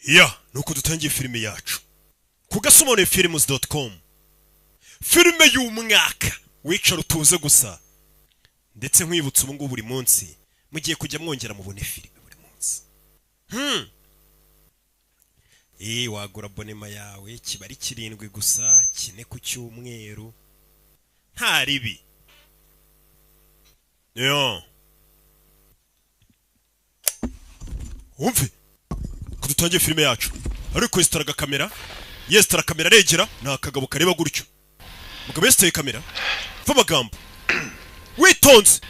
Ya, nuko dutangiye filime yacu. Ku gasomone-films.com. Filime y'umwaka. Wicara utuze gusa. Ndetse nkwibutsa ubu ngubu buri munsi mugiye kujya mwongera mubone filime buri munsi. Wagura abonema yawe kibari 7 gusa, 4 ku cyumweru. Nta ribi. Yo. Umve. Kudutangiye filime yacu. Ariko yestaraga kamera. Yestara kamera regera nta kagabo kareba gutyo. Mugabo yestaye kamera. Fa magambo. Witonze.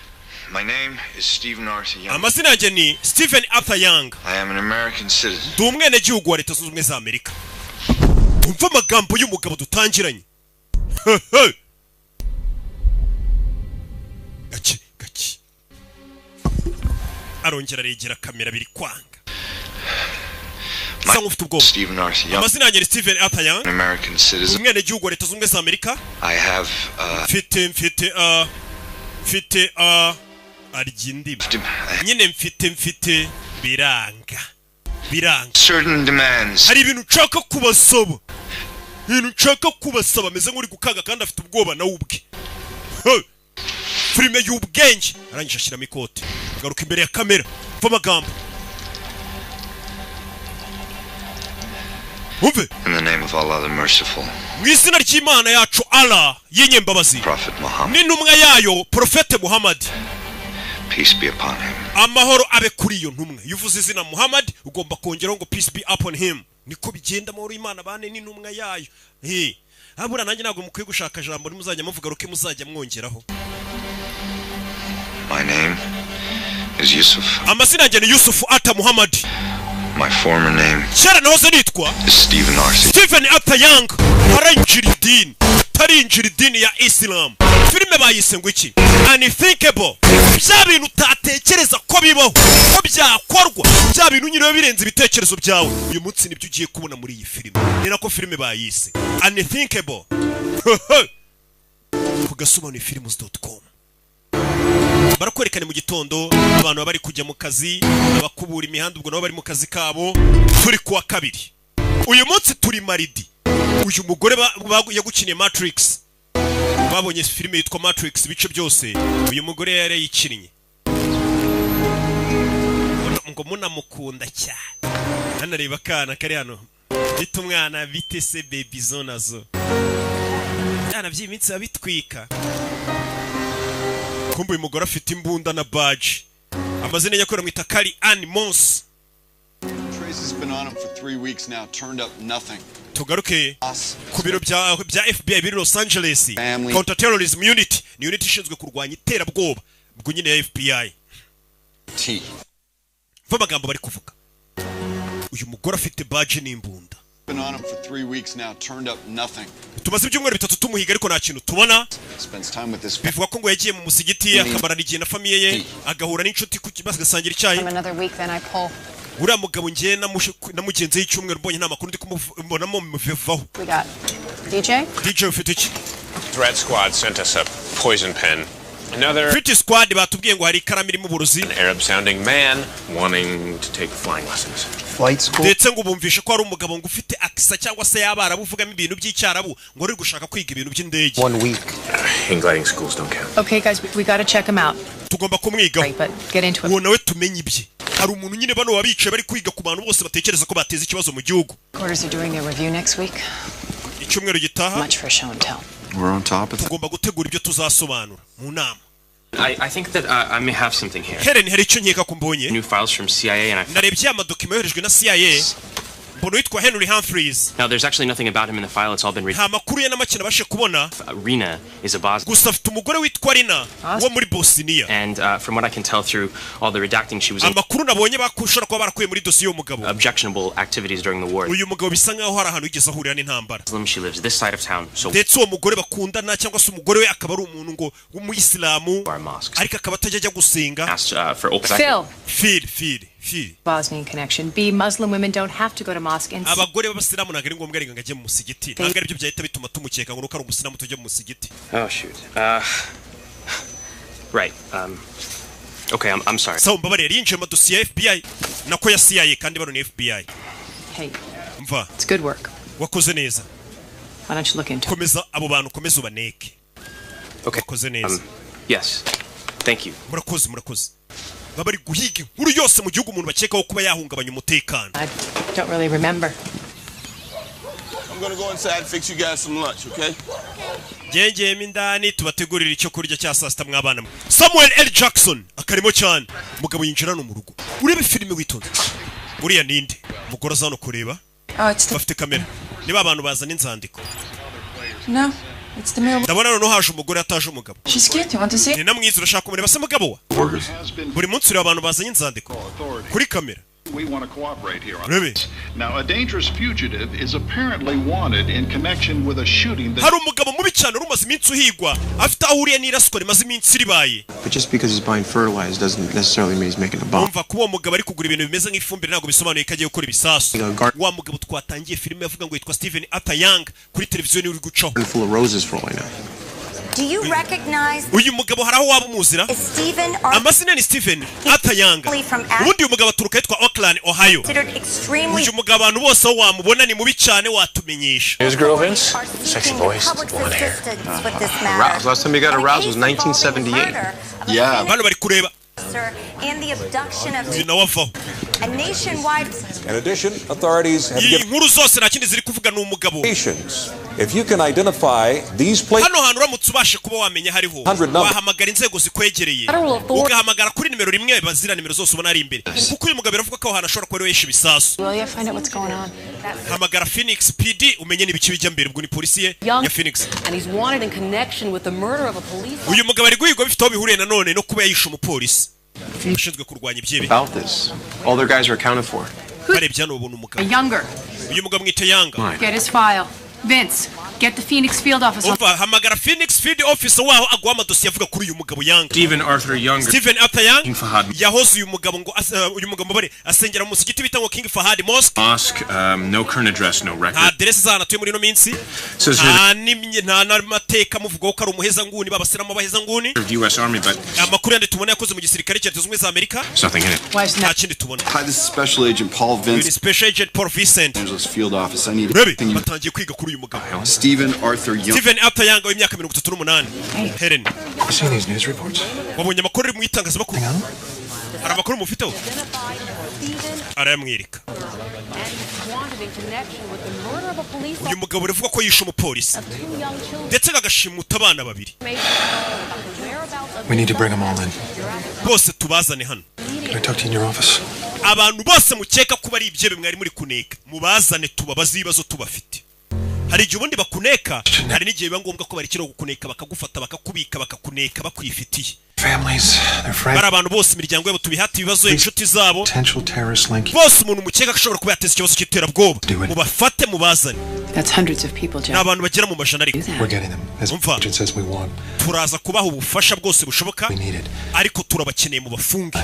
My name is Stephen Arthur Young. Amazina yanjye ni Stephen Arthur Young. I am an American citizen. Ndi umwene gihugu wa Leta Zunze Ubumwe za Amerika. Umva amagambo y'umugabo dutangiranye. Gaki. Arongera regera kamera biri kwanga. Stephen Arthur Young. Amazina yanjye ni Stephen Arthur Young. An American citizen. Umwene gihugu wa Leta Zunze Ubumwe za Amerika. I have mfite arigindimi. Nyine mfite biranga. Certain demands. Hari ibintu nshaka kubasaba. Meze nk'uri gukanga kandi afite ubwoba na ubwe. Filime y'ubwenge. Arangije ashyiramo ikote. Garuka imbere ya kamera. Mva amagambo. Umve. In the name of Allah the merciful. Mwizina ry'Imana yacu Allah y'inyembabazi. Prophet Muhammad. N'intumwa yayo Prophet Muhammad. Peace be upon him. Amahoro abe kuri iyo ntumwa. Yuvuze izina Muhammad ugomba kongeraho ngo peace be upon him. Niko bigenda amahoro y'Imana bane n'intumwa yayo. Abura nanjye ntabwo mukwiye gushaka jambo rimuzajya muvuga ruke muzajya mwongeraho. My name is Yusuf. Amazina yanjye ni Yusuf Arthur Muhammad. My former name is Stephen Arthur Young. Tarinjira idini ya Islam. Filime bayise ngo iki? Unthinkable. Bya bintu utatekereza ko bibaho, ko byakorwa. Bya bintu nyine birenze ibitekerezo byawe. Uyu munsi nibyo ugiye kubona muri iyi filime. Ni nako filime bayise Unthinkable. Ku gasomone-films.com. Barakwerekana mu gitondo abantu bari kujya mu kazi, abakubura imihanda ubwo nabo bari mu kazi kabo. Turi kuwa kabiri. Uyu munsi turi maridi. Uyu mugore yagukiniye Matrix. Babonye filime yitwa Matrix bice byose. Uyu mugore yari yikinnye. Ngo munamukunda cyane. Hano reba kana kari hano. Bita umwana bite se baby zonazo. Yana by'imitsi abitwika. Kumbu uyu mugore afite imbunda na badge. Amazina yakora mwita Kari Ann Moss. Tracy's been on him for 3 weeks now, turned up nothing. Tugaruke ku biro bya FBI biri Los Angeles. Counter Terrorism Unit. Ni unit ishinzwe kurwanya iterabwoba. Ubwo nyine ya FBI. Vuba magambo bari kuvuga. Uyu mugore afite badge n'imbunda. Been on him for 3 weeks now, turned up nothing. Tumaze ibyumweru 3 tumuhiga ariko nta kintu tubona. Spends time with this. Bivuga ko ngo yagiye mu musigiti akamarana igihe na famiye ye, agahura n'inshuti ku kibazo gasangira icyayi. Another week then I pull. Uriya mugabo ngiye namugenze y'icyumweru mbonye nta makuru ndi kumubonamo muvevaho. We got DJ ufite iki? Threat Squad sent us a poison pen. Another Threat Squad batubwiye ngo hari ikaramu irimo uburozi. An Arab sounding man wanting to take flying lessons. Flight school. Ndetse ngo bumvishe ko ari umugabo ngo ufite akisa cyangwa se y'Abarabu uvugamo ibintu by'icyarabu ngo ari gushaka kwiga ibintu by'indege. 1 week. Gliding schools don't count. Okay guys, we got to check him out. Tugomba kumwigaho. Right, but get into it. Uwo nawe tumenye ibye. Hari umuntu nyine bano wabicaye bari kwiga ku bantu bose batekereza ko bateza ikibazo mu gihugu. Quarters are doing a review next week. Icyumweru gitaha. Much for show and tell. We're on top of it. Tugomba gutegura ibyo tuzasobanura mu nama. I think that I may have something here. Helen hari icyo nkeka ko mbonye. New files from CIA and narebye amadokima yoherejwe na CIA. Mbono yitwa Henry Humphreys. Now there's actually nothing about him in the file, it's all been written. Nta makuru ye n'amakina bashe kubona. Rina is a Bosnian. Gusa afite umugore witwa Rina wo muri Bosnia. And from what I can tell through all the redacting she was amakuru nabonye bakushora ko barakuye muri dosiye y'umugabo. Objectionable activities during the war. Uyu mugabo bisa nkaho hari ahantu yigeze ahurira n'intambara. She lives this side of town. So ndetse uwo mugore bakundana cyangwa se umugore we akaba ari umuntu ngo w'umuyisilamu ariko akaba atajya gusenga. Phil. Bosnian connection. B, Muslim women don't have to go to mosque and abagore b'abasilamu nagari ngombwa ari ngajye mu musigiti. Nagari byo byahita bituma tumukeka ngo ari umusilamu tujye mu musigiti. Oh shoot. Right. Okay, I'm sorry. So mbabare yinjiye mu dosiye ya FBI nako ya CIA kandi bano ni FBI. Hey, mva it's good work. wakoze neza Why don't you look into it? komeza abo bantu komeza ubaneke Okay. wakoze neza Yes. Thank you. murakoze baba bari guhiga inkuru yose mu gihugu umuntu bakekaho kuba yahungabanya umutekano. I don't really remember. I'm gonna go inside and fix you guys some lunch, okay? Ngengeyemo indani tubategurira icyo kurya cya saa sita mwabana mwe. Samuel L. Jackson akarimo cyane umugabo yinjira no mu rugo urebe filime witonze uriya ninde umugore aza hano kureba bafite kamera niba abantu bazana inzandiko No, it's the mail. ndabona noneho haje umugore ataje umugabo She's cute. You want to see? ni namwiza urashaka kumureba se mugabo wa buri munsi ureba abantu bazanye inzandiko kuri kamera. We want to cooperate here on Really? this. Now, a dangerous fugitive is apparently wanted in connection with a shooting that... hari umugabo mubi cyane urumaze iminsi uhigwa afite aho uriye n'iraswa rimaze iminsi ribaye. But just because he's buying fertilizer doesn't necessarily mean he's making a bomb. umva kuba uwo mugabo ari kugura ibintu bimeze nk'ifumbire ntabwo bisobanuye ko agiye gukora ibisasu. Wa mugabo twatangiye filime yavuga ngo yitwa Stephen Arthur Young kuri televiziyo niwe uri gucaho. Full of roses for all I know. Do you recognize uyu mugabo hari aho waba umuzira? Stephen amazina ni Stephen Arthur Young. ubundi uyu mugabo aturuka yitwa Oakland, Ohio. uyu mugabo abantu bose aho wamubona ni mubi cyane watumenyesha. Here's girl Vince. Sexy voice, blonde hair. Last time he got aroused was 1978. Yeah. Bano bari kureba. And the abduction of uyu nawe avaho. a nationwide. In addition, authorities have iyi given nkuru zose nta kindi ziri kuvuga ni umugabo. indications. If you can identify these places, hano hantu uramutse ubashe kuba wamenya hariho wahamagara inzego zikwegereye ugahamagara kuri nimero rimwe bazira nimero zose ubona ari imbere kuko uyu mugabo biravuga ko aho hantu ashobora kuba ari ibisasu. Will you find out what's going on? hamagara Phoenix PD umenye n'ibiki bijya mbere ubwo ni polisi ye ya Phoenix. And he's wanted in connection with the murder of a police officer. uyu mugabo ari guhigwa bifite aho bihuriye nanone no kuba yayishe umupolisi ushinzwe kurwanya ibyibi. About this, all their guys are accounted for. barebye hano babona A umugabo younger. uyu mugabo mwita Yanga. Get his file. Vince, get the Phoenix field office. umva hamagara Phoenix Field Officer waho aguha amadosiye avuga kuri uyu mugabo Yanga. Stephen Arthur Young. Stephen Arthur Young King Fahad yahoze uyu mugabo ngo uyu mugabo bare asengera mu musigiti bita ngo King Fahad Mosque. Mosque. No current address, no record. aderesi z'ahantu atuye muri ino minsi nta n'amateka amuvugaho ko ari umuhezanguni babasiramo abahezanguni. US Army, but amakuru yandi tubona yakoze mu gisirikare cya Leta Zunze Ubumwe za Amerika there's nothing in it. nta kindi tubona. Hi, this is Special Agent Paul uyu Vince, ni Special Agent Paul Vincent. Angeles Field Office. I need urebe everything you... batangiye kwiga kuri uyu mugabo Stephen Arthur Young. Stephen Arthur Young w'imyaka 38. Helen You seen these news reports? wabonye amakuru ari mu itangazamakuru hari amakuru mufiteho arayamwereka. Wanted in connection with the murder of a police uyu mugabo uravuga ko yishe umupolisi of 2 young children. ndetse agashimuta abana babiri. We need to bring them all in. bose tubazane hano. Can I talk to you in your office? abantu bose mukeka kuba ari ibyebe mwari muri kuneka mubazane tubabaze ibibazo tubafite. hari igihe ubundi bakuneka hari n'igihe biba ngombwa ko barekera gukuneka bakagufata bakakubika bakakuneka bakwifitiye. Families, their friends, bari abantu bose imiryango yabo tubihata ibibazo inshuti zabo potential terrorist link. bose umuntu mukeka ashobora kuba yateza ikibazo cy'iterabwoba mubafate mubazane. That's hundreds of people, ni Jeff. abantu bagera mu majana ariko We're getting them. As Umva. agent says we want. turaza kubaha ubufasha bwose bushoboka We need it. ariko turabakeneye mu bafunge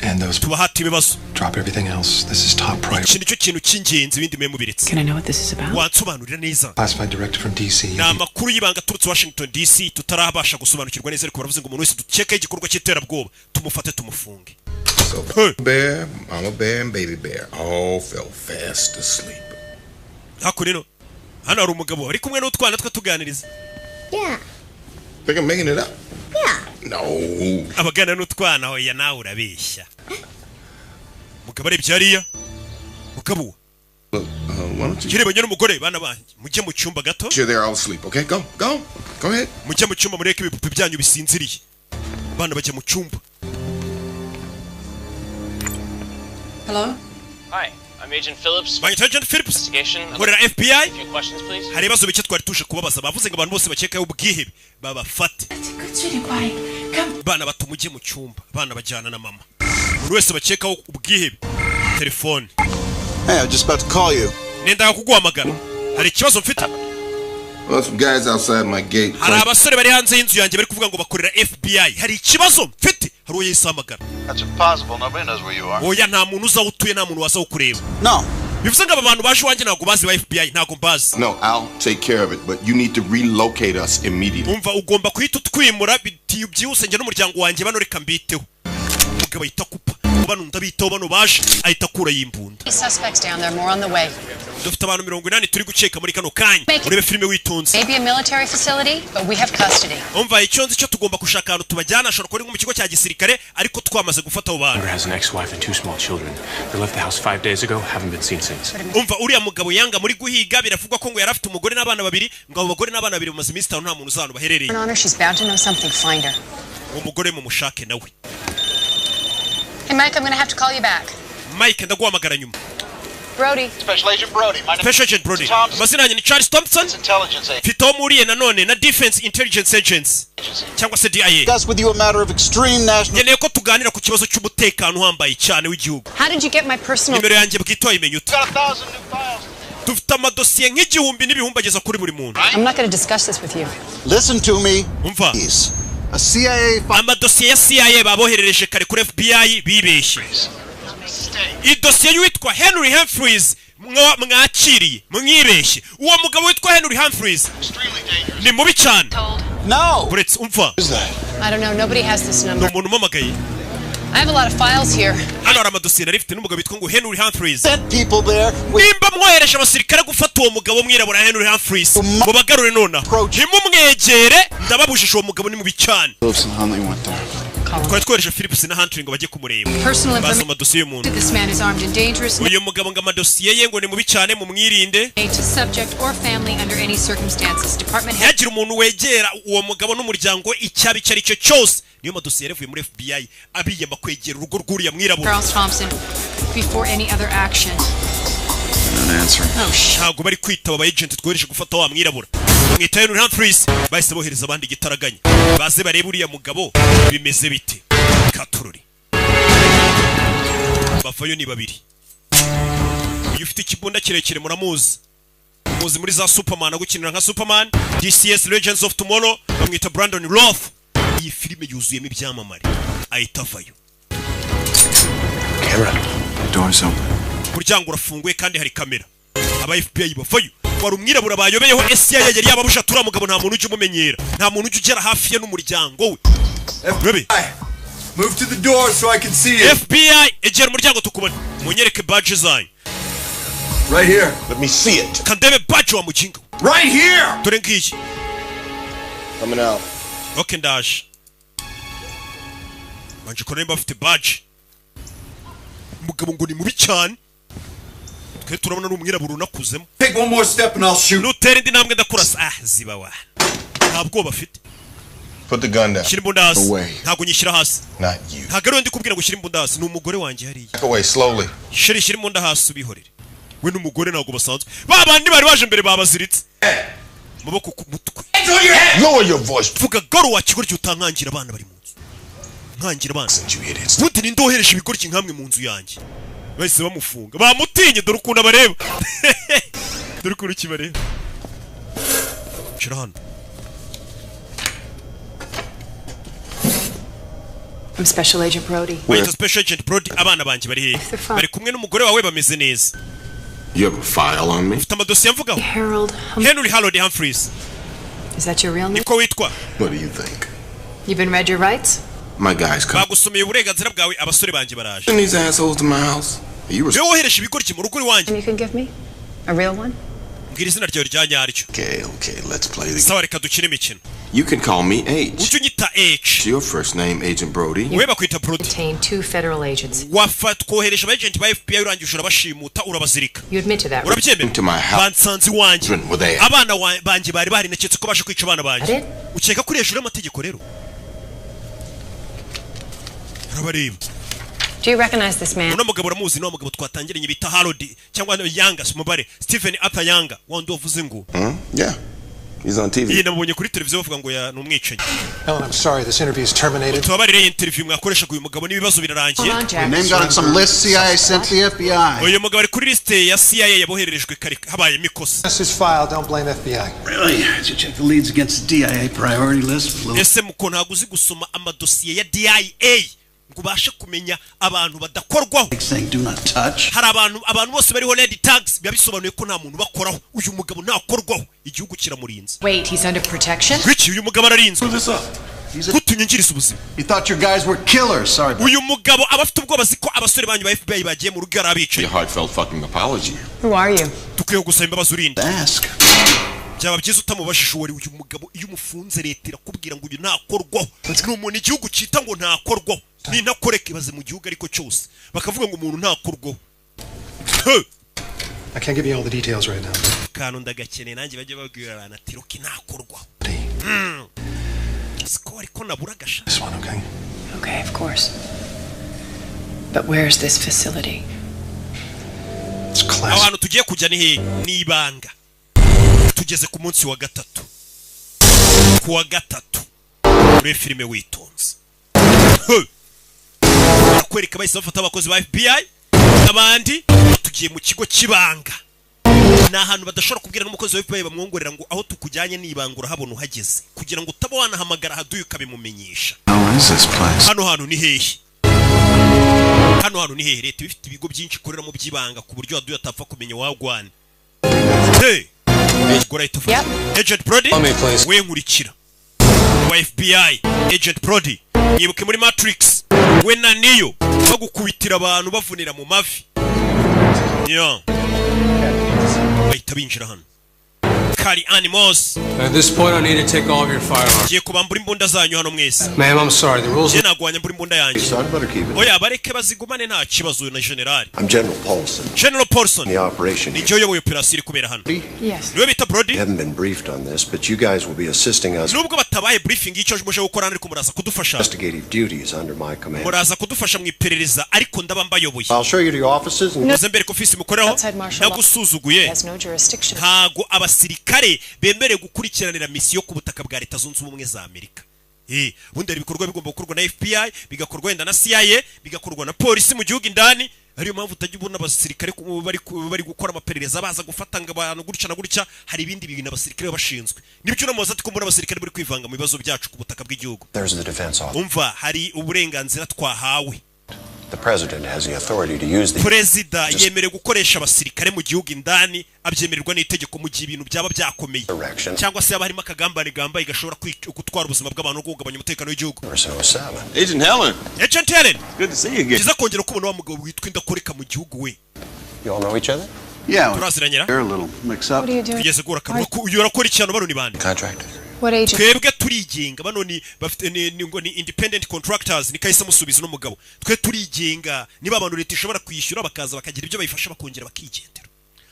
And those tubahata ibibazo. drop everything else. This is top priority. iki nicyo kintu cy'ingenzi ibindi mwe mubiretse. Can I know what this is about? wansobanurira neza. Classified directive from DC. ni amakuru y'ibanga aturutse Washington DC tutarabasha gusobanukirwa neza ariko baravuze ngo umuntu wese dukeka igikorwa cy'iterabwoba tumufate tumufunge. So bear, mama bear, and baby bear all fell fast asleep. hakurino hano hari umugabo ari kumwe n'utwana twe tuganiriza. Yeah. Think I'm making it up? Yeah. No. abagana n'utwana hoya nawe urabeshya. mugabo arebye hariya mugabo Look, why don't you... kirebanye n'umugore bana banjye mujye mu cyumba gato. Sure they're all asleep, okay? Go ahead. mujye mu cyumba mureke ibipupe byanyu bisinziriye. bana bajya mu cyumba. Hello? Hi, I'm Agent Phillips. Banyita Agent Phillips Investigation. nkorera FBI. A few questions, please. hari ibibazo bike twari tuje kubabaza bavuze ngo abantu bose bakekaho ubwihebe babafate. Good, sweetie pie. Come. bana bato mujye mu cyumba bana bajyana na mama. buri wese bakekaho ubwihebe telefone. Hey, I was just about to call you. nenda kuguhamagara hari ikibazo mfite. Well, some guys outside my gate. hari abasore bari hanze y'inzu yanjye bari kuvuga ngo bakorera FBI. hari ikibazo mfite hari uwo yisamagara. That's impossible. Nobody knows where you are. oya nta muntu uza utuye nta muntu waza ukureba. No. bivuze ngo aba bantu baje iwanjye ntabwo bazi ba FBI ntabwo mbazi. No, I'll take care of it, but you need to relocate us immediately. umva ugomba kuhita utwimura byihuse njye n'umuryango wanjye bano reka mbiteho. umugabo ahita kupa bano ndabitaho bano baje ahita akura yimbunda. Suspects down there, more on the way. Dufite abantu 80 turi guceka muri kano kanya. Urebe filime witonze. Maybe a military facility, but we have custody. Umva icyo nzi cyo tugomba kushaka ahantu tubajyana ashobora kuba mu kigo cya gisirikare ariko twamaze gufata abo bantu. Has an ex-wife and 2 small children. They left the house 5 days ago, haven't been seen since. Umva uriya mugabo yanga muri guhiga biravugwa ko ngo yarafite umugore n'abana babiri ngo abo bagore n'abana babiri bamaze iminsi 5 nta muntu uzano baherereye. Honor, she's bound to know something. Find her. Umugore mu mushake nawe. Hey Mike, I'm going to have to call you back. Mike ndaguhamagara nyuma. Brody. Special Agent Brody. Special Agent Brody. Mazina yanjye ni Charles Thompson. Intelligence agent. Fito muriye nanone na Defense Intelligence Agents. Cyangwa se DIA. Discuss with you a matter of extreme national. Yeneye ko tuganira ku kibazo cy'umutekano uhambaye cyane w'igihugu. How did you get my personal? Nimero yanjye bwito imenyuta. Got 1,000 new files. Dufite amadosiye nk'igihumbi n'ibihumbagiza kuri buri muntu. I'm not going to discuss this with you. Listen to me. Umva. A CIA. Amadosiye ya CIA baboherereje kare kuri FBI bibeshye. Idosiye y'uwitwa Henry Humphreys mwakiriye mwibeshye. Uwo mugabo witwa Henry Humphreys ni mubi cyane. No. Buretse umva. I don't know. Nobody has this number. Umuntu umamagaye. I have a lot of files here. Hano hari amadosiye narifite n'umugabo witwa ngo Henry Humphreys. Sent people there. Nimba mwohereje abasirikare gufata uwo mugabo mwirabura Henry Humphreys ngo bagarure nona. Ntimumwegere ndababujije uwo mugabo ni mubi cyane. Kwa twohereje Phillips na Hunter ngo bajye kumureba. Bazo amadosiye y'umuntu. This man is armed and dangerous. Uyu mugabo ngo amadosiye ye ngo ni mubi cyane mu mwirinde. To subject or family under any circumstances. Department head. Yagira umuntu wegera uwo mugabo n'umuryango icyabi cyari cyo cyose. Niyo madosiye yavuye muri FBI abiyama kwegera urugo rw'uriya mwirabura. Charles Thompson before any other action. Ntabwo bari kwitaba aba agent twohereje gufata wa mwirabura. Mwita Henry Humphreys bahise bohereza abandi gitaraganya. Baze barebe uriya mugabo bimeze bite. Katururi. Bafayo ni babiri. Uyu ufite ikibunda kirekire muramuzi. Muzi muri za Superman agukinira nka Superman, DCS Legends of Tomorrow, bamwita Brandon Roth. Iyi filime yuzuyemo ibyamamare. Ahita avayo. Camera. The door's open. Umuryango urafunguye kandi hari kamera. Aba FBI bavayo. Wari umwirabura bayobeyeho CIA yari yababusha tura mugabo nta muntu uje umumenyera. Nta muntu uje ugera hafi ye n'umuryango we. FBI. Move to the door so I can see you. FBI egera umuryango tukubona. Munyereke badge zanyu. Right here. Let me see it. Kandebe badge wa mujinga. Right here. Dore ngiki. Coming out. Okay ndaje. Manje ko nemba afite badge. Umugabo ngo ni mubi cyane. Twe turabona n'umwirabura unakuzemo. Take one more step and I'll shoot. Nutera indi ntambwe ndakurasa. Ziba wa. Ntabwo bafite. Put the gun down. Shira imbunda hasi. Ntabwo nyishyira hasi. Not you. Ntabwo ari ndi kubwira ngo shira imbunda hasi. Ni umugore wanjye hariya. Back away slowly. Shira imbunda hasi ubihorere. We n'umugore ntabwo basanzwe. Babandi bari baje mbere babaziritse. Maboko ku mutwe. Lower your voice. Vuga garo wa kigoryo utankangira abana bari mu nzu. Nkangira abana. Buti ni ndohereje ibigoryi nkamwe mu nzu yanjye. Bahise bamufunga. Bamutinye dore ukuntu abareba. Dore ukuntu kibareba. Shira hano. I'm Special Agent Brody. Wait, Special Agent Brody abana banje bari hehe? Bari kumwe n'umugore wawe bameze neza. You have a file on me? Ufite amadosiye mvugaho. Henry Humphreys. Is that your real name? Niko witwa. What do you think? You've been read your rights? My guys come. Bagusomeye uburenganzira bwawe abasore banje baraje. Send these assholes to my house. You were wohereje ibigoryi mu rugo iwanjye. You can give me a real one? Mbwira izina ryawe rya nyaryo. Okay, let's play the. Sawa reka dukine imikino. You can call me H. Ujye unyita H. Your first name Agent Brody. Wewe bakwita Brody. Contain 2 federal agents. Wafat kohereje aba agent ba FBI urangije urabashimuta urabazirika. You admit to that. Urabyemera? Bansanze iwanjye. Abana banje bari barineketse ko bashe kwica abana banje. Ukeka kuri hejuru y'amategeko rero. Urabareba. Do you recognize this man? Uno mugabo uramuzi no mugabo twatangiranye bita Harold cyangwa Yanga Smubare Stephen Arthur Yanga wandi wavuze ngo. Yeah. He's on TV. Yeye nabonye kuri televiziyo bavuga ngo ya numwicanyi. Helen, I'm sorry, this interview is terminated. Tubabarire interview mwakoresha uyu mugabo n'ibibazo birarangiye. Name got on some list CIA sent to the FBI. Uyu mugabo ari kuri liste ya CIA yabohererejwe kare habaye mikosa. This is file, don't blame FBI. Really? Did you check the leads against the DIA priority list? Ese muko ntago uzi gusoma amadosiye ya DIA ngo ubashe kumenya abantu badakorwaho. Do not touch. Hari abantu bose bariho red tags bisobanuye ko nta muntu bakoraho. Uyu mugabo ntakorwaho igihugu kiramurinze. Wait, he's under protection? Wiki uyu mugabo ararinzwe. kutunyingiriza ubuzima. You thought your guys were killers. Sorry. Uyu mugabo abafite ubwoba ziko abasore banyu ba FBI bagiye mu rugo arabicaye. A heartfelt fucking apology. Who are you? Tukwiye gusaba imbabazi urinde. Ask. Byaba byiza utamubashije uwo uyu mugabo iyo umufunze leta irakubwira ngo uyu ntakorwaho. Ni umuntu igihugu cyita ngo ntakorwaho. Ni ntakoreke baze mu gihugu ariko cyose. Bakavuga ngo umuntu ntakorwaho. I can't give you all the details right now. Kanu ndagakeneye nanjye bajye babwira abantu ati roki ntakorwaho. Siko ariko nabura gasha. This one, okay? Okay, of course. But where's this facility? It's class. Ahantu tugiye kujya ni he? Ni ibanga. Tugeze ku munsi wa gatatu. Ku wa gatatu. Muri filime witonze. Barakwereka bahise bafata abakozi ba FBI n'abandi tugiye mu kigo kibanga. Na ahantu badashobora kubwira n'umukozi wa FBI bamwongorera ngo aho tukujyanye n'ibanga urahabona uhageze kugira ngo utaba wanahamagara haduye ukabimumenyesha. Hano hantu ni hehe? Hano hantu ni hehe? Leta bifite ibigo byinshi ikorera mu byibanga ku buryo haduye atapfa kumenya wagwane. Hey! Agent Brody, we nkurikira. Wa FBI, Agent Brody, yibuke muri Matrix, we na Neo bagukubitira abantu bavunira mu mavi. Yeah. Bahita binjira hano. Kari animals. At this point, I need to take all of your firearms. Giye kubambura imbunda zanyu hano mwese. Ma'am, I'm sorry. The rules. Je nagwanya mbura imbunda yanjye. Oya bareke bazigumane nta kibazo na general. I'm General Paulson. General Paulson. The operation. Ni cyo yoboye operation iri kubera hano. Yes. Niwe bita Brody. We haven't been briefed on this, but you guys will be assisting us. Nubwo batabaye briefing icyo muje gukora ariko muraza kudufasha. Investigative duties under my command. Muraza kudufasha mu iperereza ariko ndabamba yoboye. I'll show you to your offices and Muzembere ko office mukoreho. Nagusuzuguye. Ntago abasirikare bemere gukurikiranira misiyo ku butaka bwa Leta Zunze Ubumwe za Amerika. Bundi ari bikorwa bigomba gukorwa na FBI, bigakorwa wenda na CIA, bigakorwa na polisi mu gihugu indani. Ariyo mpamvu utajya abasirikare bari gukora amaperereza baza gufatanga abantu gutya na gutya. Hari ibindi bintu abasirikare bashinzwe. Nibyo namubaza ati ko muri abasirikare bari kwivanga mu bibazo byacu ku butaka bw'igihugu. Umva hari uburenganzira twahawe. The president has the authority to use the Perezida yemerewe gukoresha abasirikare mu gihugu indani abyemererwa n'itegeko mu gihe ibintu byaba byakomeye cyangwa se harimo akagambane gamba igashobora gutwara ubuzima bw'abantu no kugabanya umutekano w'igihugu. Agent Helen. Agent Helen. Good to see you again. Kiza kongera kubona wa mugabo witwa indakoreka mu gihugu we. You all know each other? Yeah. Turaziranyira. They're a little mixed up. What are you doing? Tugeze gura kanwa urakora ikintu bano ni bande. Contractors. What agent? Twebwe turigenga bano ni bafite ni independent contractors ni kahise musubiza n'umugabo. Twe turigenga niba abantu leta ishobora kwishyura bakaza bakagira ibyo bayifasha bakongera bakigendera.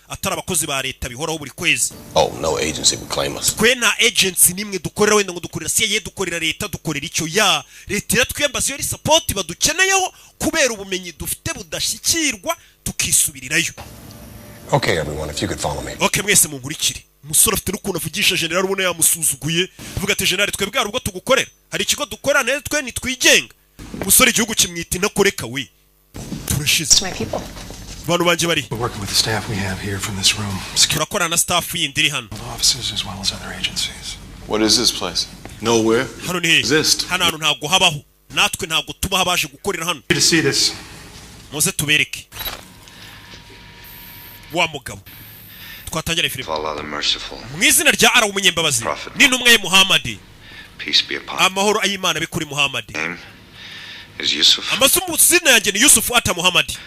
Atari abakozi ba leta bihoraho buri kwezi. Oh, no agency would claim us. Twe na agency nimwe dukorera wenda ngo dukorera CIA dukorera leta dukorera icyo ya leta iratwembaza yo support badukeneyeho kubera ubumenyi dufite budashyikirwa tukisubirirayo. Okay, everyone, if you could follow me. Okay, mwese munkurikire. Umusore afite n'ukuntu avugisha general ubona yamusuzuguye. Avuga ati general twebwe ubwo tugukorera. Hari ikigo dukorera neza twe nitwigenga. Umusore igihugu kimwita intakoreka we. Turashize. Bantu banje bari. We're working with the staff we have here from this room. Turakorana na staff yindi iri hano. Offices as well as other agencies. What is this place? Nowhere. Hano ni exist. Hano hantu ntago habaho. Natwe ntago tuba habaje gukorera hano. To see this. Muze tubereke. Wa mugabo. Twatangira filime. Mu izina rya Allah umunyembabazi. Ni numwe ye Muhammad. Peace be upon Amahoro ayimana bikuri Muhammad. Name is Yusuf. Amasumu zina yanjye ni Yusuf ata Muhammad.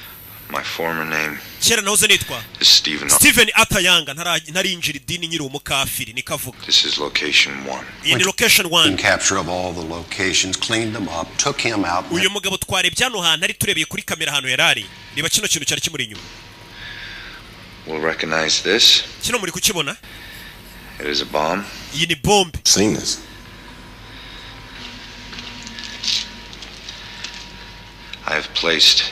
My former name Kera nahoze nitwa Steven Atayanga ntarinjira idini nyiri umukafiri nikavuga. This is location 1. In location 1. Capture of all the locations, cleaned them up, took him out. Uyu mugabo twarebye hano hantu ari turebeye kuri kamera hano yarari. Riba kino kintu cyari kimuri inyuma. We'll recognize this. Kino muri kukibona? It is a bomb. Iyi ni bombe. Seen this. I have placed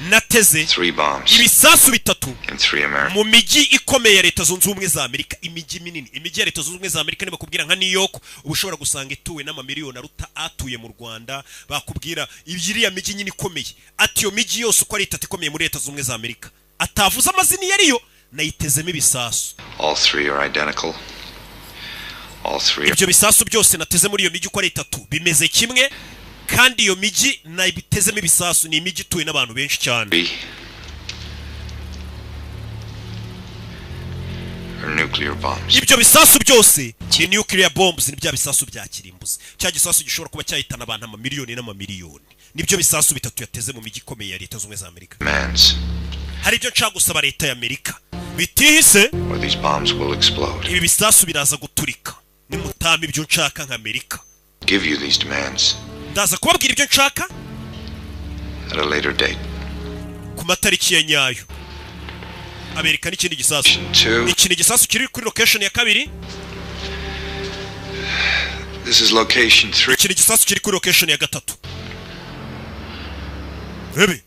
nateze 3 bombs ibisasu bitatu in 3 America. Mu miji ikomeye ya Leta Zunze Ubumwe za Amerika, imiji minini, imiji ya Leta Zunze Ubumwe za Amerika. Niba kubwira nka New York ubushobora gusanga ituwe n'amamiliyoni aruta atuye mu Rwanda. Bakubwira ibyiriya miji nyine ikomeye ati yo miji yose uko ari itatu ikomeye muri Leta Zunze Ubumwe za Amerika atavuze amazina yariyo nayitezemo ibisasu. All 3 are identical. All 3. Ibyo bisasu byose nateze muri iyo miji uko ari itatu bimeze kimwe. Kandi iyo miji nayibitezemo ibisasu ni imiji ituwe n'abantu benshi cyane. are nuclear bombs. ibyo bisasu byose ni nuclear bombs, ni bya bisasu bya kirimbuzi. Cya gisasu gishobora kuba cyahitana abantu amamiliyoni n'amamiliyoni. Nibyo bisasu bitatu yateze mu miji ikomeye ya Leta z'Ubumwe za Amerika. Hari ibyo nshaka gusaba Leta ya Amerika bitihise, these bombs will explode. ibi bisasu biraza guturika. Nimutama ibyo nshaka nka Amerika. Give you these demands Ndaza kubabwira ibyo nshaka at a later date. ku matariki ya nyayo. Amerika n'ikindi gisasu. Iki ni gisasu kiri kuri location ya kabiri. This is location 3. Iki ni gisasu kiri kuri location ya gatatu. Rebe.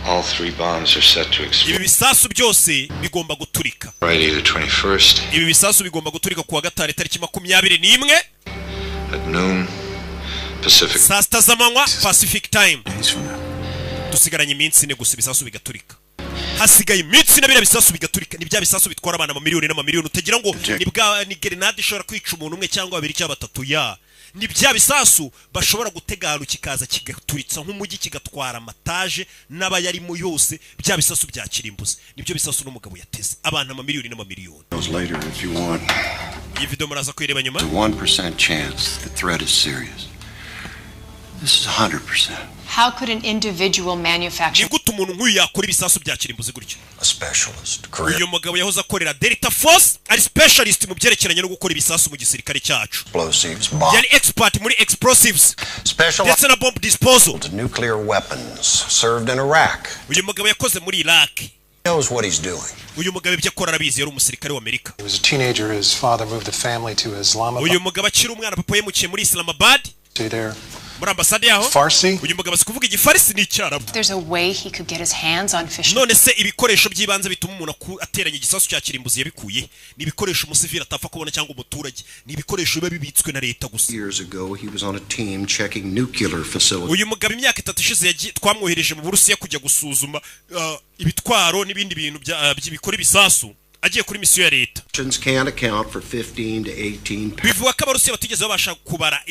All 3 bombs are set to explode. Ibi bisasu byose bigomba guturika. Friday the 21st Ibi bisasu bigomba guturika kuwa gatanu tariki 21 at noon Pacific. saa sita z'amanywa Pacific time. Dusigaranye iminsi ine gusa ibisasu bigaturika. Hasigaye iminsi ine bira bisasu bigaturika. Ni bya bisasu bitwara abana amamiliyoni n'amamiliyoni. Utagira ngo ni grenade ishobora kwica umuntu umwe cyangwa babiri cyangwa batatu ya. Ni bya bisasu bashobora gutega ahantu kikaza kigaturitsa nk'umujyi kigatwara amataje n'abayarimo yose. Bya bisasu bya kirimbuzi nibyo bisasu n'umugabo yateze abantu amamiliyoni n'amamiliyoni. Later if you want. Iyi video muraza kwireba nyuma. The 1% chance the threat is serious. This is 100%. How could an individual manufacture? Ni gute umuntu nk'uyu yakora ibisasu bya kirimbuzi gutyo? A specialist. Uyu mugabo yahoze akorera Delta Force, ari specialist mu byerekeranye no gukora ibisasu mu gisirikare cyacu. Explosives, yari expert muri explosives. Specialized ndetse na bomb disposal. Nuclear weapons served in Iraq. Uyu mugabo yakoze muri Iraq. Knows what he's doing. Uyu mugabo ibyo akora arabizi, yari umusirikare wa Amerika. He was a teenager. His father moved the family to Islamabad. Uyu mugabo akiri umwana, papa yemukiye muri Islamabad. Stay there. Muri ambasade yaho. Farsi. Uyu mugabo asikuvuga igifarisi n'icyarabu. There's a way he could get his hands on fish. None se ibikoresho by'ibanze bituma umuntu ateranya igisasu cya kirimbuzi yabikuye. Ni ibikoresho umusivili atapfa kubona cyangwa umuturage. Ni ibikoresho biba bibitswe na leta gusa. Years ago he was on a team checking nuclear facilities. Uyu mugabo imyaka 3 ishize twamwohereje mu Burusiya kujya gusuzuma ibitwaro n'ibindi bintu by'ibikora ibisasu. Agiye kuri misiyo ya leta. Can't account for 15 to 18 pounds. Bivuga ko Abarusiya batigeze babasha kubara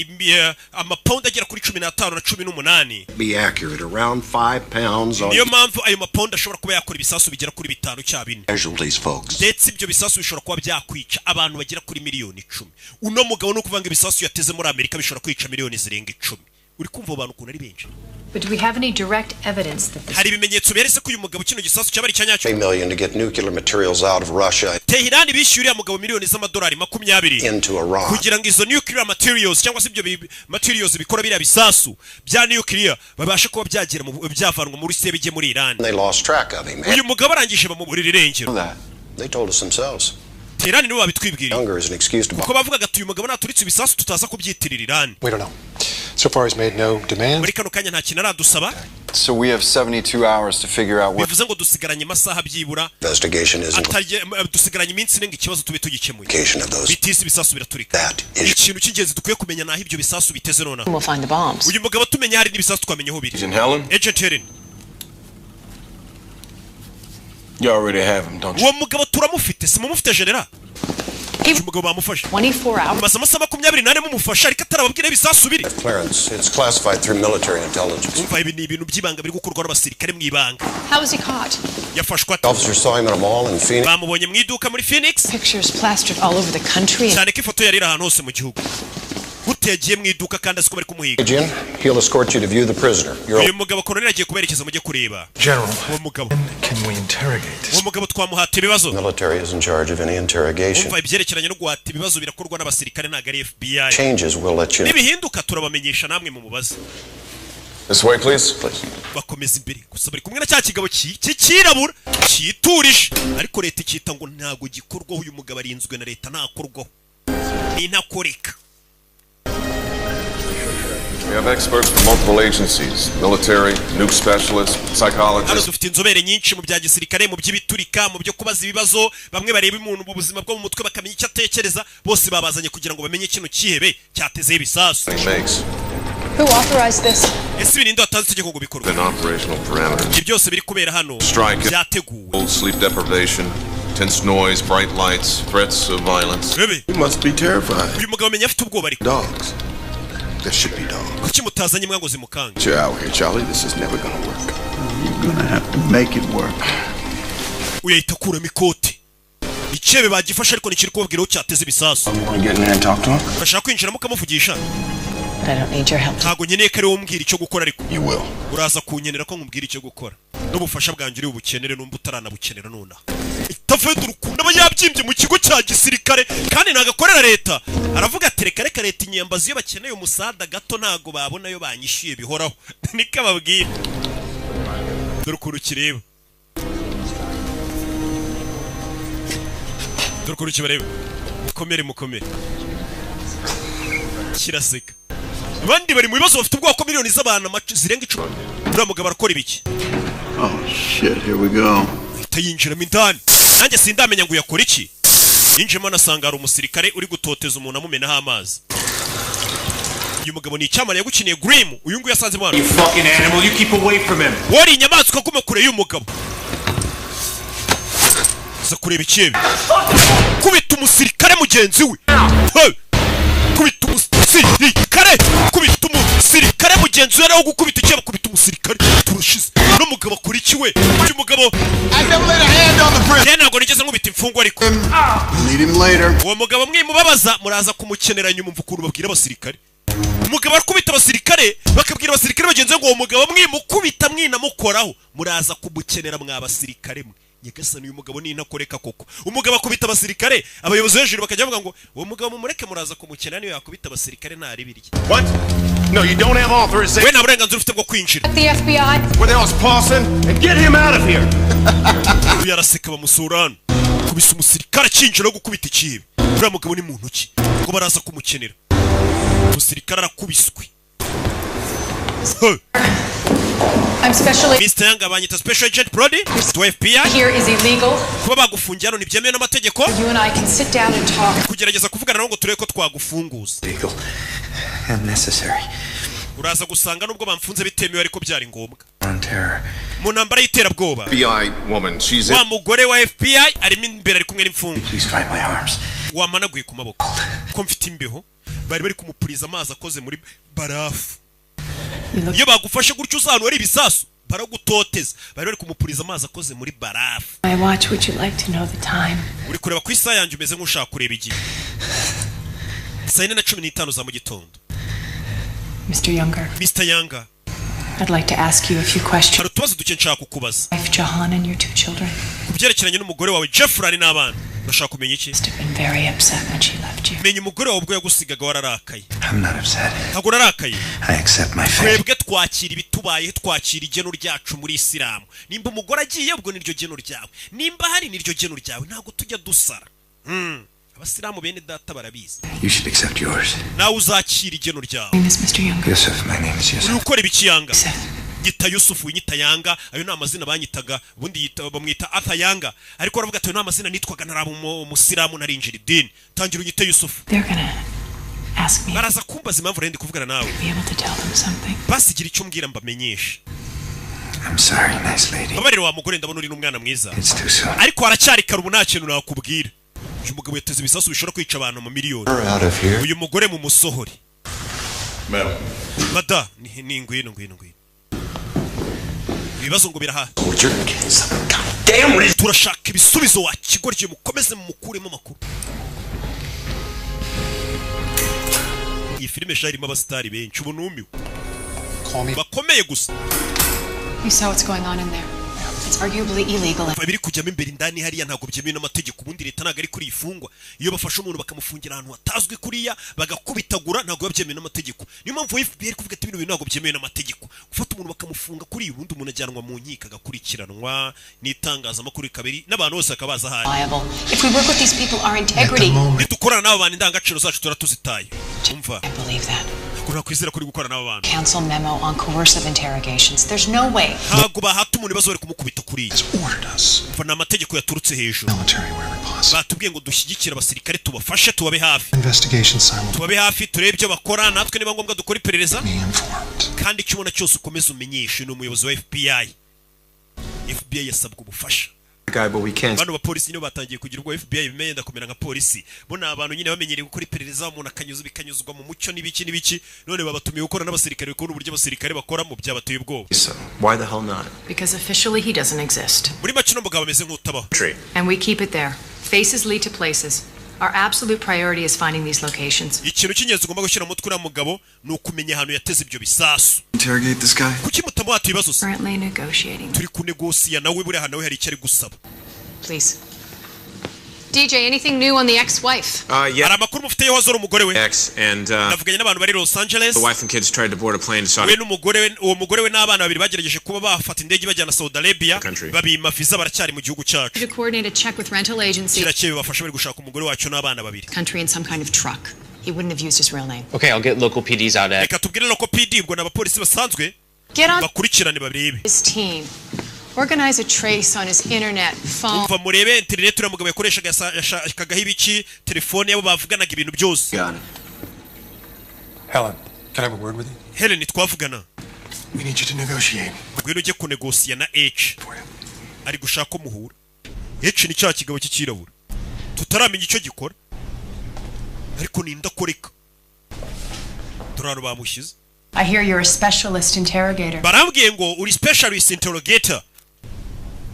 amapound agera kuri 15 na 18. Be accurate around 5 pounds on. Niyo mpamvu ayo mapound ashobora kuba yakora ibisasu bigera kuri 5 cyangwa 4. Casualties folks. Ndetse ibyo bisasu bishobora kuba byakwica abantu bagera kuri miliyoni 10. Uno mugabo no kuvanga ibisasu yateze muri Amerika bishobora kwica miliyoni zirenga 10. Uri kumva abantu ukuntu ari benshi. But do we have any direct evidence that hari ibimenyetso byeretse ko uyu mugabo kino gisasu cyabari cyanyacyo? $3 million to get nuclear materials out of Russia. Tehran bishyuriye mugabo miliyoni z'amadolari 20 into Iran kugira ngo izo nuclear materials cyangwa se ibyo materials bikora biriya bisasu bya nuclear babashe kuba byagera mu byavanwa muri Rusiya bijye muri Iran. They lost track of him. Uyu mugabo arangije bamuburira irengero. They told us themselves. Tehran niwe babitwibwiriye. Hunger is an excuse to. Ko bavuga ati uyu mugabo naturitse ibisasu tutaza kubyitirira Iran. We don't know. So far he's made no demand. Muri kano kanya nta kintu aradusaba. So we have 72 hours to figure out what. Bivuze ngo dusigaranye amasaha byibura. Investigation isn't. Dusigaranye iminsi nenga ikibazo tube tugikemuye. Those. Bitisi ibisasu biraturika. Ikintu cy'ingenzi dukwiye kumenya naho ibyo bisasu biteze nona. We'll find the bombs. Uyu mugabo tumenya hari n'ibisasu twamenyeho biri. Agent Helen? Agent Helen. You already have him, don't you? Uwo mugabo turamufite, simumufite general. Uyu mugabo bamufashe. 24 hours. Basa amasaha 24 mumufasha ariko atarababwira ibisasu biri. Clearance. It's classified through military intelligence. Umva ibi ni ibintu by'ibanga biri gukorwa n'abasirikare mu ibanga. How was he caught? Yafashwe ate? Officers saw him at a mall in Phoenix. Bamubonye mu iduka muri Phoenix. Pictures plastered all over the country. Cyane ko ifoto yari ahantu hose mu gihugu. Utegiye mu iduka kandi asiko bari kumuhiga. Agent, he'll escort you to view the prisoner. Uyu mugabo Colonel agiye kuberekeza mujye kureba. General, uwo mugabo. Can we interrogate? Uwo mugabo twamuhata ibibazo. Military is in charge of any interrogation. Umva ibyerekeranye no guhata ibibazo birakorwa n'abasirikare ntago ari FBI. Changes will let you. Nibihinduka turabamenyesha namwe mu mubaze. This way, please. Bakomeza imbere gusa bari kumwe na cya kigabo cyirabura cyiturije ariko leta ikita ngo ntago gikorwaho uyu mugabo arinzwe na leta ntakorwaho. Ni ntakoreka. We have experts from multiple agencies, military, nuke specialists, psychologists. Dufite inzobere nyinshi mu bya gisirikare, mu by'ibiturika, mu byo kubaza ibibazo, bamwe bareba umuntu mu buzima bwo mu mutwe bakamenya icyo atekereza, bose babazanye kugira ngo bamenye ikintu kihebe cyateze ibisasu. Who authorized this? Ese ibintu watanze itegeko ngo bikorwe. An operational parameters. Byose biri kubera hano. Byateguwe. Sleep deprivation, tense noise, bright lights, threats of violence. You must be terrified. Uyu mugabo amenya afite ubwoba ariko. Dogs. There should be dogs. Kuki mutazanye mwango zimukanga? You're out here, Charlie. This is never gonna work. You're gonna have to make it work. Uyahita kuramo ikote. icyebe bagifashe ariko nikiri kubabwira aho cyateze ibisasu. Urashaka kwinjiramo ukamuvugisha? Ntago nkeneye ko ari wowe umbwira icyo gukora ariko uraza kunyenera ko nkubwira icyo gukora n'ubufasha bwanjye uri bukenere n'umba utaranabukenera nonaha. Tafedo urukundo aba yabyimbye mu kigo cya gisirikare kandi nagakorera leta. Aravuga ati reka leta inyambazi iyo bakeneye umusada gato ntago babona yo banyishyuye bihoraho. Nika babwira. Dore ukuntu kireba. Dore ukuntu kibareba. Mukomere. Kiraseka. Abandi bari mu bibazo bafite ubwoko miliyoni z'abantu zirenga 10. Uriya mugabo arakora ibiki? Oh shit, here we go. Yinjiramo indani. Nanjye sindamenya ngo yakora iki. Yinjiramo anasanga ari umusirikare uri gutoteza umuntu amumenaho amazi. Uyu mugabo ni icyamare yagukiniye Grim. Uyu nguyu yasanze mwana. You fucking animal, you keep away from him. Wari inyamaswa kuma kure y'umugabo. Za kureba icyebe. Kubita umusirikare mugenzi we. Kubita umusirikare. Kubita umusirikare mugenzi we nawo gukubita icyebe kubita umusirikare. Turushize. No mugabo akora iki we? Uyu mugabo I never laid a hand on the president. Ntabwo nigeze nkubita imfungwa ariko. Meet him later. Uwo mugabo mwimubabaza muraza kumukenera nyuma mvukuru babwira abasirikare. Umugabo akubita abasirikare bakabwira abasirikare bagenzi ngo uwo mugabo mwimukubita mwinamukoraho muraza kumukenera mwabasirikare mwe. Nyagasani uyu mugabo ni intakoreka koko. Umugabo akubita abasirikare abayobozi hejuru bakajya bavuga ngo uwo mugabo mumureke muraza kumukenera niyo yakubita abasirikare nta ribirye. What? No, you don't have authorization. We nta burenganzira ufite bwo kwinjira. The FBI. Where the hell's Paulson? And get him out of here. Uyu araseka bamusurana. Kubisa umusirikare akinjira gukubita ikibi. Uriya mugabo ni muntu ki? Ngo baraza kumukenera. Umusirikare arakubiswe. I'm specially. Mr. Yanga banyita Special Agent Brody to FBI. Here is illegal. Kuba bagufungiye hano ntibyemewe n'amategeko. You and I can sit down and talk. Kugerageza kuvugana nawe ngo turebe ko twagufunguza. Legal and necessary. Uraza gusanga nubwo bamfunze bitemewe ariko byari ngombwa. On terror. Mu ntambara y'iterabwoba. FBI woman, she's wa mugore wa FBI arimo imbere ari kumwe n'imfungu. Please find my arms. Wamanaguye ku maboko. Ko mfite imbeho bari kumupuriza amazi akoze muri barafu. Iyo bagufashe gutyo uzantu ari ibisasu baragutoteza bari kumupuriza amazi akoze muri barafu. My watch, would you like to know the time? Uri kureba ku isaha yanjye umeze nk'ushaka kureba igihe. 4:15 za mu gitondo. Mr. Younger. Mr. Younger. I'd like to ask you a few questions. Hari utubazo duke nshaka kukubaza. Wife Jahan and your 2 children. Kubyerekeranye n'umugore wawe Jeffrey n'abana. Urashaka kumenya iki? Must have been very upset when she left you. Menya umugore wawe ubwo yagusigaga wararakaye. I'm not upset. Ntabwo narakaye. I accept my fate. Twebwe twakira ibitubaye twakira igeno ryacu muri Isilamu. Nimba umugore agiye ubwo niryo geno ryawe. Nimba hari niryo geno ryawe ntabwo tujya dusara. Abasilamu bene data barabizi. You should accept yours. Nawe uzakira igeno ryawe. My name is Mr. Younger. Yusuf, my name is Yusuf. Uri ukora ibiki Yanga? Yita Yusufu nyita Yanga, ayo ni amazina banyitaga ubundi bamwita Arthur Yanga, ariko aravuga ati ayo ni amazina nitwaga naraba umusiramu narinjira idini. Tangira unyite Yusufu. They're gonna ask me. Baraza kumbaza impamvu rendi kuvugana nawe. Be able to tell them something. Basigira icyo mbwira mbamenyesha. I'm sorry, nice lady. Babarira wa mugore ndabona uri n'umwana mwiza. It's too soon. Ariko haracyari karubu nta kintu nakubwira. Uyu mugabo yateze ibisasu bishobora kwica abantu mu miliyoni. Uyu mugore mu musohori. Mada, ni ngwino. Ibibazo ngo biraha. Turashaka ibisubizo wa kigorye mukomeze mukuremo makuru. Iyi filime sharimo abastari benshi ubunumiwe. Bakomeye gusa. You saw what's going on in there. It's arguably illegal. Babiri kujyamo imbere indani hariya ntabwo byemewe n'amategeko ubundi leta ntabwo ari kuri ifungwa. Iyo bafashe umuntu bakamufungira ahantu hatazwi kuriya bagakubitagura ntabwo byemewe n'amategeko. Niyo mpamvu FBI kuvuga ati ibintu ntabwo byemewe n'amategeko. Gufata umuntu bakamufunga kuri ubundi umuntu ajyanwa mu nkiko agakurikiranwa n'itangazamakuru kabiri n'abantu bose akabaza hari. If we work with these people, our integrity. Nidukorana n'abo bantu indangagaciro zacu turatuzitaye. Umva. I believe that. Kuna kwizera kuri gukorana n'abo bantu. Council memo on coercive interrogations. There's no way. Ntabwo bahata umuntu bazore kumukubita kuri. Fana amategeko yaturutse hejuru. Batubwiye ngo dushyigikira abasirikare tubafashe tubabe hafi. Tubabe hafi turebe ibyo bakora natwe niba ngombwa dukora iperereza. Kandi icyo ubona cyose ukomeza umenyeshe n'umuyobozi wa FBI. FBI yasabwe ubufasha. Bano bapolisi nibo batangiye kugira ubwo FBI bimenye ndakomera nka polisi. Bona abantu nyine bamenyereye gukora iperereza umuntu akanyuza bikanyuzwa mu mucyo n'ibiki none babatumiye gukora n'abasirikare bikora uburyo abasirikare bakora mu byabateye ubwoba. Why the hell not? Because officially he doesn't exist. Muri make no mugabo ameze nk'utabaho. And we keep it there. Faces lead to places. Our absolute priority is finding these locations. Ikintu cy'ingenzi ugomba gushyira mu mutwe mugabo ni ukumenya ahantu yateze ibyo bisasu. Interrogate this guy. Kuki mutamuha ibibazo se? Currently negotiating. Turi kunegosiya nawe buri hano hari icyo ari gusaba. Please. DJ, anything new on the ex-wife? Yeah. Aramakuru mufite yeho zoro umugore we. Ex and navuganye n'abantu bari Los Angeles. The wife and kids tried to board a plane to Saudi. We n'umugore we n'abana babiri bagerageje kuba bafata indege bajyana Saudi Arabia. Babima visa baracyari mu gihugu cyacu. To coordinate a check with rental agency. Kirakeye bafasha bari gushaka umugore wacu n'abana babiri. Country in some kind of truck. He wouldn't have used his real name. Okay, I'll get local PDs out at. Reka tubwire local PD ubwo n'abapolisi basanzwe. Bakurikirane babirebe. His team. Organize a trace on his internet phone. Umva murebe internet uramugabo yakoreshaga kagaho ibiki telefone yabo bavuganaga ibintu byose. Helen, can I have a word with you? Helen twavugana. We need you to negotiate. Ngwino ujye kunegosiya na H. Ari gushaka ko muhura. H ni cya kigabo cy'ikirabura. Tutaramenya icyo gikora. Ariko ninda koreka. Turaro bamushize. I hear you're a specialist interrogator. Barambwiye ngo uri specialist interrogator.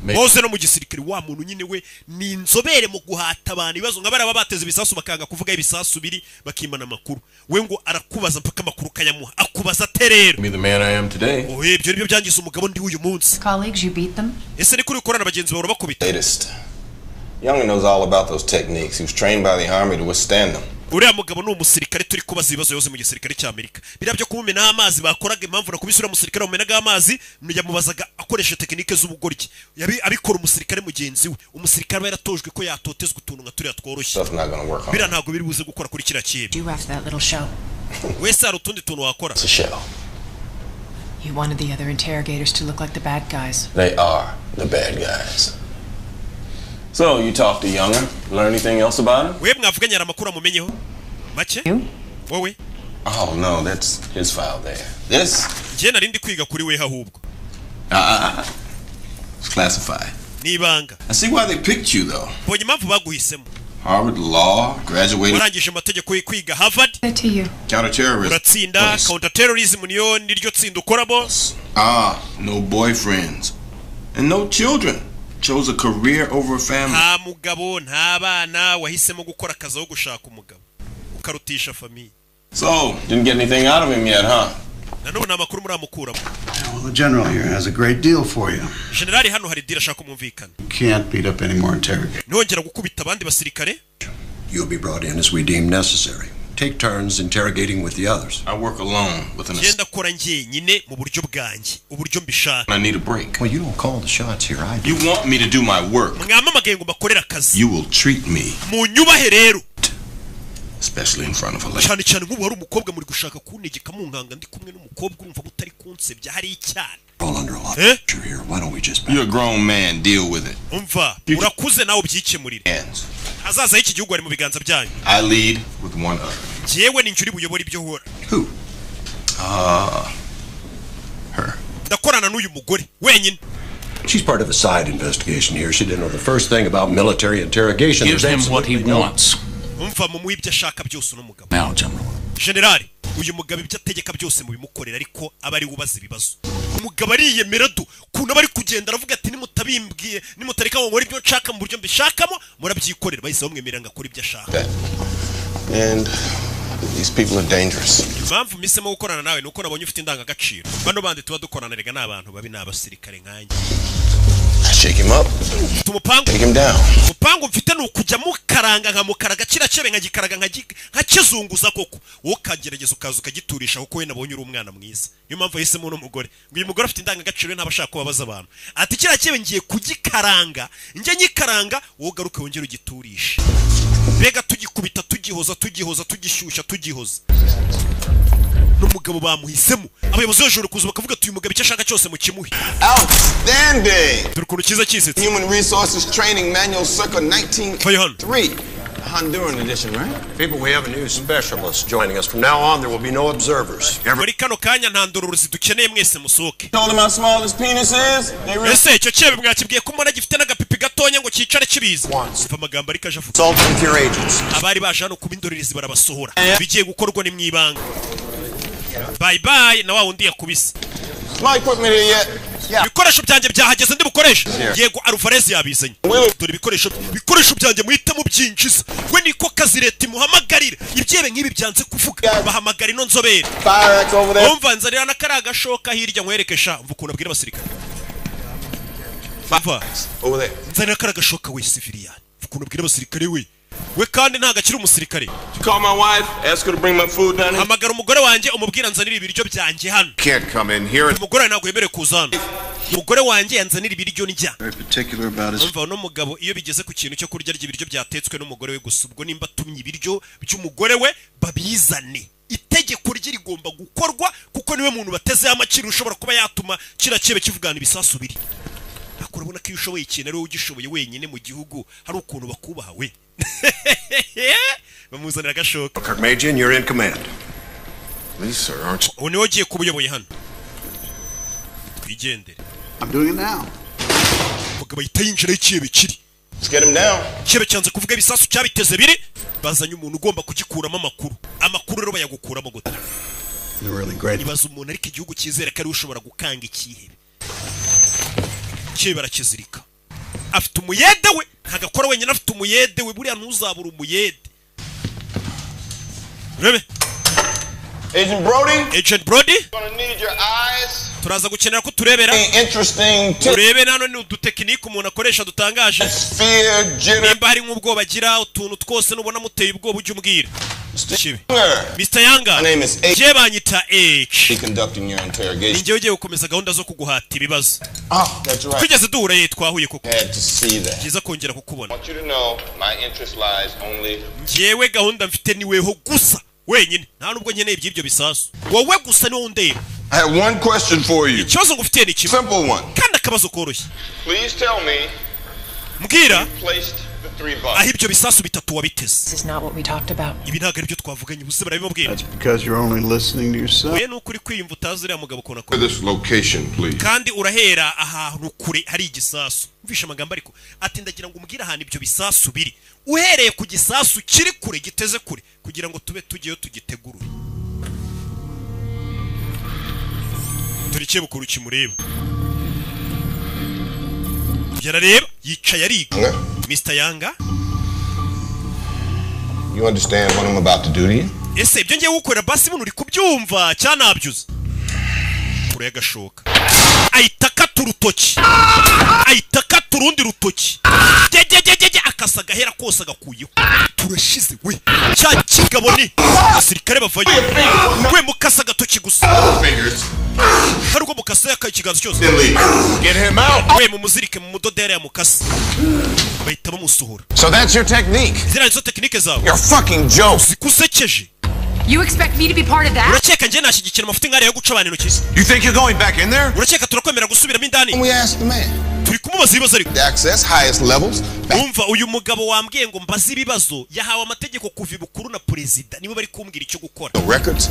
Boze no mu gisirikare wa muntu nyine we ni inzobere mu guhata abantu ibibazo nk'abari abateze ibisasu bakanga kuvuga ibisasu biri bakimana makuru. We ngo arakubaza mpaka makuru kayamuha. Akubaza terero. Me the man I am today. Oh, ibyo nibyo byangiza umugabo ndi uyu munsi. Colleagues, you beat them? Ese ni kuri ukorana bagenzi bawe bakubita. Latest. Young knows all about those techniques. He was trained by the army to withstand them. Uriya mugabo ni umusirikare turi kubaza ibibazo yose mu gisirikare cy'Amerika. Birabyo kumumena amazi bakoraga impamvu nakubisura umusirikare mumenaga amazi yamubazaga akoresha tekinike z'ubugoryi. Abikora umusirikare mugenzi we. Umusirikare yaratojwe ko yatotezwa utuntu nka turiya tworoshye. Bira ntago biri buze gukora kuri kira kibi. You have that little show. Wese ari utundi tuntu wakora. It's a show. You wanted the other interrogators to look like the bad guys. They are the bad guys. So, you talked to Younger? Learn anything else about him? We mwavuganye amakuru amumenyeho. Make? Wowe? Oh, no, that's his file there. This? Je narindi kwiga kuri we ahubwo. It's classified. Nibanga. I see why they picked you, though. Bonye impamvu baguhisemo. Harvard Law, graduated. Warangije amategeko kwiga Harvard. To you. Counterterrorism. Uratsinda counterterrorism niyo niryo tsinda ukoramo. No boyfriends. And no children. Chose a career over a family. Nta mugabo nta bana wahisemo gukora akazi aho gushaka umugabo. Ukarutisha famille. So, didn't get anything out of him yet, huh? Nanone namakuru muramukuramo. Well, the general here has a great deal for you. Generali hano hari deal ashaka kumvikana. You can't beat up any more interrogators. Nongera gukubita abandi basirikare. You'll be brought in as we deem necessary. Take turns interrogating with the others. I work alone with an Genda kora njyenyine mu buryo bwanjye, uburyo mbishaka. I need a break. Well, you don't call the shots here, I do. You want me to do my work. Mwamamagaye ngo bakorera akazi. You will treat me. Munyubahe rero. Especially in front of a lady. Cyane cyane nk'ubu hari umukobwa muri gushaka kuntegeka mu nkanga ndi kumwe n'umukobwa urumva mutari kunsebya hari icyane. All under a lot of pressure here. Why don't we just You're a grown man, deal with it. Umva, urakuze nawe ubyikemurire. Azaza iki gihugu ari mu biganza byanyu. I lead with one other. Jewe ni njuri buyobora ibyo hora. Who? Her. Ndakorana n'uyu mugore wenyine. She's part of a side investigation here. She didn't know the first thing about military interrogation. Give him what he wants. Umva mu ibyo ashaka byose n'umugabo. Now, General. Generali, uyu mugabo ibyo ategeka byose mu bimukorera ariko abari ubaza ibibazo. Umugabo ariyemera du kuna bari kugenda aravuga ati nimutabimbwiye nimutareka ngo nkore ibyo nshaka mu buryo mbishakamo murabyikorera bahise bamwemerera ngakora ibyo ashaka. And these people are dangerous. Impamvu misemo gukorana nawe nuko nabonye ufite indangagaciro. Bano bandi tuba dukorana rega n'abantu babi n'abasirikare nkanjye. Shake him up. Take him down. Mupango mfite nukujya mukaranga nka mukaraga kiracebe nkagikaraga nkakizunguza koko. Wo kagerageza ukaza ukagiturisha kuko we nabonye uri umwana mwiza. Niyo mpamvu yahisemo no mugore. Ngo uyu mugore afite indangagaciro ntabashaka kubabaza abantu. Ati kiracebe ngiye kugikaranga. Nje nyikaranga wo garuke wongera ugiturisha. Bega tugikubita tugishyushya tugihoza. N'umugabo bamuhisemo abayobozi b'ejuru kuza bakavuga ati uyu mugabo icyo ashaka cyose mu kimuhe. Outstanding. Turukuru cyiza cyisetse. Human Resources Training Manual circa 1903. Honduran edition, right? People, we have a new specialist joining us. From now on, there will be no observers. Muri kano kanya nta ndororezi dukeneye mwese musoke. Told him how small his penis is. Ese icyo cyebe mwakibwiye ko mbona gifite n'agapipi gatonya ngo cyicare kibiza. Umva amagambo ariko aje avuga. Consult with your agents. Abari baje hano kuba indorerezi barabasohora. Bigiye gukorwa ni mwibanga. Bye bye na wa wundi yakubise. My equipment here yet? ibikoresho byanjye byahageze ndi bukoresha yego Alvarez yabizanye dore ibikoresho byanjye muhitamo byinjiza we niko kazi leta imuhamagarira ibyebe nk'ibi byanze kuvuga bahamagara ino nzobere umva nzarira na kari agashoka hirya nkwerekesha mva ukuntu abwira abasirikare nzarira kari agashoka we civilian mva ukuntu abwira abasirikare we kandi ntago akiri umusirikare hamagara umugore wanjye umubwira nzanira ibiryo byanjye hano umugore ntabwo yemerewe kuza hano umugore wanjye yanzanira ibiryo njya umva uno mugabo iyo bigeze ku kintu cyo kurya ry'ibiryo byatetswe n'umugore we gusa ubwo nimba atumye ibiryo by'umugore we babizane itegeko rye rigomba gukorwa kuko niwe muntu batezeho amaciro ushobora kuba yatuma kira kibe kivugana ibisasu biri urabona ko iyo ushoboye ikintu ari wowe ugishoboye wenyine mu gihugu hari ukuntu bakubaha we bamuzanira agashoka. Major, you're in command. Please, sir, aren't you? Niwe ugiye kubuyoboye hano. Twigendere. I'm doing it now. Vuga bayita yinjira ikibe kiri. Let's get him down. Kibe cyanze kuvuga ibisasu cyabiteze biri bazanye umuntu ugomba kugikuramo amakuru rero bayagukuramo gute. You're really great. Ibaza umuntu ariko igihugu cyizere ko ari ushobora gukanga ikihebe. Kibe barakizirika. Afite umuyede we ntagakora wenyine afite umuyede we buriya ntuzabura umuyede. Rebe Agent Brody turaza gukenera ko turebera turebe nano ni udutekinike umuntu akoresha dutangaje nimba hari nk'ubwoba agira utuntu twose nubona muteye ubwoba ujye umbwira Mr. Yanga je banyita H ninjye ugiye gukomeza gahunda zo kuguhata ibibazo tugeze duhura ye twahuye koko byiza kongera kukubona njyewe gahunda mfite niweho gusa wenyine nta nubwo nkeneye iby'ibyo bisasu wowe gusa niwo ndeba. I have one question for you. Ikibazo ngufitiye ni kimwe simple one kandi akabazo koroshye. Please tell me mbwira aho ibyo bisasu bitatu wabiteze. This is not what we talked about. Ibi ntabwo ari byo twavuganye ubuse barabimubwira. That's because you're only listening to yourself. Oya nukuri kwiyumva utazi uriya mugabo kona ko. This location, please. Kandi urahera ahantu kure hari igisasu. Mvisha amagambo ariko ati ndagira ngo umbwire ahantu ibyo bisasu biri. Uhereye ku gisasu kiri kure giteze kure kugira ngo tube tugiyeyo tugitegurure. Turikiye bukuru kimureba. Yarareba yicaye ariga. Mr. Yanga. You understand what I'm about to do to you? Ese ibyo ngiye gukorera basi buno uri kubyumva cyanabyuze. Kure yagashoka. Aitaka urutoki. Aitaka turundi rutoki. Jejejeje akasaga hera kose agakuyeho. Turashize we. Cya kigabo ni asirikare bavaye. We mukasa gatoki gusa. Hari uko mukasa yakakiganza cyose. Get him out. We mumuzirike mu mudodere ya mukasa. Bahita bamusohora. So that's your technique. Zira izo technique zawe. You're fucking joke. Zikusekeje. You expect me to be part of that? Uracheka nje nashigikira amafuti ngare yo guca abantu intoki. You think you're going back in there? Uracheka turakwemera gusubiramo indani. We asked the man. Turi kumubaza ibibazo ariko. The access highest levels. Umva uyu mugabo wambwiye ngo mbaze ibibazo yahawe amategeko kuva ibukuru na president nibo bari kumbwira icyo gukora. The records.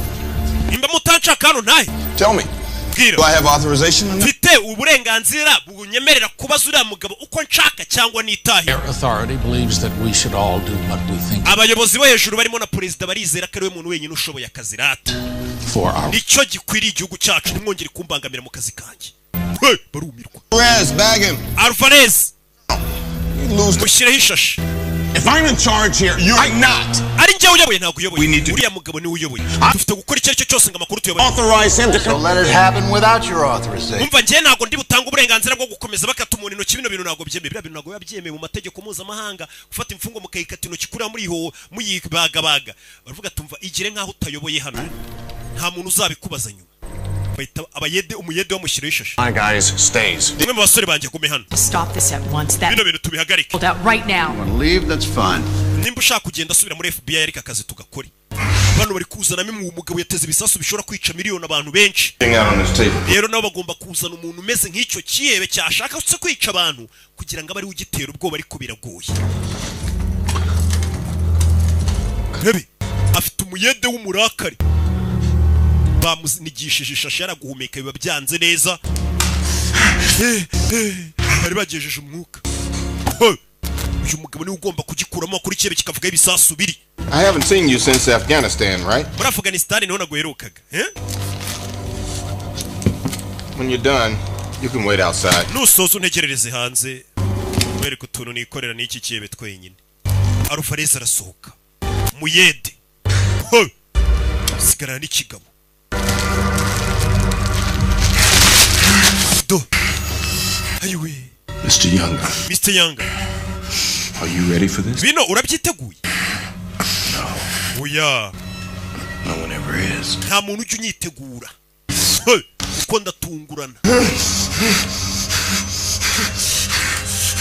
Imba mutanca kano naye. Tell me. Do I have authorization? Mfite uburenganzira bunyemerera kubaza uriya mugabo uko nshaka cyangwa nitahe. Authority believes that we should all do what we think. Abayobozi bo hejuru barimo na president barizera ko ari we muntu wenyine ushoboye akazi rata. Nicyo gikwiriye igihugu cyacu nimwongere kumbangamira mu kazi kanjye. We barumirwa. Alvarez, bag him. Alvarez. Mushireho ishashi. If I'm in charge here, you're not. Ari njye uyoboye ntabwo uyoboye. Uriya mugabo ni uyoboye. Dufite gukora icyo aricyo cyose ngo amakuru tuyoboye. Authorize him to let it happen without your authorization. Umva njye ntabwo ndi butanga uburenganzira bwo gukomeza bakata umuntu intoki bino bintu ntabwo byemeye. Biriya bintu ntabwo yabyemeye mu mategeko mpuzamahanga gufata imfungo mukayikata intoki kuri muri ho muyibagabaga. Baravuga tumva igire nkaho utayoboye hano. Nta muntu uzabikubaza nyuma. Abayede umuyede wamushyiraho ishashi. My guys stays. Nimwe mu basore banjye gume hano. Stop this at once. That bino bintu tubihagarike. Hold out right now. Want to leave? That's fine. Nimba ushaka kugenda asubira muri FBI ariko akazi tugakore. Bano bari kuzana mwe umugabo yateze ibisasu bishobora kwica miliyoni abantu benshi. Rero nabo bagomba kuzana umuntu umeze nk'icyo kiyebe cyashaka se kwica abantu kugira ngo abari ugitera ubwoba ariko biragoye. Rebe afite umuyede w'umurakari. Bamuzinigishije ishashi yaraguhumeka biba byanze neza. Bari bagejeje umwuka. Uyu mugabo ni ugomba kugikuramo kuri kibe kikavuga ibisasu biri. I haven't seen you since Afghanistan, right? Muri Afghanistan niho naguherukaga. When you're done, You can wait outside. Nusoza untegerereze hanze. Wereka utuntu nikorera n'iki kibe twenyine. Alvarez arasohoka. Muyede. Sigara n'ikigabo. Do. Ayiwe. Mr. Younger. Mr. Younger. Are you ready for this? Bino urabyiteguye? No. Oya. No one ever is. Nta muntu ujya unyitegura. Uko ndatungurana.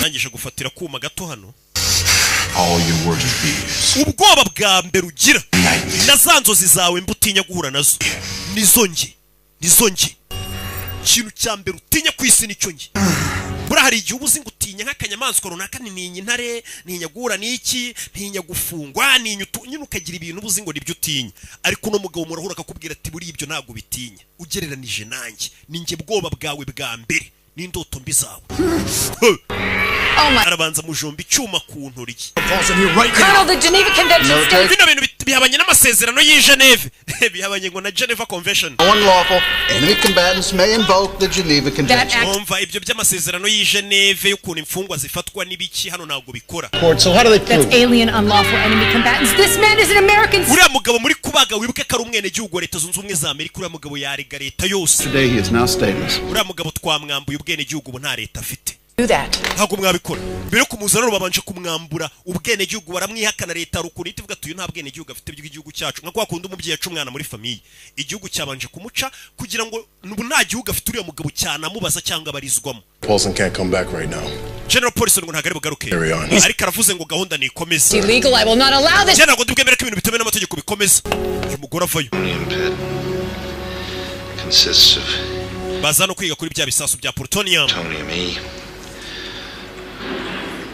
Nangije gufatira kuma gato hano. All your worst fears. Ubwoba bwa mbere ugira. Na nzozi zawe mbutinya guhura nazo. Nizo nge. Ikintu cya mbere utinya kwisi nicyo nge. Bura hari igihe ubuzi ngutinya nk'akanyamaswa runaka ntinya intare, ntinya guhura n'iki, ntinya gufungwa, nyine ukagira ibintu ubuzi ngo nibyo utinya. Ariko no mugabo murahura akakubwira ati buri ibyo ntago bitinya. Ugereranije nanjye, ninjye bwoba bwawe bwa mbere. N'indoto mbi zawe. Arabanza mujomba icyuma ku ntoryi. Colonel, the Geneva Convention states bino bintu bihabanye n'amasezerano y'i Geneve. Bihabanye ngo na Geneva Convention. Unlawful. Enemy combatants may invoke the Geneva Convention. Umva ibyo by'amasezerano y'i Geneve y'ukuntu imfungwa zifatwa n'ibiki hano ntabwo bikora. So how do they prove? That's alien unlawful enemy combatants. This man is an American. Uriya mugabo muri kubaga wibuke ko ari umwene gihugu wa Leta Zunze Ubumwe za Amerika. Uriya mugabo yarega leta yose. Today he is now stateless. Uriya mugabo twamwambuye ubwene gihugu nta leta afite. Do that. Ntabwo mwabikora. Mbere kumuzana babanje kumwambura ubwene gihugu baramwihakana leta rukuntu itivuga tuyu nta bwene gihugu afite by'igihugu cyacu. Nka kwa kundi umubyeyi aca umwana muri famille. Igihugu cyabanje kumuca kugira ngo nta gihugu afite uriya mugabo cyane amubaza cyangwa barizwamo. Paulson can't come back right now. General Paulson ngo ntagari bugaruke. Ariko aravuze ngo gahunda ni ikomeza. Illegal, I will not allow this. Cyane ngo ndubwemere ko ibintu bitemewe n'amategeko bikomeza. Uyu mugore avayo. Consists of baza no kwiga kuri bya bisasu bya plutonium. plutonium E,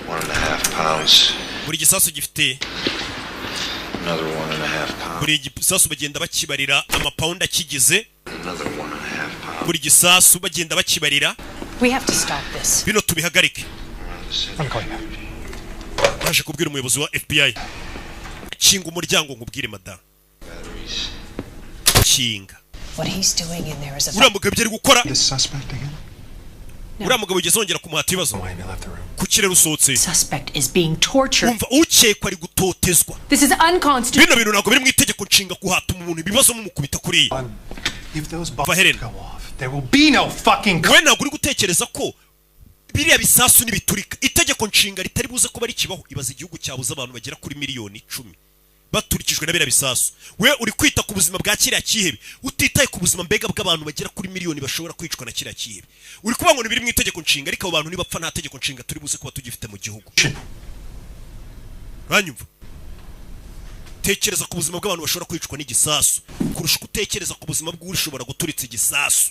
1.5 pounds. Buri gisasu gifite Another 1.5 pounds. buri gisasu bagenda bakibarira amapawundi akigize. Another 1.5 pounds. Buri gisasu bagenda bakibarira. We have to stop this. Bino tubihagarike. I'm going now. Baje kubwira umuyobozi wa FBI. Kinga umuryango ngubwire madam. Kinga. What he's doing in there is a Uriya mugabo byari gukora. This suspect again? Uriya mugabo ugezongera kumuhata ibibazo. Kukirera usotse. Suspect is being tortured. Umva ukekwa ari gutotezwa. This is unconstitutional. Bino bintu ntabwo biri mu itegeko nshinga kuhata umuntu ibibazo mumukubita kuri. If those bombs go off, there will be no fucking. We ntabwo uri gutekereza ko biriya bisasu nibiturika itegeko nshinga ritari buze ko bari kibaho ibaza igihugu cyabuze abantu bagera kuri miliyoni 10 baturikijwe na biriya bisasu. We uri kwita ku buzima bwa kiriya kihebe utitaye ku buzima mbega bw'abantu bagera kuri miliyoni bashobora kwicwa na kiriya kihebe. Uri kuvuga ngo biri mu itegeko nshinga ariko abo bantu nibapfa nta tegeko nshinga turi buze kuba tugifite mu gihugu. Banyumva tekereza ku buzima bw'abantu bashobora kwicwa n'igisasu kurusha gutekereza ku buzima bw'urishobora guturitsa igisasu.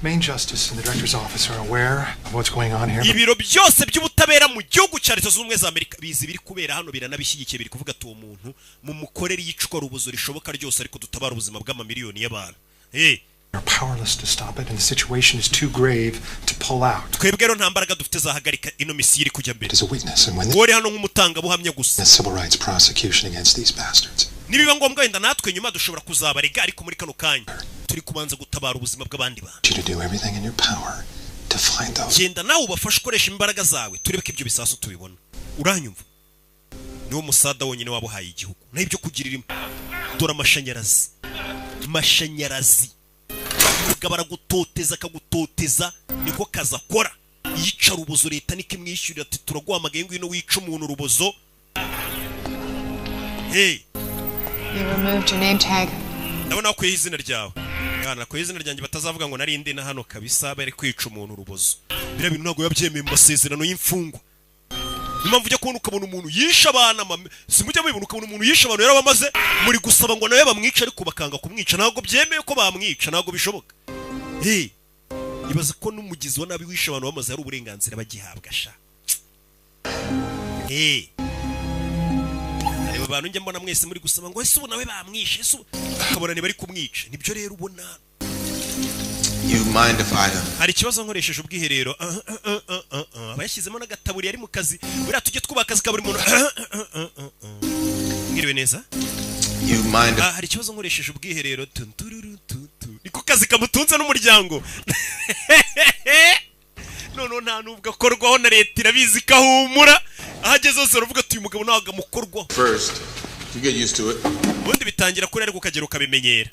Main Justice and the Director's Office are aware of what's going on here. Ibiro byose by'ubutabera mu gihugu cya Leta Zunze Ubumwe za Amerika bizi biri kubera hano biranabishyigikiye biri kuvuga ati uwo muntu mu mukorere yicwa rubuzo rishoboka ryose ariko dutabara ubuzima bw'amamiliyoni y'abantu. We're powerless to stop it and the situation is too grave to pull out. Twebwe rero nta mbaraga dufite zahagarika ino misiri kujya mbere. As a witness and when wori hano nk'umutanga buhamya gusa. The civil rights prosecution against these bastards. Nibiba ngombwa wenda natwe nyuma dushobora kuzabarega ariko muri kano kanya turi kubanza gutabara ubuzima bw'abandi bantu. You to do everything in your power to find those. Genda nawe ubafashe ukoresha imbaraga zawe turebe ko ibyo bisasu tubibona. Uranyumva? Niwo musada wonyine wabuhaye igihugu. Na ibyo kugirira dora amashanyarazi. Mashanyarazi. Gabara gutoteza akagutoteza niko kaza kora. Yica rubozo leta niko imwishyurira ati turaguhamagaye ngwino wica umuntu rubozo. You removed your name tag. Ndabona ko izina ryawe. Yana ko izina ryanjye batazavuga ngo nari ndi na hano kabisa bari kwica umuntu rubozo. Bira bintu ntago yabyemeye mu masezerano y'imfungwa. Impamvu ujya kubona ukabona umuntu yisha abana simujya mubibona ukabona umuntu yisha abantu yarabamaze muri gusaba ngo nawe bamwica ariko bakanga kumwica ntago byemeye ko bamwica ntago bishoboka. Ibaza ko n'umugizi wa nabi wisha abantu bamaze ari uburenganzira bagihabwa sha. Abantu njye mbona mwese muri gusaba ngo ese ubu nawe bamwishe ese akabona ni bari kumwica nibyo rero ubona. You mind if I hari ikibazo nkoresheje ubwiherero abayashyizemo n'agataburi yari mu kazi buriya tujye twubaka akazi ka buri muntu. Mwiriwe neza. You mind hari ikibazo nkoresheje ubwiherero niko kazi akazi kamutunze n'umuryango none nta nubwo akorwaho na leta irabizi kahumura ahageze hose uravuga ati uyu mugabo ntabwo amukorwaho First, you get used to it. ubundi bitangira kuri ariko ukagera ukabimenyera.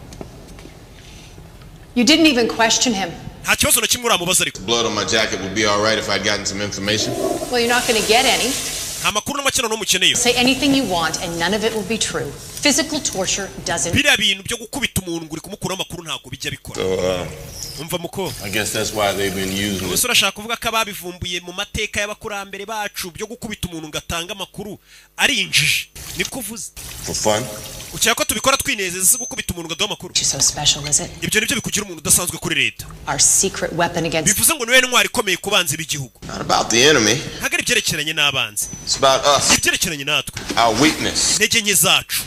You didn't even question him. Nta kibazo na kimwe uramubaza ariko. Blood on my jacket would be all right if I'd gotten some information. Well, you're not going to get any. Nta makuru n'amakino n'umukeneye. Say anything you want and none of it will be true. Physical torture doesn't. Biriya bintu byo gukubita umuntu nguri kumukura amakuru ntago bijya bikora. Umva muko. I guess that's why they've been using it. Gusa urashaka kuvuga ko ababivumbuye mu mateka y'abakurambere bacu byo gukubita umuntu ngatanga amakuru ari injiji. Niko uvuze. For fun? Ucyaka ko tubikora twinezeza se gukubita umuntu ngaduha amakuru. So special is it? Ibyo nibyo bikugira umuntu udasanzwe kuri leta. Our secret weapon against. Bivuze ngo niwe ntwari ikomeye kubanza b'igihugu. Not about the enemy. Hagari byerekeranye n'abanzi. It's about us. Ibyerekeranye natwe. Our weakness. Intege nke zacu.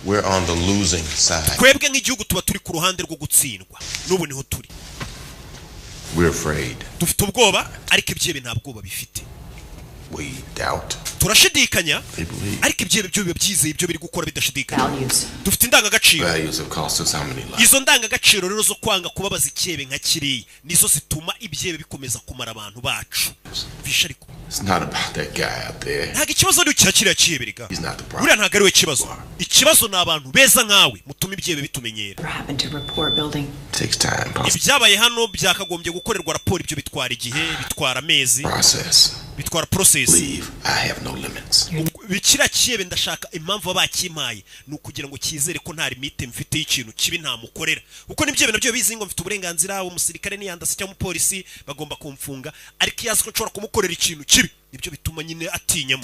We're on the losing side. Twebwe nk'igihugu tuba turi ku ruhande rwo gutsindwa. N'ubu niho turi. We're afraid. Dufite ubwoba ariko ibyebe nta bwoba bifite. We doubt. Turashidikanya ariko ibyebe byo biba byizeye ibyo biri gukora bidashidikanya. Dufite indangagaciro. Values have cost us how many lives? Izo ndangagaciro rero zo kwanga kubabaza icyebe nka kiriya nizo zituma ibyebe bikomeza kumara abantu bacu. Bisha ariko. It's not about that guy out there. Ntago ikibazo ari cyakiriya cyebe rega. He's not the problem. Uriya ntago ari we kibazo. Ikibazo ni abantu beza nkawe mutuma ibyebe bitumenyera. Takes time. Ibyabaye hano byakagombye gukorerwa raporo ibyo bitwara igihe bitwara amezi. Process. Bitwara process. Leave. I have no limits. Bikira cyebe ndashaka impamvu abakimaye nukugira ngo kizere ko nta limite mfite y'ikintu kibi nta mukorera. Uko nibyebe nabyo bizi ngo mfite uburenganzira umusirikare niyandase cyangwa umupolisi bagomba kumfunga ariko yazi ko nshobora kumukorera ikintu kibi nibyo bituma nyine atinyamo.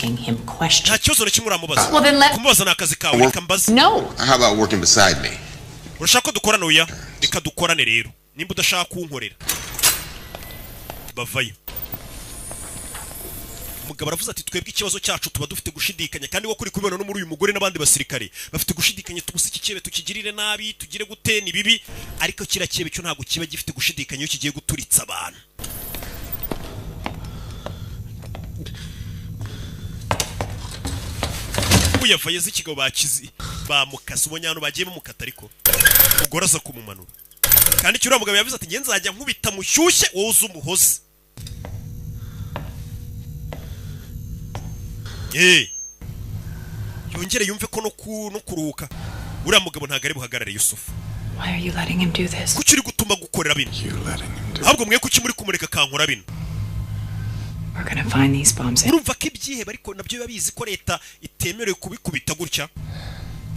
Nta kibazo na kimwe uramubaza. Kumubaza n'akazi kawe reka mbaze. No. How about working beside me? Urashaka ko dukorana oya reka dukorane rero nimba udashaka kunkorera bavayo. Umugabo aravuze ati twebwe ikibazo cyacu tuba dufite gushidikanya kandi wo kuri kubibona no muri uyu mugore n'abandi basirikare bafite gushidikanya tugusa iki cyebe tukigirire nabi tugire gute ni bibi ariko kira cyebe cyo ntago kiba gifite gushidikanya iyo kigiye guturitsa abantu. Uyavaye z'ikigabo bakizi bamukasa ubonye hano bagiye mumukata ariko ugoraza kumumanura kandi cyura mugabo yavuze ati nge nzajya nkubita mushyushye wowe uzumuhoze. Yongere yumve ko no kuruka uriya mugabo ntago ari buhagarare Yusufu. Why are you letting him do this? Kuki uri gutuma gukorera bino? Ahubwo mwe kuki muri kumureka kankora bino? We're gonna find these bombs. Urumva ko ibyihebe ariko nabyo biba bizi ko leta itemerewe kubikubita gutya.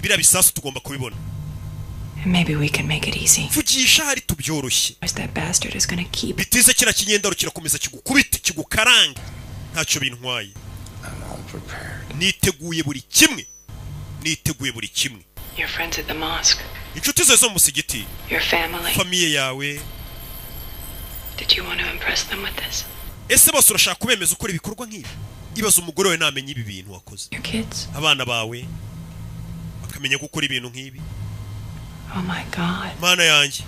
Bira bisasu tugomba kubibona. Maybe we can make it easy. Vugisha hari tubyoroshye. That bastard is gonna keep. Bitize kira kinyenda kirakomeza kigukubita kigukaranga. Ntacyo bintwaye. Niteguye buri kimwe. Niteguye buri kimwe. Your friends at the mosque. Inshuti zawe zo mu musigiti. Your family. Famiye yawe. Did you want to impress them with this? Ese bose urashaka kubemeza ukora ibikorwa nk'ibi? Ibaza umugore we namenye ibi bintu wakoze. Your kids. Abana bawe bakamenya gukora ibintu nk'ibi. Oh my God. Mana yanjye.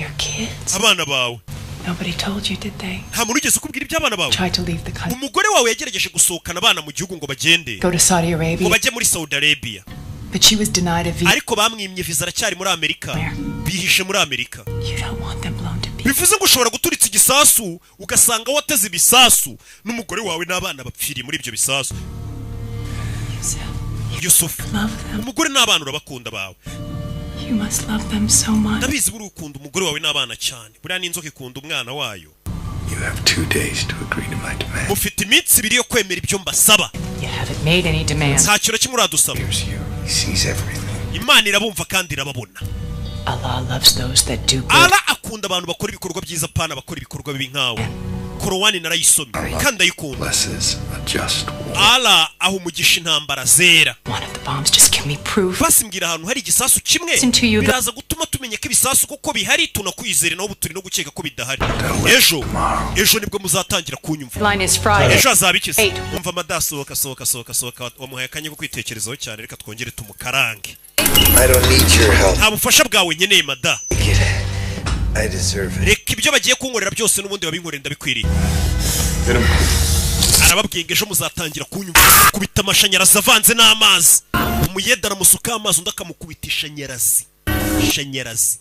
Your kids. Abana bawe. Nobody told you, did they? Nta muntu ugeze ukubwira iby'abana bawe. Tried to leave the country. Umugore wawe yagerageje gusohokana abana mu gihugu ngo bagende. Go to Saudi Arabia. Ngo bajye muri Saudi Arabia. But she was denied a visa. Ariko bamwimye visa aracyari muri Amerika. Bihishe muri Amerika. You don't want them blown to pieces. Bivuze ngo ushobora guturitsa igisasu ugasanga wateze ibisasu n'umugore wawe n'abana bapfiriye muri ibyo bisasu. Yusuf. Umugore n'abana urabakunda bawe. You must love them so much. Ndabizi buri ukunda umugore wawe n'abana cyane. Buriya n'inzoka ikunda umwana wayo. You have 2 days to agree to my demand. Mufite iminsi 2 yo kwemera ibyo mbasaba. You haven't made any demands. Nta kintu kimwe uradusaba. He sees everything. Imana irabumva kandi irababona. Allah loves those that do good. Allah akunda abantu bakora ibikorwa byiza pana bakora ibikorwa bibi nkawe. Korowani narayisomye kandi ayikunda. Blesses a just war. Allah aho umugisha intambara zera. One of the bombs, just give me proof. Basimbwira ahantu hari igisasu kimwe. Biraza gutuma tumenya ko ibisasu kuko bihari tunakwizere naho buturi no gukeka ko bidahari. Ejo nibwo muzatangira kunyumva. Line is Friday. Ejo azabikize. Umva madasohoka wamuhaye akanya ko kwitekerezaho cyane reka twongere tumukarange. I don't need your help. Nta bufasha bwawe nkeneye mada. I deserve it. Reka ibyo bagiye kunkorera byose n'ubundi babinkorera ndabikwiriye. Arababwiye ejo muzatangira kunyumva kubita amashanyarazi avanze n'amazi. Umuyeda aramusuka amazi undi akamukubitisha nyarazi. shanyarazi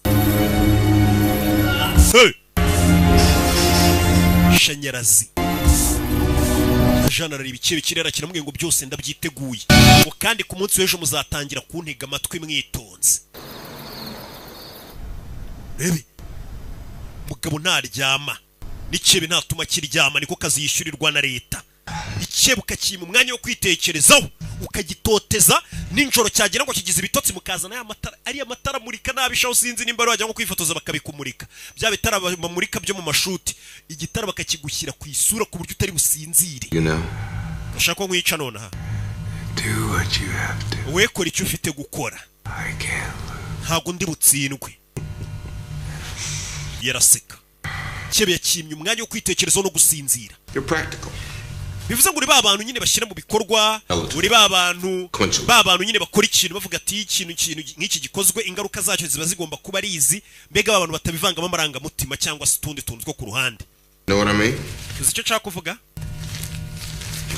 shanyarazi Jean arareba ikibe kirera kiramubwiye ngo byose ndabyiteguye ngo kandi ku munsi w'ejo muzatangira kuntega amatwi mwitonze rebe mugabo ntaryama n'ikebe ntatuma kiryama niko kazi yishyurirwa na leta ikebe ukakima umwanya wo kwitekerezaho ukagitoteza ninjoro cyagera ngo kigize ibitotsi mukazana y'amatara ari amatara murika nabishaho sinzi nimba bajya ngo kwifotoza bakabikumurika bya bitara bamurika byo mu mashuti igitara bakakigushyira ku isura ku buryo utari businzire ndashaka ko nkwica none ha Do what you have to. we kora icyo ufite gukora I can't. ntago ndi butsindwe yaraseka kebe yakimye umwanya wo kwitekerezaho no gusinzira You're practical. bivuze ngo uri ba bantu nyine bashyira mu bikorwa uri ba bantu nyine bakora ikintu bavuga ati ikintu nk'iki gikozwe ingaruka zacyo ziba zigomba kuba ari izi mbega abantu batabivangamo amarangamutima cyangwa se utundi tuntu two ku ruhande Know what I mean? uzi icyo nshaka kuvuga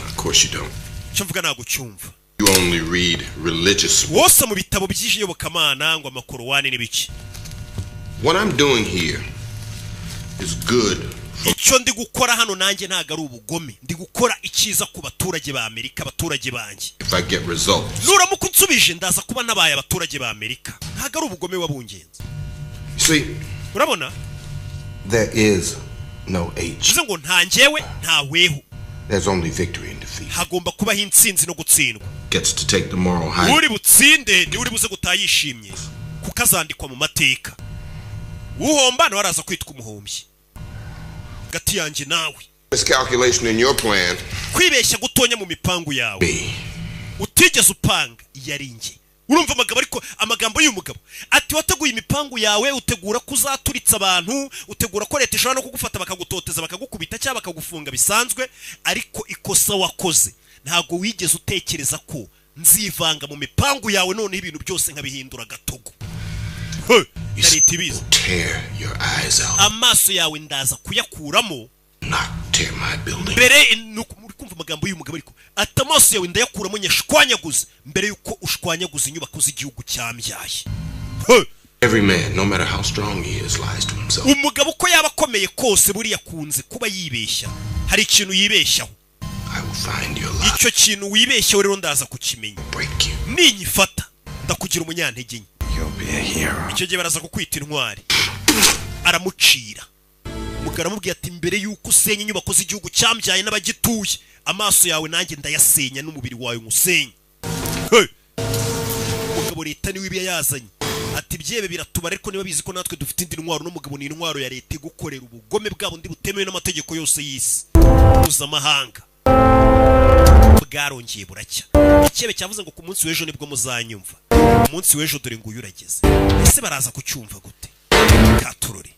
Of course you don't. icyo mvuga ntabwo cyumva You only read religious. wose mu bitabo by'iyobokamana ngo amakorowani n'ibiki What I'm doing here is good. icyo ndi gukora hano nanjye ntago ari ubugome ndi gukora icyiza ku baturage ba Amerika abaturage banjye If I get results. nuramuka unsubije ndaza kuba nabaye abaturage ba Amerika ntago ari ubugome wabungenze See, urabona there is no H. bivuze ngo nta njyewe nta weho There's only victory and defeat. hagomba kubaho intsinzi no gutsindwa Gets to take the moral high. uri butsinde ni uri buze gutayishimye kuko azandikwa mu mateka uhomba nawe araza kwitwa umuhombyi gati yanjye nawe Miscalculation in your plan. kwibeshya gutonya mu mipangu yawe utigeze upanga yari nge urumva amagambo y'uyu mugabo ati wateguye imipangu yawe utegura kuzaturitsa abantu utegura ko leta ishobora no kugufata bakagutoteza bakagukubita cyangwa bakagufunga bisanzwe ariko ikosa wakoze ntago wigeze utekereza ko nzivanga mu mipangu yawe none ibintu byose nkabihindura gatogo na leta ibizi Tear your eyes out. amaso yawe ndaza kuyakuramo Tear my building. mbere muri kumva amagambo y'uyu mugabo ariko ati amaso yawe ndayakuramo nyashwanyaguze mbere yuko ushwanyaguza inyubako z'igihugu cyambyaye Every man, no matter how strong he is, lies to himself. umugabo uko yaba akomeye kose buriya kunze kuba yibeshya hari ikintu yibeshyaho I will find your lie. icyo kintu wibeshyaho rero ndaza kukimenya ninyifata ndakugira umunyantege nke icyo gihe baraza kukwita intwari aramucira umugabo aramubwiye ati mbere yuko usenya inyubako z'igihugu cyambyaye n'abagituye amaso yawe nanjye ndayasenya n'umubiri wawe nkusenya umugabo leta niwe ibi yazanye ati byebe biratubara ariko niba bizi ko natwe dufite indi ntwaro n'umugabo ni intwaro ya leta igukorera ubugome bwabo ndi butemewe n'amategeko yose y'isi mpuzamahanga bwarongeye buracya ikebe cyavuze ngo ku munsi w'ejo nibwo muzanyumva umunsi w'ejo dore ngo uyurageze ese baraza kucyumva gute katurore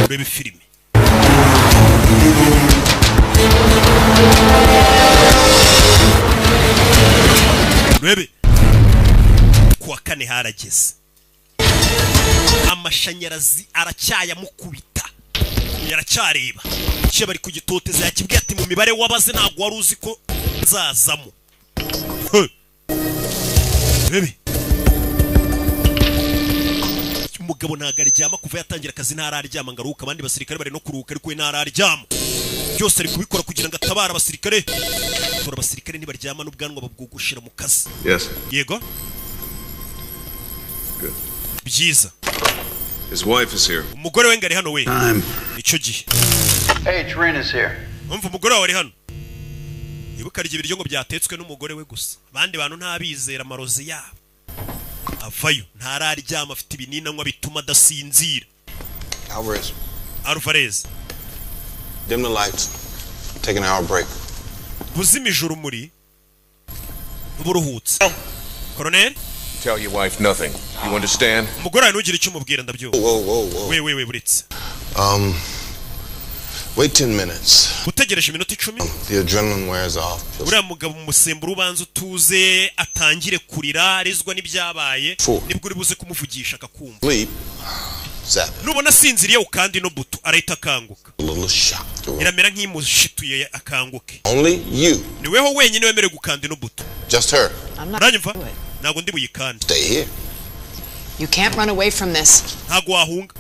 urebe filime urebe kuwa kane harageze amashanyarazi aracyayamukubita yaracyareba icyo bari kugitoteza yakibwiye ati mu mibare wabaze ntabwo wari uzi ko nzazamo urebe umugabo ntago aryama kuva yatangira akazi ntararyama ngo aruhuke abandi basirikare bari no kuruhuka ariko we ntararyama byose ari kubikora kugira ngo atabare abasirikare dore abasirikare ntibaryama n'ubwanwa babwugushira mu kazi yego byiza His wife is here. umugore we ngari hano we icyo gihe Hey, Trina's here. umva umugore wawe ari hano ibuka rya ibiryo ngo byatetswe n'umugore we gusa abandi bantu ntabizera amarozi yabo avayo ntararyama afite ibinini anywa bituma adasinzira Alvarez Dim the lights. Take an hour break. buzimije urumuri uburuhutse Colonel Tell your wife nothing. You understand? umugore wawe ntugire icyo umubwira ndabyumva we buretse Wait 10 minutes. utegereje iminota 10 The adrenaline wears off. uriya mugabo umusemburo ubanza utuze atangire kurira arizwa n'ibyabaye nibwo uri buze kumuvugisha akakumva Sleep. nubona asinziriye ukandi no buto arahita akanguka A little shocked. iramera nk'imushituye akanguke Only you. niweho wenyine wemerewe gukanda no buto Just her. uranyumva ntago ndi buyikane. Stay here. You can't run away from this. Ntago wahunga.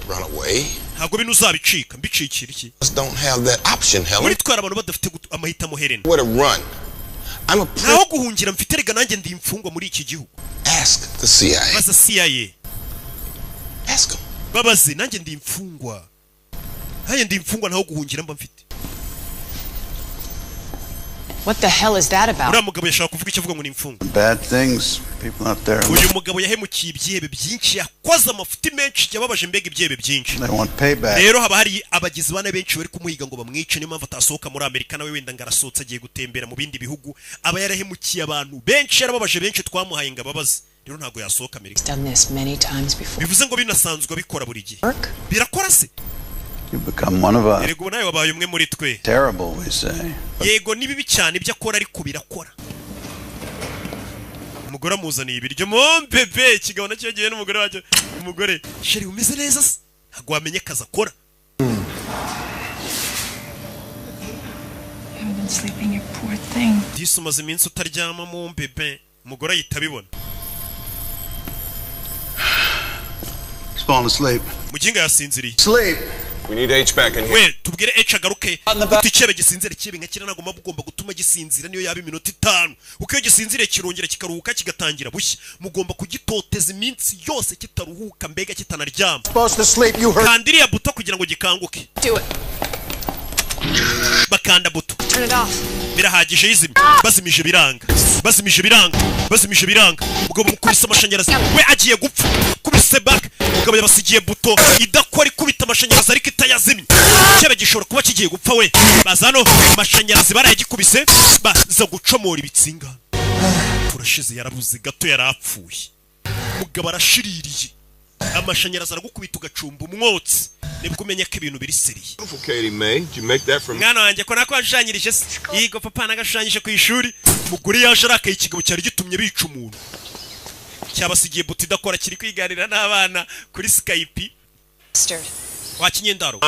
Run away? Ntago bino uzabicika, mbicikira iki? Just don't have that option, Helen. Muri twara abantu badafite amahitamo Helen. Where to run? I'm a naho guhungira mfite rega nanjye ndi imfungwa muri iki gihugu. Ask the CIA. Baza CIA. Ask them. Babaze nanjye ndi imfungwa. Haye ndi imfungwa naho guhungira mba mfite. What the hell is that about? Uriya mugabo yashaka kuvuga icyo avuga ngo ni imfungwa. Bad things, people out there. Uyu mugabo yahemukiye ibyebe byinshi, yakoze amafuti menshi, yababaje mbega ibyebe byinshi. They want payback. Rero haba hari abagizi bana benshi bari kumuhiga ngo bamwice, niyo mpamvu atasohoka muri Amerika nawe wenda ngarasohotse agiye gutembera mu bindi bihugu. Aba yarahemukiye abantu benshi, yarababaje benshi twamuhaye ngo ababaze. Rero ntago yasohoka Amerika. Done this many times before. Bivuze ngo binasanzwe bikora buri gihe. Birakora se? You become one of us. Yego nawe wabaye umwe muri twe. Terrible, we say. Yego ni bibi cyane ibyo akora ariko birakora. Umugore amuzaniye ibiryo bebe kigabo nacyo gihe n'umugore wacyo. Umugore sheri umeze neza se? Ntago wamenye kaza akora. Haven't been sleeping, you poor thing. Disumaze iminsi utaryama mu bebe. Umugore yitabibona. He's falling asleep. Muginga yasinziriye. Sleep. We need H back in here. We tubwire H agaruke. Uticebe gisinzire kibe nkakira nagomba bugomba gutuma gisinzira niyo yaba iminota 5. Uko gisinzire kirongera kikaruhuka kigatangira bushya. Mugomba kugitoteza iminsi yose kitaruhuka mbega kitanaryama. Supposed to sleep, you heard. Kandiri ya buto kugira ngo gikanguke. Do it. Bakanda buto. Turn it off. Birahagije yizimye. Bazimije biranga. Bazimije biranga. Bazimije biranga. Mugabo mukubise amashanyarazi. We agiye gupfa. Kubise back. Mugabo yabasigiye buto idakora ikubita amashanyarazi ariko itayazimye. Cyebe gishobora kuba kigiye gupfa we. Bazano amashanyarazi barayagikubise baza gucomora ibitsinga. Turashize yarabuze gato yarapfuye. Mugabo arashiririye. Amashanyarazi aragukubita ugacumba umwotsi. Nibwo umenya ko ibintu biri seriye. Katie May, did you make that from Mwana wanjye ko nako washanyirije se. Yigo papa nagashanyije ku ishuri. Mugore yaje arakaye ikigabo cyari gitumye bica umuntu. Cyabasigiye buti idakora kiri kwiganira n'abana kuri Skype. Wakinyendaro.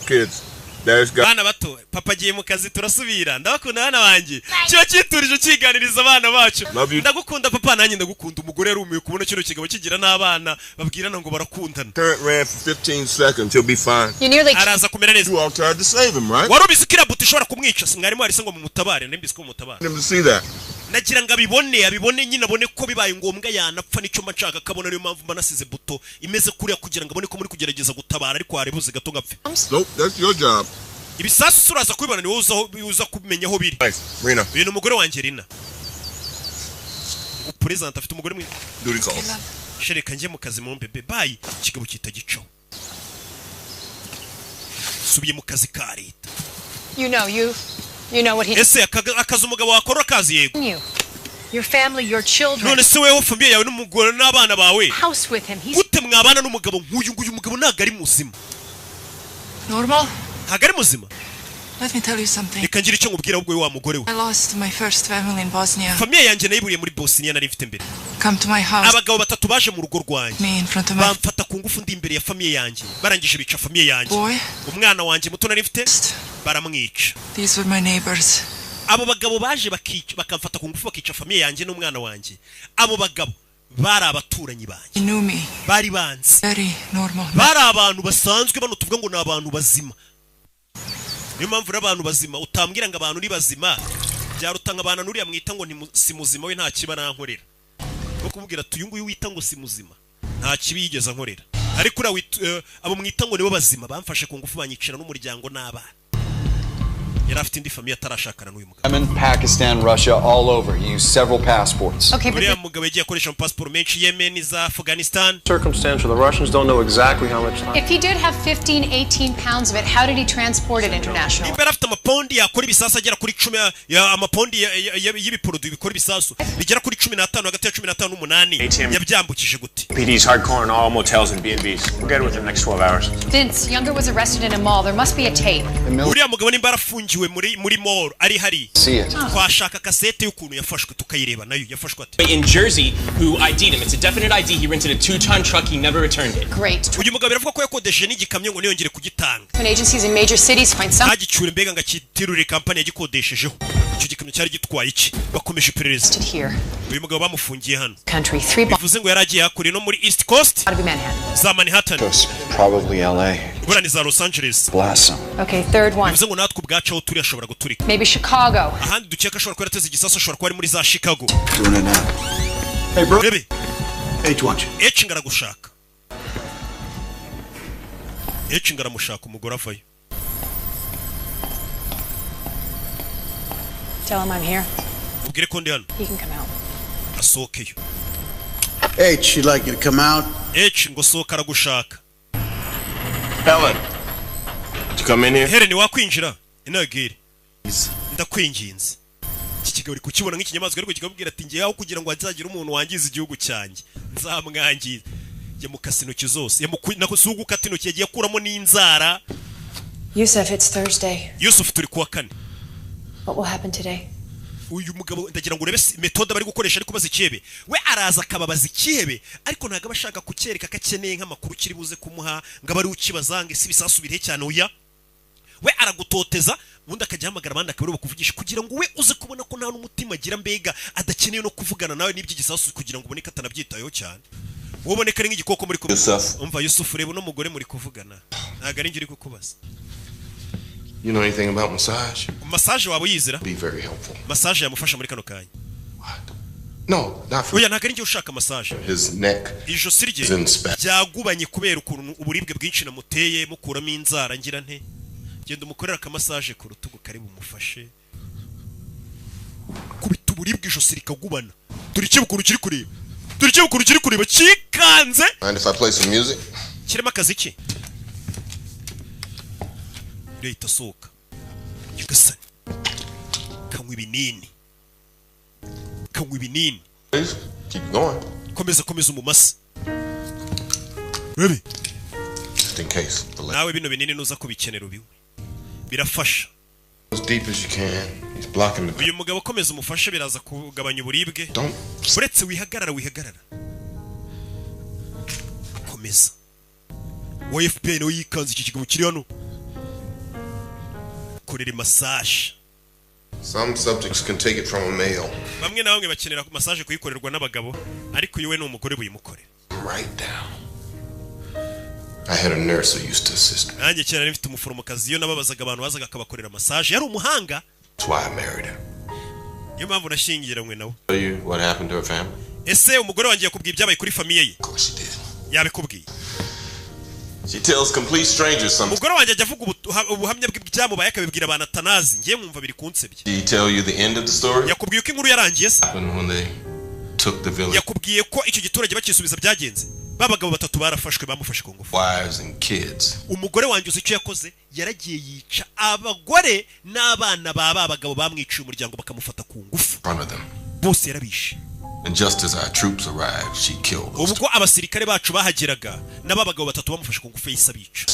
Kids. There's got Bana bato, papa giye mu kazi turasubira. Ndabakunda bana banjye. Kiba kiturije kiganiriza abana bacu. Ndagukunda papa nanjye ndagukunda. Umugore yarumiye kubona kino kigabo kigira n'abana babwirana ngo barakundana. Current ran for 15 seconds. He'll be fine. Araza kumera neza. You all tried to save him, right? Warubizi kira buti ishobora kumwica. Mwarimu arise ngo mumutabare, ndembize ko mumutabare. Him to see that. Nagira ngo abibone nyine abone ko bibaye ngombwa yanapfa nicyo mashaka kabona niyo mpamvu banasize buto imeze kuriya kugira ngo abone ko muri kugerageza gutabara ariko harebuze gato ngapfe. Nope, that's your job. Ibisasu suraza kubibona ni wowe uza kumenya aho biri. Rena. Uyu umugore wanjye Rina. President afite umugore mwiza. Duty calls. Shereka nje mu kazi mu bebe bye kigabo kitagicaho. Subiye mu kazi ka leta. You know what he Ese akazi umugabo wakora kazi yego. Your family, your children. None se wewe family yawe n'umugore n'abana bawe. House with him. Gute mwabana n'umugabo nk'uyu nguyu mugabo ntago ari muzima. Normal? Ntago ari muzima. Let me tell you something. Reka ngira icyo nkubwira ubwo wa mugore we. I lost my first family in Bosnia. Family yanjye nayiburiye muri Bosnia nari mfite mbere. Come to my house. Abagabo batatu baje mu rugo rwanjye. Me in front of my bamfata ku ngufu ndi imbere ya family yanjye. Barangije bica family yanjye. Umwana wanjye muto nari mfite baramwica. These were my neighbors. Abo bagabo baje bakamfata ku ngufu bakica family yanjye n'umwana wanjye. Abo bagabo bari abaturanyi banjye. Knew me. Bari banzi. Very normal. Bari abantu basanzwe bano tuvuga ngo ni abantu bazima. Niyo mpamvu abantu bazima utambwira ngo abantu ni bazima byarutanga abantu nuriya mwita ngo ni si muzima we nta kiba nankorera. Bwo kubwira tuyu nguyu wita ngo si muzima nta kibi yigeza nkorera. Ariko abo mwita ngo nibo bazima bamfashe ku ngufu banyicira n'umuryango n'abana. Yemen, Pakistan, Russia, all over. He used several passports. Okay, but circumstantial. The Russians don't know exactly how much time. if he did have 15, 18 pounds of it, how did he transport it internationally? PD's hardcore in all motels and B&Bs. We'll get it within the next 12 hours. Vince, Younger was arrested in a mall. There must be a tape. In Jersey, who ID'd him. It's a definite ID. He rented a 2-ton truck. He never returned it. Great. When agencies in major cities find something. cy'amahanga kitirurira kampani yagikodeshejeho. Icyo gikamyo cyari gitwaye iki? Bakomeje iperereza. Uyu mugabo bamufungiye hano. Bivuze ngo yaragiye hakuri no muri East Coast. Za Manhattan. Probably LA. Bura ni za Los Angeles. Blast him. Okay, third one. Bivuze ngo natwe ubwacu aho turi ashobora guturika. Maybe Chicago. Ahandi dukeka ashobora kuba yarateze igisasu ashobora kuba ari muri za Chicago. Doing it now. Hey bro. Baby. H watch. H ngaragushaka. H ngaramushaka umugore avayo. Tell him I'm here. Ubwire ko ndi hano. He can come out. Asohokeyo. H, she'd like you to come out. H ngo sohoka aragushaka. Helen. Did you come in here? Helen wakwinjira. Inagire. Ndakwinginze. Iki kigabo uri kukibona nk'ikinyamaswa ariko kikabwira ati ngiye aho kugira ngo azagira umuntu wangiza igihugu cyanjye. Nzamwangiza. Yamukasa intoki zose. Nakusugu kata intoki yagiye kuramo n'inzara. Yusuf, it's Thursday. Yusuf turi kuwa kane. What will happen today? Uyu mugabo ndagira ngo urebe metode bari gukoresha ariko bazikihebe. We araza akababaza ikihebe ariko ntago abashaka kucyereka kakeneye nk'amakuru kiri buze kumuha ngo bari ukibazange si bisasubire cyane uya. We aragutoteza ubundi akajyahamagara abandi akabiri bakuvugisha kugira ngo we uze kubona ko nta n'umutima agira mbega adakeneye no kuvugana nawe n'iby'igisasu kugira ngo uboneke atanabyitayeho cyane. Woboneka ari nk'igikoko muri kuvuga. Umva Yusuf reba no mugore muri kuvugana. Ntago ari ngiri kukubaza. You know anything about massage? Massage wabo yizira? Be very helpful. Massage yamufasha muri kano kanya. No, not for. Oya ntago ari ngiye ushaka massage. His neck. Ijosi rye byagubanye kubera ukuntu uburibwe bwinshi namuteye mukuramo inzara ngira nte. Genda umukorera ka massage ku rutugu kari bumufashe. Kubita uburibwe ijosi rikagubana. Turikiye ukuru kiri kureba. Turikiye ukuru kiri kureba kikanze. Mind if I play some music? Kirema kazi ki? Leta soka. Yugasani. Kanywa ibinini. Kanywa ibinini. Please keep going. Komeza umumasa. Baby. Just in case. Nawe bino binini nuza kubikenera ubiwe. Birafasha. As deep as you can. He's blocking the. Uyu mugabo komeza umufashe biraza kugabanya uburibwe. Uretse wihagarara. Komeza. Wa FPN no yikanze iki kigabo kiri hano. Kurere massage. Some subjects can take it from a male. Bamwe na bamwe bakenera massage kuyikorerwa n'abagabo ariko yewe n'umugore buyimukore. Right down. I had a nurse who used to assist me. Nanjye cyane mfite umuforomokazi yo nababazaga abantu bazaga akabakorera massage yari umuhanga. That's why I married her. Yo mpamvu nashyingiranywe nawe. Tell you what happened to her family? Ese umugore wanjye yakubwiye ibyabaye kuri famiye ye? Of course she did. Yabikubwiye. She tells complete strangers something. Umugore wanjye ajya avuga ubuhamya bw'ibyamubaye akabibwira abantu atanazi ngiye mwumva biri kunsebye. Did he tell you the end of the story? Yakubwiye ko inkuru yarangiye se? When they took the village. Yakubwiye ko icyo giturage bakisubiza byagenze. Babagabo batatu barafashwe bamufashe ku ngufu. Wives and kids. Umugore wanjye uzi icyo yakoze yaragiye yica abagore n'abana babagabo bamwiciye umuryango bakamufata ku ngufu. Bose yarabishe. And just as our troops arrived, she killed us. Ubwo abasirikare bacu bahageraga n'abagabo batatu bamufashe ku ngufu yisabica.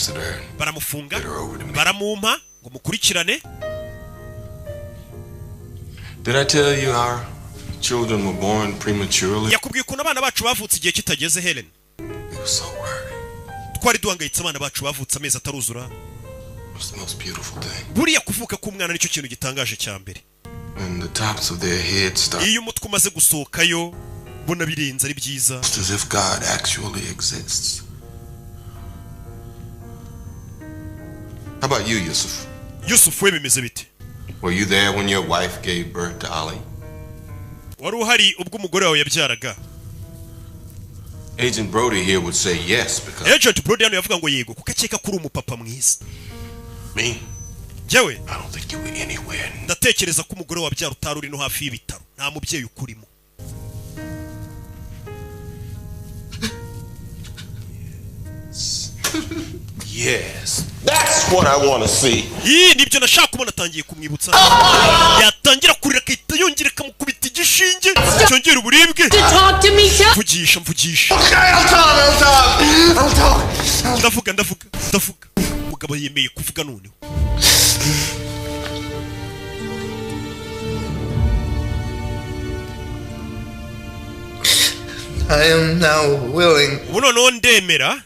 Baramufunga, baramumpa ngo mukurikirane. Did I tell you our children were born prematurely? Yakubwiye ko abana bacu bavutse igihe kitageze Helen. We were so worried. Twari duhangayitse abana bacu bavutse amezi ataruzura. It was the most beautiful thing. Buriya kuvuka k'umwana nicyo kintu gitangaje cya mbere. And the tops of their heads start. Iyo umutwe umaze gusohokayo bona birenze ari byiza. As if God actually exists. How about you, Yusuf? Yusuf we bimeze bite? Were you there when your wife gave birth to Ali? Wari uhari ubwo umugore wawe yabyaraga? Agent Brody here would say yes because Agent Brody hano yavuga ngo yego kuko akeka kuri umupapa mwiza. Me? Jewe? I don't think you were anywhere. Ndatekereza ko umugore wabyara utari uri no hafi y'ibitaro. Nta mubyeyi ukurimo. Yes. That's what I want to see. Nibyo nashaka kubona atangiye kumwibutsa. Yatangira kurira kahita yongera kamukubita igishinge. Cyongera uburibwe. Mvugisha. Okay, I'll talk. Ndavuga. Umugabo yemeye kuvuga none. I am now willing Uno ndemera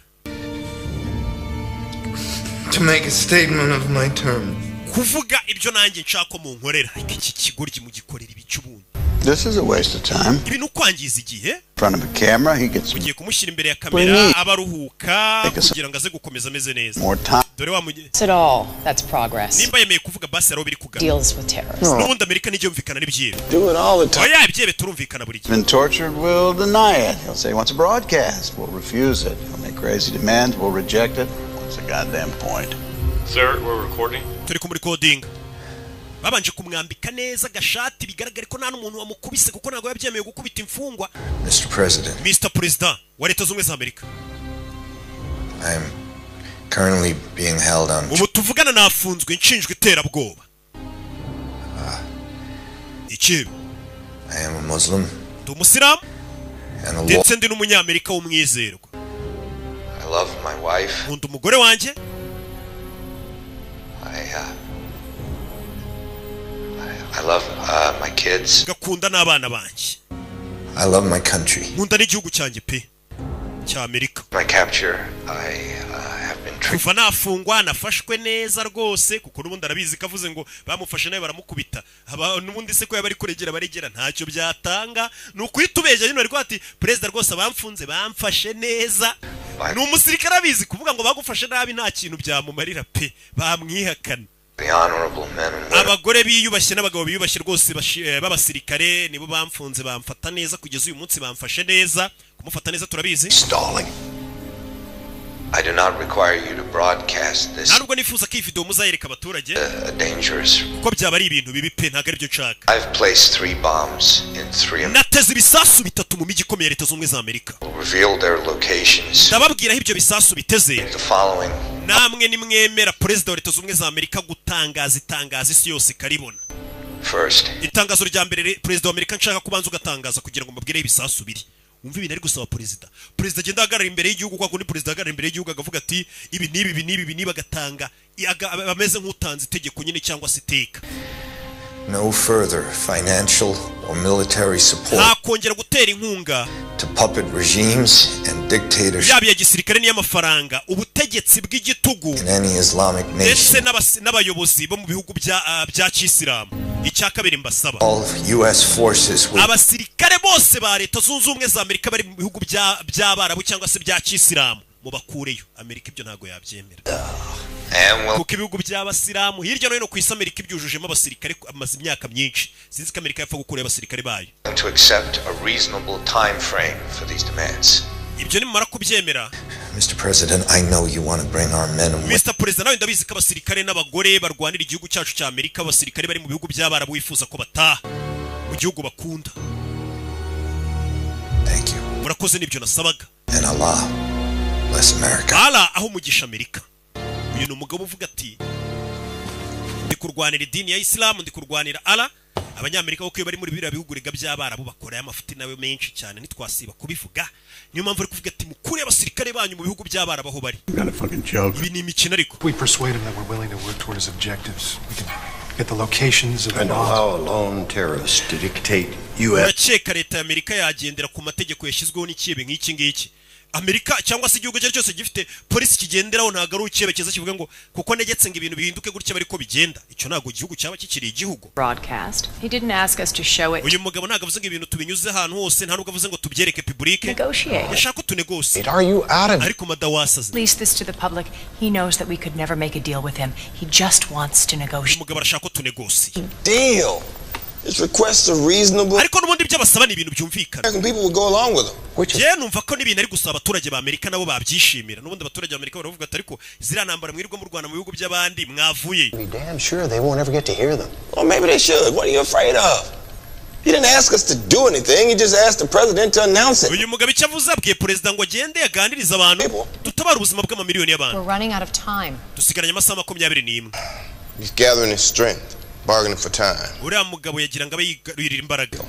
to make a statement of my terms. kuvuga ibyo nanjye nshaka mu nkorera iki kigoryi mu gikorera ibicubundi. This is a waste of time. Ibintu kwangiza igihe. In front of a camera, he gets. Ugiye kumushyira imbere ya kamera abaruhuka kugira ngo aze gukomeza ameze neza. Dore wa mugiye. At all, that's progress. Nimba yemeye kuvuga basi aro biri kugana. Deals with terrorists. N'ubundi Amerika nijye yumvikana n'ibyibe. Do it all the time. Oya ibyibe turumvikana buri gihe. Been tortured, will deny it. He'll say he wants a broadcast. We'll refuse it. He'll make crazy demands. We'll reject it. What's the goddamn point? Sir, we're recording. Turi ku recording. Babanje kumwambika neza gashati bigaragara ko nta n'umuntu wamukubise kuko ntago yabyemeye gukubita imfungwa. Mr. President. Mr. President wa Leta Zunze za Amerika. I am currently being held on. Ubu tuvugana nafunzwe nshinjwe iterabwoba. Ikibi. I am a Muslim. Ndi Umusiramu. And ndetse ndi n'umunyamerika w'umwizerwa. I love my wife. Nkunda umugore wanjye. I love my kids. Gakunda n'abana banjye. I love my country. Nkunda n'igihugu cyanjye pe cya Amerika. My capture, I have been tricked. Kuva nafungwa nafashwe neza rwose kuko n'ubundi arabizi kavuze ngo bamufashe nawe baramukubita. N'ubundi se ko yabari kuregera baregera ntacyo byatanga. Nukwitubeje nyine ariko ati president rwose bamfunze bamfashe neza. Ni umusirikare abizi kuvuga ngo bagufashe nabi nta kintu byamumarira pe bamwihakana. Abagore biyubashye n'abagabo biyubashye rwose b'abasirikare nibo bamfunze bamfata neza kugeza uyu munsi bamfashe neza kumufata neza turabizi. I do not require you to broadcast this. Ntabwo nifuza ko iyi video muzayereka abaturage. Dangerous. Ko byaba ari ibintu bibi pe ntago ari byo nshaka. I've placed 3 bombs in 3. Nateze ibisasu bitatu mu miji ikomeye Leta Zunze za Amerika. Reveal their locations. Ndababwira ibyo bisasu biteze. The following. Namwe nimwemera President wa Leta Zunze za Amerika gutangaza isi yose karibona. First. Itangazo rya mbere President wa Amerika nshaka kubanza ugatangaza kugira ngo mbabwire ibisasu biri. Umva ibintu ari gusaba President agenda ahagarara imbere y'igihugu kwa kundi President ahagarara imbere y'igihugu agavuga ati ibi nibi bagatanga bameze nk'utanze itegeko nyine cyangwa se iteka. No further financial or military support. Hakongera gutera inkunga to puppet regimes and dictatorship. Yabi ya gisirikare n'iy'amafaranga ubutegetsi bw'igitugu. In any Islamic nation. Ndetse n'abayobozi bo mu bihugu bya Kisilamu. Icyakabiri mbasaba. All US forces will. Abasirikare bose ba Leta Zunze Ubumwe za Amerika bari mu bihugu by'Abarabu cyangwa se bya Kisilamu mu bakureyo. Amerika ibyo ntago yabyemera. Kuko ibihugu by'abasilamu hirya no hino ku isi Amerika ibyujujemo abasirikare amaze imyaka myinshi. Sinzi ko Amerika yapfa gukura abasirikare bayo. To accept a reasonable time frame for these demands. Ibyo nimara kubyemera. Mr. President, I know you want to bring our men and women. Mr. President, nawe ndabizi ko abasirikare n'abagore barwanira igihugu cyacu cya Amerika, abasirikare bari mu bihugu by'Abarabu wifuza ko bataha mu gihugu bakunda. Thank you. Murakoze nibyo nasabaga. And Allah bless America. Allah aho mugisha Amerika. Uyu ni umugabo uvuga ati ndi kurwanira idini ya Islam, ndi kurwanira Allah. Abanyamerika uko bari muri biriya bihugu rega by'Abarabu bakora amafuti nawe menshi cyane ntitwasiba kubivuga. Niyo mpamvu ari kuvuga ati mukure abasirikare banyu mu bihugu by'Abarabu aho bari. Ibi ni imikino ariko. We persuade them that we're willing to work toward his objectives. We can get the locations of the bombs. I know how a lone terrorist to dictate US. Urakeka leta ya Amerika yagendera ku mategeko yashyizweho n'ikibe nk'iki ngiki. Amerika cyangwa se igihugu cyose gifite polisi kigenderaho ntago ari ukebekeza kivuga ngo kuko negetse ngo ibintu bihinduke gutya bari ko bigenda. Icyo ntago igihugu cyaba kikiri igihugu. Broadcast. He didn't ask us to show it. Uyu mugabo ntago avuze ngo ibintu tubinyuze ahantu hose, nta nubwo avuze ngo tubyereke public. Yashaka tunegose. Are you out of? Ariko madawasaze. Release this to the public. He knows that we could never make a deal with him. He just wants to negotiate. Umugabo arashaka tunegose. Deal. His requests are reasonable. Ariko nubundi by'abasaba ni ibintu byumvikana. People will go along with them. Je numva ko nibintu ari gusaba abaturage ba Amerika nabo babyishimira. Nubundi abaturage ba Amerika baravuga ati ariko zira ntambara mwirirwa mu Rwanda mu bihugu by'abandi mwavuye. Be damn sure they won't ever get to hear them. Well, maybe they should. What are you afraid of? He didn't ask us to do anything. He just asked the president to announce it. Uyu mugabo icyo avuze abwiye president ngo agende yaganiriza abantu tutabara ubuzima bw'amamiliyoni y'abantu. We're running out of time. Dusigaranye amasaha 21. He's gathering his strength. Bargaining for time. Uriya mugabo yagira ngo abayirira imbaraga.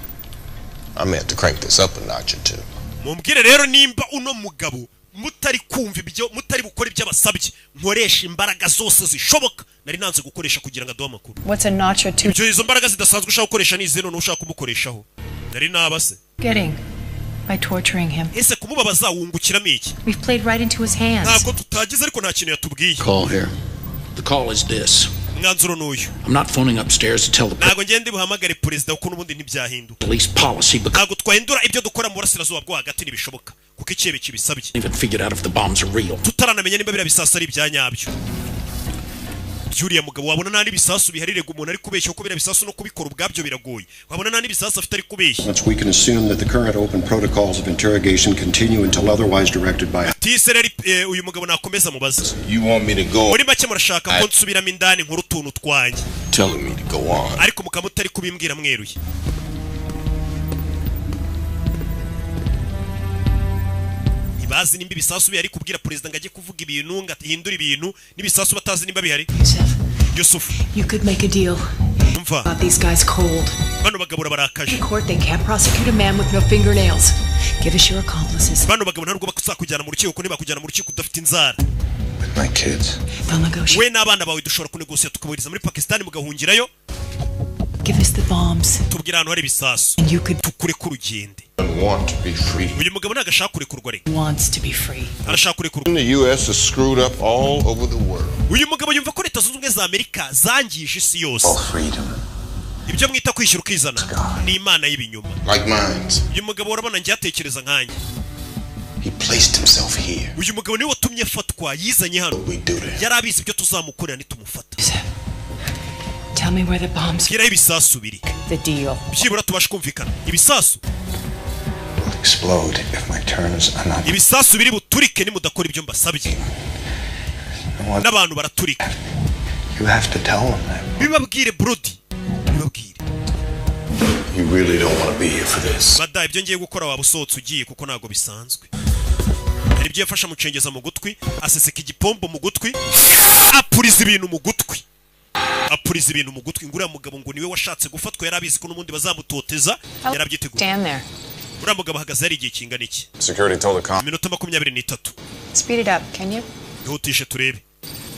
I may have to crank this up a notch or two. Mumbwire rero nimba uno mugabo mutari kumva ibyo mutari bukora iby'abasabye nkoresha imbaraga zose zishoboka nari nanze gukoresha kugira ngo aduhe amakuru. What's a notch or two? Ibyo izo mbaraga zidasanzwe ushaka gukoresha ni ize none ushaka kumukoreshaho. Nari nabase. Getting by torturing him. Ese kumubabaza wungukiramo iki? We've played right into his hands. Ntabwo tutagize ariko nta kintu yatubwiye. Call here. The call is this. umwanzuro n'uyu. I'm not phoning upstairs to tell the ntago ngende buhamagare perezida kuko n'ubundi ntibyahinduka. police policy ntago twahindura ibyo dukora mu burasirazuba bwo hagati ntibishoboka kuko ikibe kibisabye. even figured out if the bombs are real. tutaranamenya niba biriya bisasu ari ibyanyabyo. Juriya mugabo wabona nta n'ibisasu biharirega umuntu ari kubeshya ko biriya bisasu no kubikora ubwabyo biragoye. Wabona nta n'ibisasu afite ari kubeshya. We can assume that the current open protocols of interrogation continue until otherwise directed by Tisereri uyu mugabo nakomeza mubaza. You want me to go? Muri make murashaka ko nsubiramo indani nkuru tuntu twanjye. Telling me to go on. Ariko mukamutari kubimbwira mweruye. Bazi nimba ibisasu bihari kubwira perezida ngo ajye kuvuga ibintu ngo atihindura ibintu n'ibisasu batazi nimba bihari. Yusuf, you could make a deal. Umva. These guys cold. Bano bagabo barakaje. In court they can't prosecute a man with no fingernails. Give us your accomplices. Bano bagabo ntabwo bakuzakujyana mu rukiko ko ntibakujyana mu rukiko udafite inzara. My kids. They'll negotiate. We n'abana bawe dushobora kunegosiya tukaburiza muri Pakistan mugahungirayo. Give us the bombs. Tubwira ahantu hari ibisasu. And you could tukure ku rugende. Want to be free. Uyu mugabo nagashaka kurekurwa re. Wants to be free. Arashaka kurekurwa. The US is screwed up all over the world. Uyu mugabo yumva ko leta zunze ubumwe za Amerika zangije isi yose. All freedom. Ibyo mwita kwishyura ukizana ni imana y'ibinyuma. Like minds. Uyu mugabo urabona njye atekereza nkanjye. He placed himself here. Uyu mugabo niwe watumye afatwa yizanye hano. Yari abizi ibyo tuzamukorera nitumufata. Tell me where the bombs. Gira ibisasu biri. The deal. Byibura tubasha kumvikana. Ibisasu explode if my turns are not. Ibisasu biri buturike ni mudakora ibyo mbasabye. N'abantu baraturika. You have to tell them that. Bibabwire Brody. Bibabwire. You really don't want to be here for this. Bada ibyo ngiye gukora wabusotse ugiye kuko nago bisanzwe. Hari ibyo yafasha mucengeza mu gutwi, aseseka igipombo mu gutwi, apuriza ibintu mu gutwi. Apuriza ibintu mu gutwi ngura mugabo ngo niwe washatse gufatwa yarabizi ko n'umundi bazamutoteza yarabyiteguye. Stand there. Ura mugabo hagaze ari igihe kingana iki? Security told the cop. Minota 23. Speed it up, can you? Yihutishe turebe.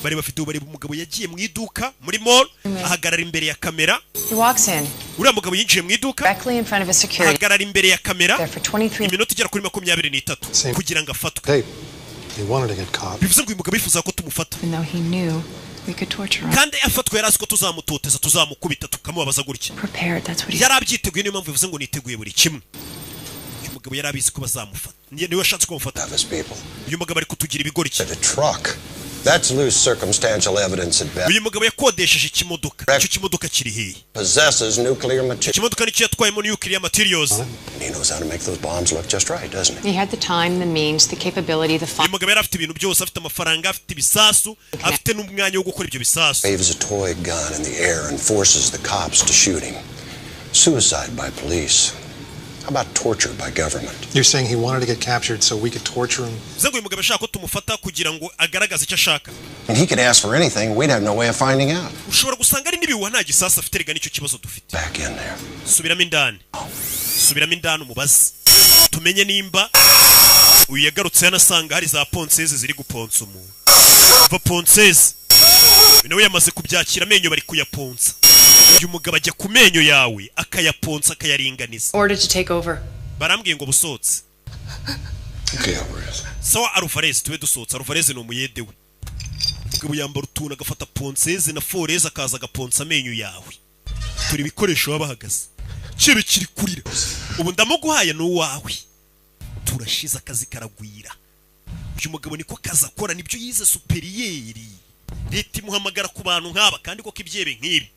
Bari bafite ubari umugabo yagiye mu iduka muri mall ahagarara imbere ya kamera. He walks in. Ura mugabo yinjiye mu iduka. Directly in front of a security. Ahagarara imbere ya kamera. There for 23 Iminota igera kuri 23 kugira ngo afatwe. They wanted to get caught. Bivuze ngo uyu mugabo yifuza ko tumufata. Even though he knew we could torture him. Kandi afatwe yarazi ko tuzamutoteza tuzamukubita tukamubabaza gutya. Prepared, that's what he. Yarabyiteguye niyo mpamvu bivuze ngo niteguye buri kimwe. Uyu mugabo yarabizi ko bazamufata. Niwe washatse ko bamufata. Uyu mugabo ari kutugira ibigori cye. That's loose circumstantial evidence at best. Uyu mugabo yakodesheje ikimodoka. Icyo kimodoka kiri hehe? Possesses nuclear material. Ikimodoka nicyo yatwayemo nuclear materials. He knows how to make those bombs look just right, doesn't he? He had the time, the means, the capability, the fun. Uyu mugabo yarafite ibintu byose, afite amafaranga, afite ibisasu, afite n'umwanya wo gukora ibyo bisasu. Waves a toy gun in the air and forces the cops to shoot him. Suicide by police. How about torture by government? You're saying he wanted to get captured so we could torture him? Zango uyu mugabo ashaka ko tumufata kugira ngo agaragaze icyo ashaka. And he could ask for anything, we'd have no way of finding out. Ushobora gusanga ari nibiwa nta gisasa afite rega nicyo kibazo dufite. Back in there. Subiramo indani. Subiramo indani umubazi. Tumenye nimba uyu yagarutse yanasanga hari za ponseze ziri guponsa umuntu. Va ponseze. Nawe yamaze kubyakira amenyo bari kuyaponsa. Uyu mugabo ajya ku menyo yawe akayaponsa akayaringaniza. Order to take over. Barambwiye ngo busotse. Okay, Alvarez. Sawa Alvarez tuwe dusotse. Alvarez ni umuyede we. Mugabo yambara utuna agafata ponseze na foreze akaza agaponsa amenyo yawe. Turi bikoresho babahagaze. Kibe kiri kurira. Ubu ndamuguhaye no wawe. Turashiza akazi karagwira. Uyu mugabo niko kaza akora nibyo yize superiyeri. Leta imuhamagara ku bantu nk'aba kandi ko kibyebe nk'ibi.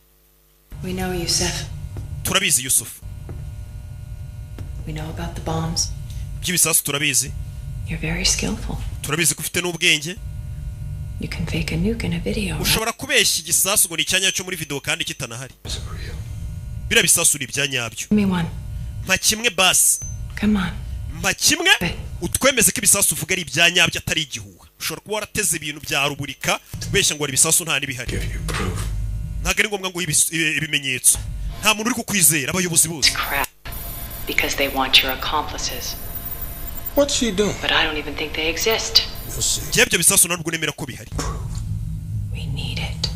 We know Yusuf. Turabizi Yusuf. We know about the bombs. By'ibisasu turabizi. You're very skillful. Turabizi ko ufite n'ubwenge. You can fake a nuke in a video. Ushobora kubeshya igisasu ngo ni cyanya cyo muri video kandi kitanahari. Bira bisasu ni byanyabyo. Me one. Mpa kimwe basi. Come on. Mpa kimwe utwemeze ko ibisasu uvuga ari ibyanyabyo atari igihuha. Ushobora kuba warateze ibintu bya ruburika ubeshya ngo ari ibisasu nta nibihari. Ntabwo ari ngombwa ngo ibimenyetso. Nta muntu uri kukwizera abayobozi bose. Because they want your accomplices. What's she doing? But I don't even think they exist. Byebyo bisasu ntabwo nemera ko bihari. We need it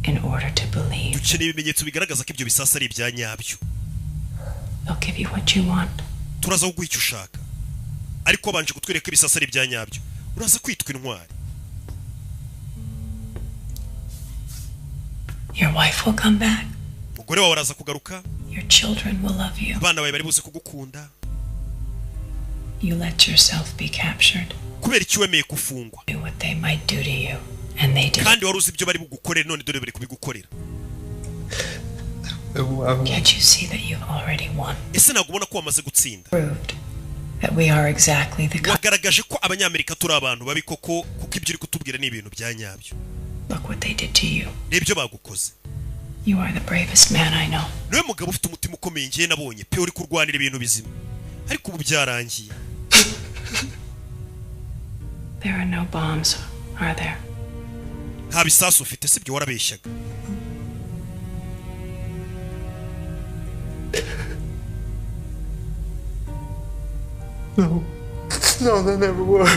in order to believe. Dukeneye ibimenyetso bigaragaza ko ibyo bisasu ari ibyanyabyo. I'll give you what you want. Turaza kuguha icyo ushaka. Ariko banje kutwereka ibisasu ari ibyanyabyo. Uraza kwitwa intwari. Your wife will come back. Umugore wawe araza kugaruka. Your children will love you. Abana bawe bari buze kugukunda. You let yourself be captured. Kubera iki wemeye kufungwa? What they might do to you, and they did. Kandi waruzi ibyo bari bugukorera none dore bari kubigukorera. Can't you see that you've already won? Ese nagubona ko wamaze gutsinda. Proved that we are exactly the. Wagaragaje ko abanyamerika turi abantu babi koko kuko ibyo uri kutubwira ni ibintu bya nyabyo. Look what they did to you. Nibyo bagukoze. You are the bravest man I know. Niwe mugabo ufite umutima ukomeye ngiye nabonye pe uri kurwanira ibintu bizima. Ariko ubu byarangiye. There are no bombs, are there? Nta bisasu ufite sibyo warabeshyaga. No, they never were.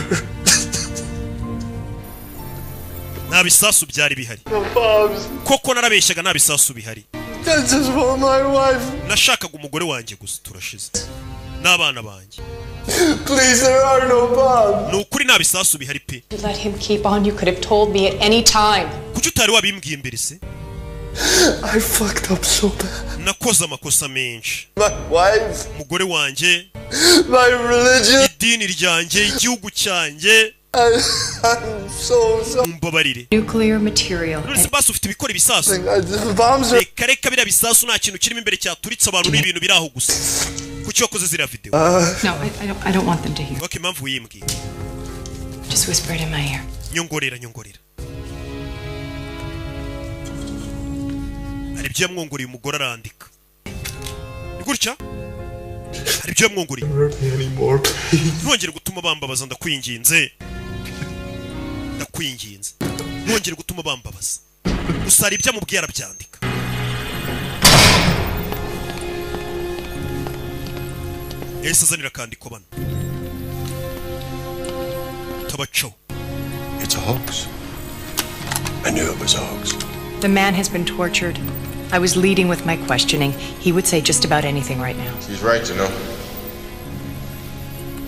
Nta bisasu byari bihari. No bombs. Koko narabeshyaga nta bisasu bihari. I just want my wife. Nashakaga umugore wanjye gusa turashize. N'abana banjye. Please, there are no bombs. Nukuri nta bisasu bihari pe. You let him keep on. You could have told me at any time. Kuki utari wabimbwiye imbere se? I fucked up so bad. Nakoze amakosa menshi. My wife. Umugore wanjye. My religion. Idini ryanjye, igihugu cyanjye. I'm so Mbabarire. Nuclear material. None bisasu ufite ibikora ibisasu. Bombs are. Reka bira bisasu nta kintu kirimo imbere cyaturitse abantu n'ibintu biraho gusa. Kuki wakoze zira video? No, I don't want them to hear. Okay, mpamvu yimbwiye. Just whisper it in my ear. Nyongorera. Hari ibyo yamwongoreye umugore arandika. Ni gutya? Hari ibyo yamwongoreye. Ntongere gutuma bambabaza ndakwinginze. Ntongere gutuma bambabaza. Gusa hari ibyo amubwiye arabyandika. Ese azanira kandiko bano. Tabacho. It's a hoax. I knew it was a hoax. The man has been tortured. I was leading with my questioning. He would say just about anything right now. She's right, you know.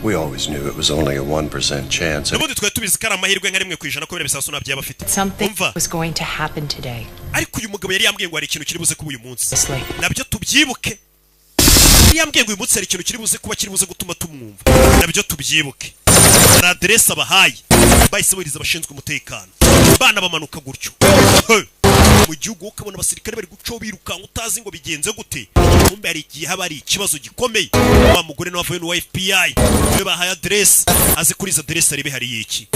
We always knew it was only a 1% chance. Nabundi twari tubizi ko ari amahirwe nka rimwe kwijana ko bira bisasu nabyo abafite. Something was going to happen today. Ariko uyu mugabo yari yambwiye ngo hari ikintu kiri buze kuba uyu munsi. Nabyo tubyibuke. Yambwiye ngo uyu munsi hari ikintu kiri buze kuba kiri buze gutuma tumwumva. Nabyo tubyibuke. Hari adresse abahaye. Bahise buriza abashinzwe umutekano. Bana bamanuka gutyo. Mu gihugu ukabona abasirikare bari guco birukanka utazi ngo bigenze gute. Kumbe hari igihe haba ari ikibazo gikomeye. Wa mugore n'abavuye no FBI. We bahaye adresse. Azi kuri izo adresse ari bihari iki.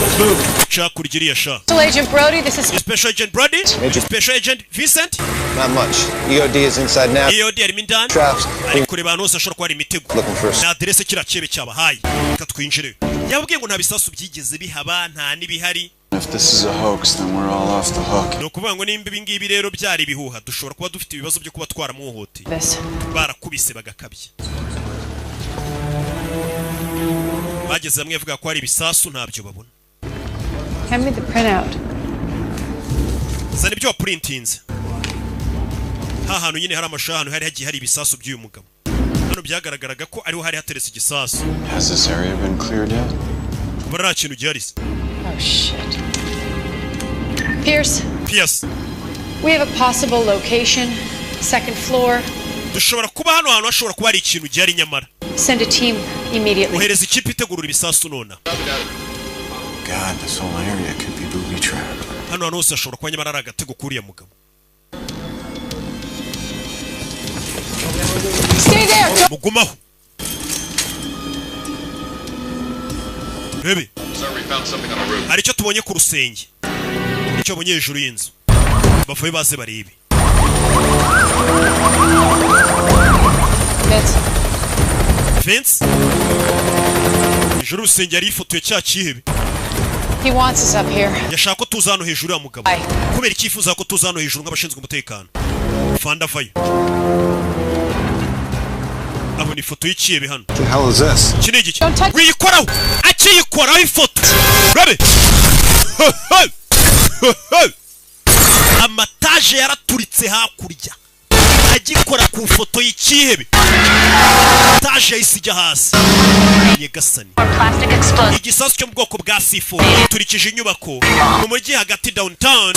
Chakurigiriya sha. Special Agent Brody, this is Special Agent Brody. Special Agent Vincent. Not much. EOD is inside now. EOD ari mindani. Traps. Ari kureba hano hose ashobora kuba ari imitego. Na adresse kira cyebe cyabahaye. Reka twinjire. Yabwiye ngo nta bisasu byigeze bihaba nta nibihari. If this is a hoax, then we're all off the hook. No kuvuga ngo nimba ibi ngibi rero byari ibihuha dushobora kuba dufite ibibazo byo kuba twaramuhote. Barakubise bagakabye. Bageze hamwe avuga ko ari ibisasu ntabyo babona. Hand me the printout. Zana ibyo printinze. Hantu nyine hari amashusho hano hari hagiye hari ibisasu by'uyu mugabo. Hano byagaragaraga ko ariho hari hateretse igisasu. Has this area been cleared yet? Bara kintu giharise. Oh shit. Pierce. We have a possible location. Second floor. Dushobora kuba hano hantu hashobora kuba ari ikintu gihari nyamara. Send a team immediately. Ohereza ikipe itegurura ibisasu nona. God, this whole area could be booby trapped. Hano hantu hose hashobora kuba nyamara ari agatego kuriya mugabo. Stay there. Mugumaho. Bebe. Hari icyo tubonye ku rusenge. Icyo tubonye hejuru y'inzu. Bavuye baze barebe. Vince. Hejuru rusenge ari ifoto ya cya kihebe. He wants us up here. Yashaka ko tuza hano hejuru ya mugabo. Kubera icyifuza ko tuza hano hejuru nk'abashinzwe umutekano. Fanda vayo. Abona ifoto y'ikihebe hano. The hell is this? Kinigi. Wiyikoraho. Akiyikoraho ifoto. Rabe. Amataje yaraturitse hakurya. Agikora ku foto y'ikihebe. Taje yisijya hasi. Nyegasani. Igisasu cyo mu bwoko bwa C4 turikije inyubako mu mujyi hagati downtown.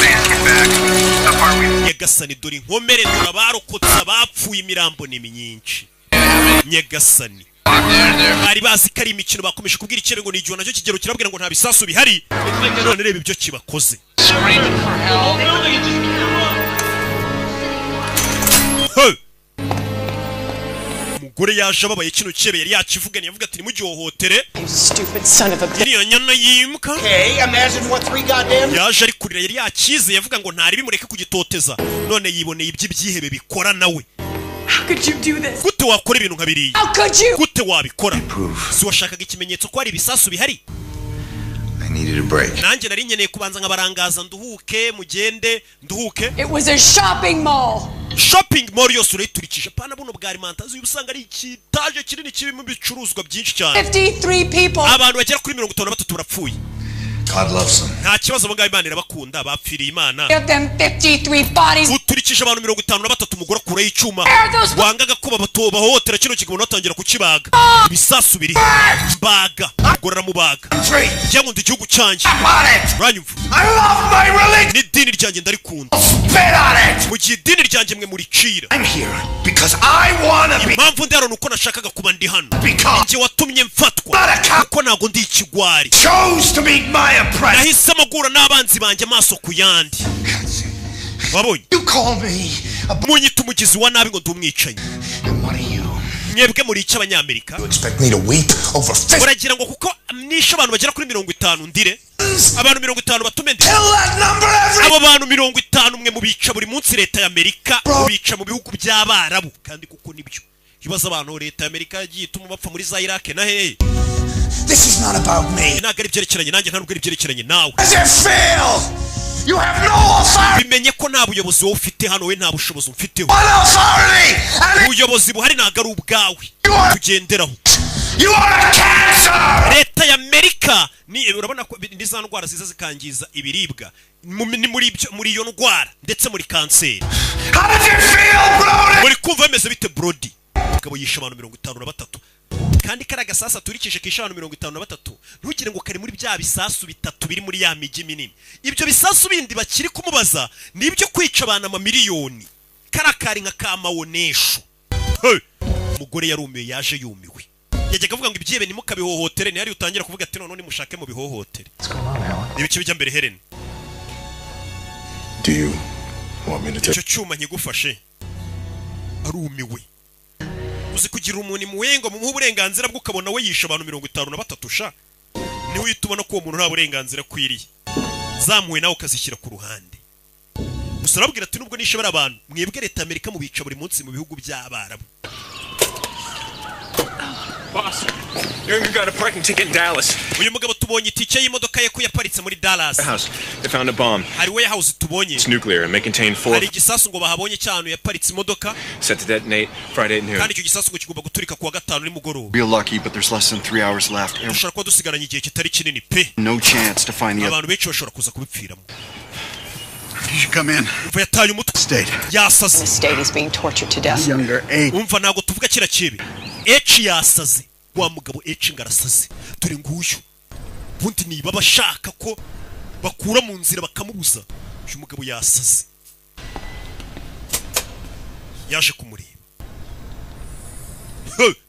nyagasani dore inkomere dore abarokotse abapfuye imirambo ni myinshi nyagasani bari bazi ko ari imikino bakomeje kubwira ikirere ngo ni igihe nacyo kigero kirabwira ngo nta bisasu bihari none reba ibyo kibakoze umugore yaje ababaye kino kirebe yari yakivuganye yavuga ati nimugihohotere iriya nyana yimuka yaje ari kurira yari yakize yavuga ngo ntari bimureke kugitoteza none yiboneye iby'ibyihebe bikora nawe gute wakora ibintu nka biriya gute wabikora si washakaga ikimenyetso ko hari ibisasu bihari nanjye nari nkeneye kubanza nkabarangaza nduhuke mugende nduhuke shopping mall yose urayiturikije pana buno bwa alimentaziyo usanga ari ikitaje kinini kirimo ibicuruzwa byinshi cyane abantu bagera kuri 53 barapfuye God loves them. nta kibazo abo ngabo Imana irabakunda bapfiriye Imana uturikije abantu 53 umugore akura y'icyuma wangaga kuba bahohotera kino kigabo natangira kukibaga ibisasu biri mbaga gorera mubaga cyangwa ndi gihugu cyanjye ranyumva ni dini ryanjye ndarikunda mu gihe dini ryanjye mwe muricira impamvu ndi hano nuko nashakaga kuba ndi hano njye watumye mfatwa kuko ntago ndi ikigwari nahisemo guhura n'abanzi banjye amaso ku yandi wabonye munyita umugizi wa nabi ngo ndi umwicanyi mwebwe muri iki abanyamerika uragira ngo kuko nishe abantu bagera kuri 50 ndire abantu 50 batume ndire abo bantu 50 mwe mubica buri munsi leta y'Amerika mubica mu bihugu by'abarabu kandi kuko nibyo kibaza abantu leta y'Amerika yagiye ituma bapfa muri za Iraq na hehe. This is not about me. Nagari byerekeranye nanjye ntabwo ari byerekeranye nawe. Does it fail? You have no authority. Bimenye ko nta buyobozi wowe ufite hano we nta bushobozi ufiteho. What authority? Ubuyobozi buhari ntabwo ari ubwawe. Tugenderaho. You are a cancer. Leta y'Amerika ni urabona ko ndiza ndwara ziza zikangiza ibiribwa muri iyo ndwara ndetse muri kanseri. How does it feel, Brody? Muri kumva bimeze bite Brody? Kabo yisha abantu 53 kandi karaga sasa turikije kisha abantu 53 ntugire ngo kari muri bya bisasu bitatu biri muri ya migi minini. Ibyo bisasu bindi bakiri kumubaza nibyo kwica abantu amamiliyoni karakari nka kamawonesho. Umugore yarumiye yaje yumiwe yajyaga avuga ngo ibyebe nimukabihohotere ni hari utangira kuvuga ati none mushake mu bihohotere. Ibiki bijya mbere Helen? Do you want me to take icyo cyuma nkigufashe arumiwe uzi kugira umuntu imuwengo mu burenganzira bwo ukabona we yisha abantu 53 sha ni witubona ko uwo muntu nta burenganzira kwiriye zamuwe nawe ukazishyira ku ruhande gusa arabwira ati nubwo nishobora abantu mwebwe leta y'Amerika mu bica buri munsi mu bihugu by'abarabu. Boss, you got a parking ticket in Dallas. Uyu mugabo tubonye itike y'imodoka ye ko yaparitse muri Dallas. They found a bomb. Hari warehouse tubonye. It's nuclear and may contain 4. Hari gisasu ngo bahabonye cyane yaparitse imodoka. Set to detonate Friday at noon. Kandi icyo gisasu ngo kigomba guturika kuwa gatanu ni mugoroba. Real lucky, but there's less than 3 hours left. Ushaka ko dusigaranye igihe kitari kinini pe. No chance to find the abantu benshi bashobora kuza kubipfiramo. You should come in. Umva yataye umutwe. State. Yasaze. State is being tortured to death. Younger H. Umva nago tuvuga kira kibi. H yasaze. Wa mugabo H ngarasaze. Turi nguyu. Bundi niba bashaka ko bakura mu nzira bakamubuza. Uyu mugabo yasaze. Yaje kumureba.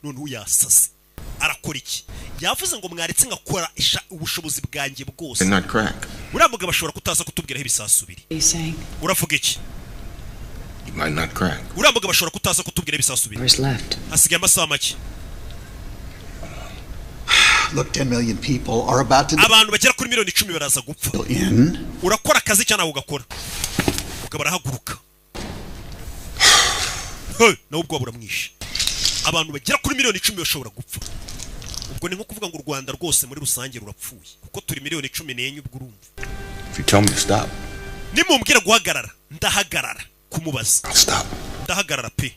None yasaze. Arakora iki? Yavuze ngo mwaretse ngakora ubushobozi bwanjye bwose. Not crack. Uriya mugabo ashobora kutaza kutubwiraho ibisasu biri. Uravuga iki? He might not crack. Uriya mugabo ashobora kutaza kutubwira ibisasu biri. Hasigaye amasaha make. Look, 10 million people are about to abantu bagera kuri 10 baraza gupfa. Urakora akazi cyane ugakora. Ukaba arahaguruka. Nawe ubwo buramwishe. Abantu bagera kuri 10 bashobora gupfa. Ubwo ni nko kuvuga ngo u Rwanda rwose muri rusange rurapfuye kuko turi 14 ubwo urumva. If you tell me to stop. Nimumbwira guhagarara ndahagarara kumubaza. Stop. Ndahagarara pe.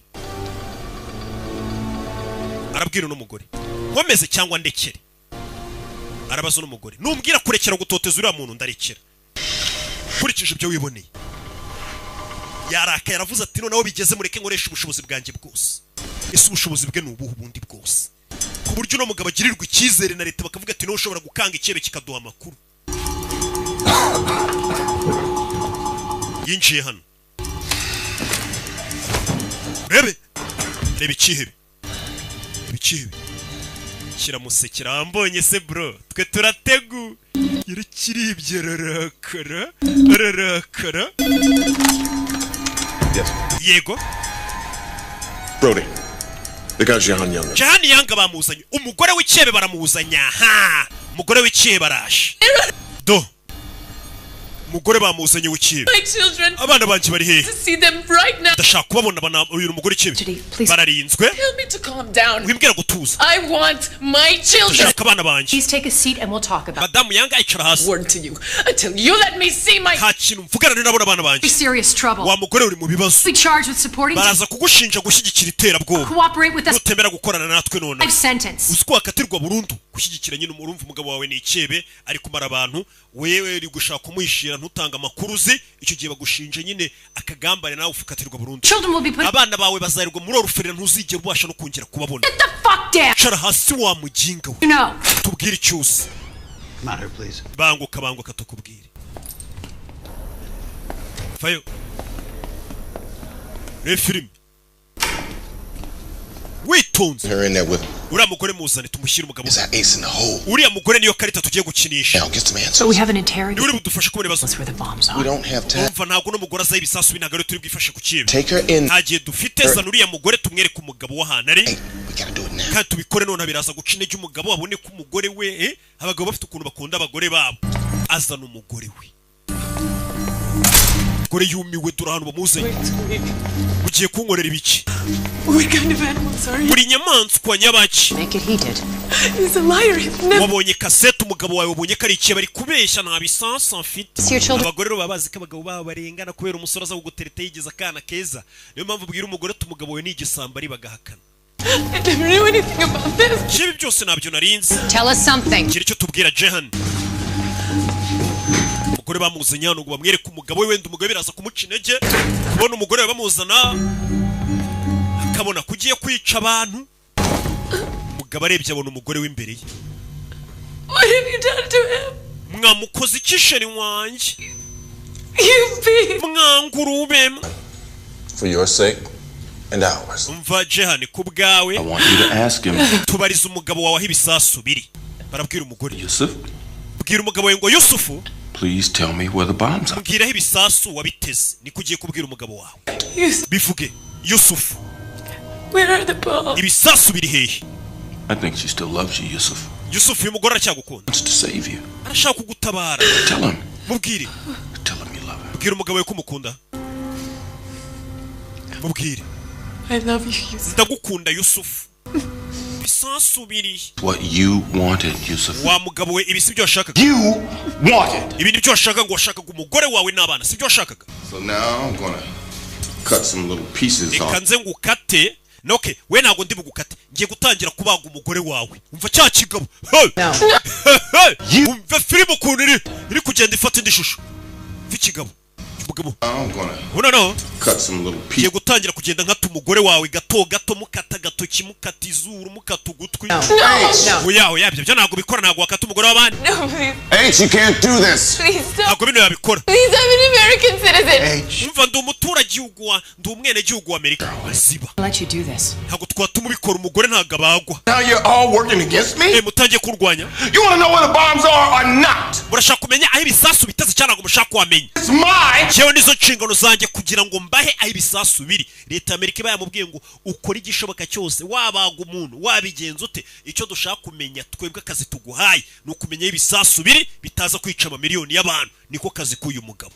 Arabwira n'umugore. Nkomeze cyangwa ndekere. Arabaza n'umugore. Numbwira kurekera gutoteza uriya muntu ndarekera. Kurikije ibyo wiboneye. Yaraka yaravuze ati noneho bigeze mureke nkoresha ubushobozi bwanjye bwose. Ese ubushobozi bwe nubuhu bundi bwose. Ku buryo no mugabo agirirwa icyizere na leta bakavuga ati no ushobora gukanga ikebe kikaduha amakuru. Yinjiye hano. urebe ikihebe kiramusekera ambonye se bro twe turategu kiribye rarakara Yes. yego Brody, they got Jahan Younger. Jahan Younger bamuzanye umugore w'ikebe baramuzanya ha umugore w'ikebe barashe do umugore bamuzanye w'ikebe abana banje bari hehe ndashaka kubabona bana uyu mugore ikebe bararinzwe wimbwira gutuza ndashaka abana banje Please take a seat and we'll talk about Madamu Younger icara hasi Until you let me see my nta kintu mvugana nabo abana banje serious trouble. wa mugore uri mu bibazo We charged with supporting baraza kugushinja gushyigikira iterabwoba cooperate with us. nutemera gukorana natwe none Life sentence. uziko wakatirwa burundu gushyigikira nyine umurumva umugabo wawe ni ikebe ari kumara abantu wewe uri gushaka kumuhishira ntutanga amakuru uzi icyo gihe bagushinje nyine akagambane nawe ufukatirwa burundu abana bawe bazarirwa muri oruferera ntuzigera ubasha no kongera kubabona cara hasi wa mujinga we tubwire icyusi banguka tukubwire fayo refilm witonze uriya mugore muzane tumushyire umugabo uriya mugore niyo karita tugiye gukinisha So we have an interrogation. niwe uri budufashe kubona ibibazo That's where the bombs are. We don't have time. umva ntabwo n'umugore azaho ibisasu binaga rero turi bwifashe ku kibe Take her in. nta gihe dufite zana uriya mugore tumwereke umugabo w'ahantu ari kandi tubikore none biraza guca intege umugabo abone ko umugore we abagabo bafite ukuntu bakunda abagore babo azana umugore we umugore yumiwe dore ahantu bamuzanye ugiye kunkorera ibiki What kind of animals are you? buri nyamaswa nyabaki Make it heated. He's a liar. He's never. wabonye kasete umugabo wawe wabonye ko ari ikihe bari kubeshya nta bisansi mfite See your children. abagore rero baba bazi ko abagabo babo barengana kubera umusore aza kugutereta yigize akana keza niyo mpamvu ubwira umugore ati umugabo we ni igisambo ari bagahakana I never knew anything about this. ibi byose ntabyo narinzi Tell us something. kiri cyo tubwira Jahan umugore bamuzanye hano ngo bamwereke umugabo we wenda umugabo biraza kumuca intege kubona umugore we bamuzana akabona kugiye kwica abantu umugabo arebye abona umugore w'imbere ye What have you done to him? mwamukoze ikisheri wanjye You beat. mwangurube For your sake and ours. umva Jahan ku bwawe I want you to ask him. tubariza umugabo wawe aho ibisasu biri barabwira umugore Yusuf, bwira umugabo we ngo Yusufu please tell me where the bombs are. mbwira aho ibisasu wabiteze niko ugiye kubwira umugabo wawe Yusuf. bivuge Yusufu Where are the bombs? ibisasu biri hehe I think she still loves you, Yusuf. Yusufu uyu mugore aracyagukunda Wants to save you. arashaka kugutabara Tell him. mubwire Tell him you love him. bwira umugabo we ko umukunda mubwire I love you, Yusuf. ndagukunda Yusufu ibisasu biri What you wanted, Yusuf. wa mugabo we ibi si byo washakaga You wanted. ibi ni byo washakaga ngo washakaga umugore wawe n'abana si byo washakaga So now I'm gonna cut some little pieces reka off. nze ngukate noke we ntabwo ndi bugukate ngiye gutangira kubaga umugore wawe umva cya kigabo umva filime ukuntu iri kugenda ifata indi shusho umva ikigabo umugabo I'm gonna ubona no cut some little ngiye pieces. gutangira kugenda nkata umugore wawe gato gato mukata agatoki mukata izuru mukata ugutwi oya ibyo ntabwo bikora ntabwo wakata umugore w'abandi No, please. H, you can't do this. Please stop. ntabwo bino yabikora Please, I'm an American citizen. umva ndi umuturagihugu ndi umwenegihugu wa Amerika ziba I'll let you do this. ntabwo twatuma ubikora umugore ntabwo abagwa Now you're all working against me? mutangiye kurwanya You wanna know where the bombs are or not? murashaka kumenya aho ibisasu biteze cyangwa ntabwo mushaka kuhamenya It's mine. jewe nizo nshingano zanjye kugira ngo mbahe aho ibisasu biri leta y'Amerika iba yamubwiye ngo ukore igishoboka cyose wabaga umuntu wabigenza ute icyo dushaka kumenya twebwe akazi tuguhaye ni ukumenya aho ibisasu biri bitaza kwica amamiliyoni y'abantu niko kazi k'uyu mugabo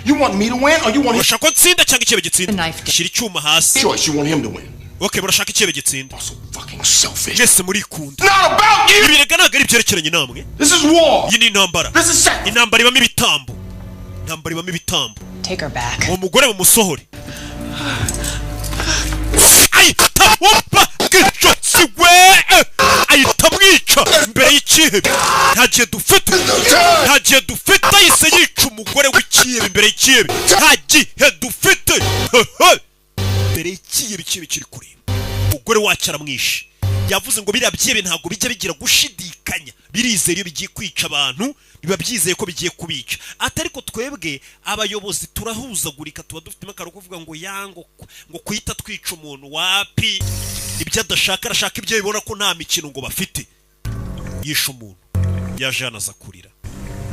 You want me to win or you want him? urashaka ko nsinda cyangwa ikibe gitsinda The knife. shyira icyuma hasi Choice. You want him to win. okay murashaka ikibe gitsinda So fucking selfish. mwese murikunda It's not about you. ibirega ntabwo ari ibyerekeranye namwe This is war. iyi ni intambara This is sex. intambara ibamo ibitambo intambara ibamo ibitambo Take her back. uwo mugore mumusohore ahita wumva bw'inshotsi we ahita mwica imbere y'ikihebe nta gihe dufite ahise yica umugore w'ikihebe imbere y'ikihebe nta gihe dufite imbere y'ikihebe ikihebe kiri kureba umugore wacu aramwishe yavuze ngo biriya byihebe ntabwo bijya bigira gushidikanya birizeye iyo bigiye kwica abantu biba byizeye ko bigiye kubica atari ko twebwe abayobozi turahuzagurika tuba dufitemo akaro kuvuga ngo yango ngo kwita twica umuntu wapi ibyo adashaka arashaka ibyo bibona ko nta mikino ngo bafite yisha umuntu yaje yanaza kurira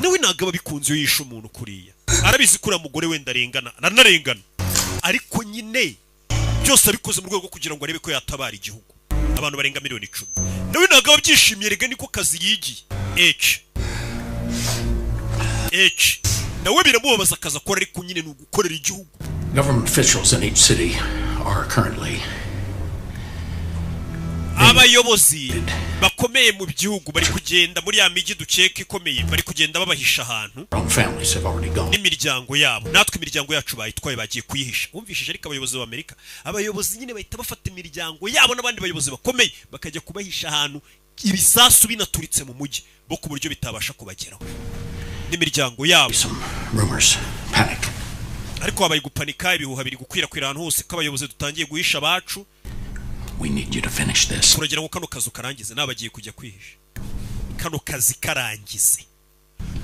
nawe ntabwo ababikunze iyo yisha umuntu kuriya arabizi kuri mugore wenda ararengana ariko nyine byose abikoze mu rwego kugira ngo arebe ko yatabara igihugu abantu barenga miliyoni 10 nawe ntabwo ababyishimiye rega niko kazi yigiye nawe biramubabaza akaza akora ariko nyine ni ugukorera igihugu. Government officials in each city are currently abayobozi bakomeye mu gihugu bari kugenda muri ya migi dukeka ikomeye bari kugenda babahisha ahantu n'imiryango yabo natwe imiryango yacu bayitwaye bagiye kuyihisha umvishije ariko abayobozi b'Amerika abayobozi nyine bahita bafata imiryango yabo n'abandi bayobozi bakomeye bakajya kubahisha ahantu ibisasu binaturitse mu mujyi bo ku buryo bitabasha kubageraho n'imiryango yabo ariko habaye gupanika ibihuha biri gukwirakwira ahantu hose ko abayobozi dutangiye guhisha abacu. We need you to finish this. Kuragira ngo kano kazu karangize nabagiye kujya kwihisha. Kano kazi karangize.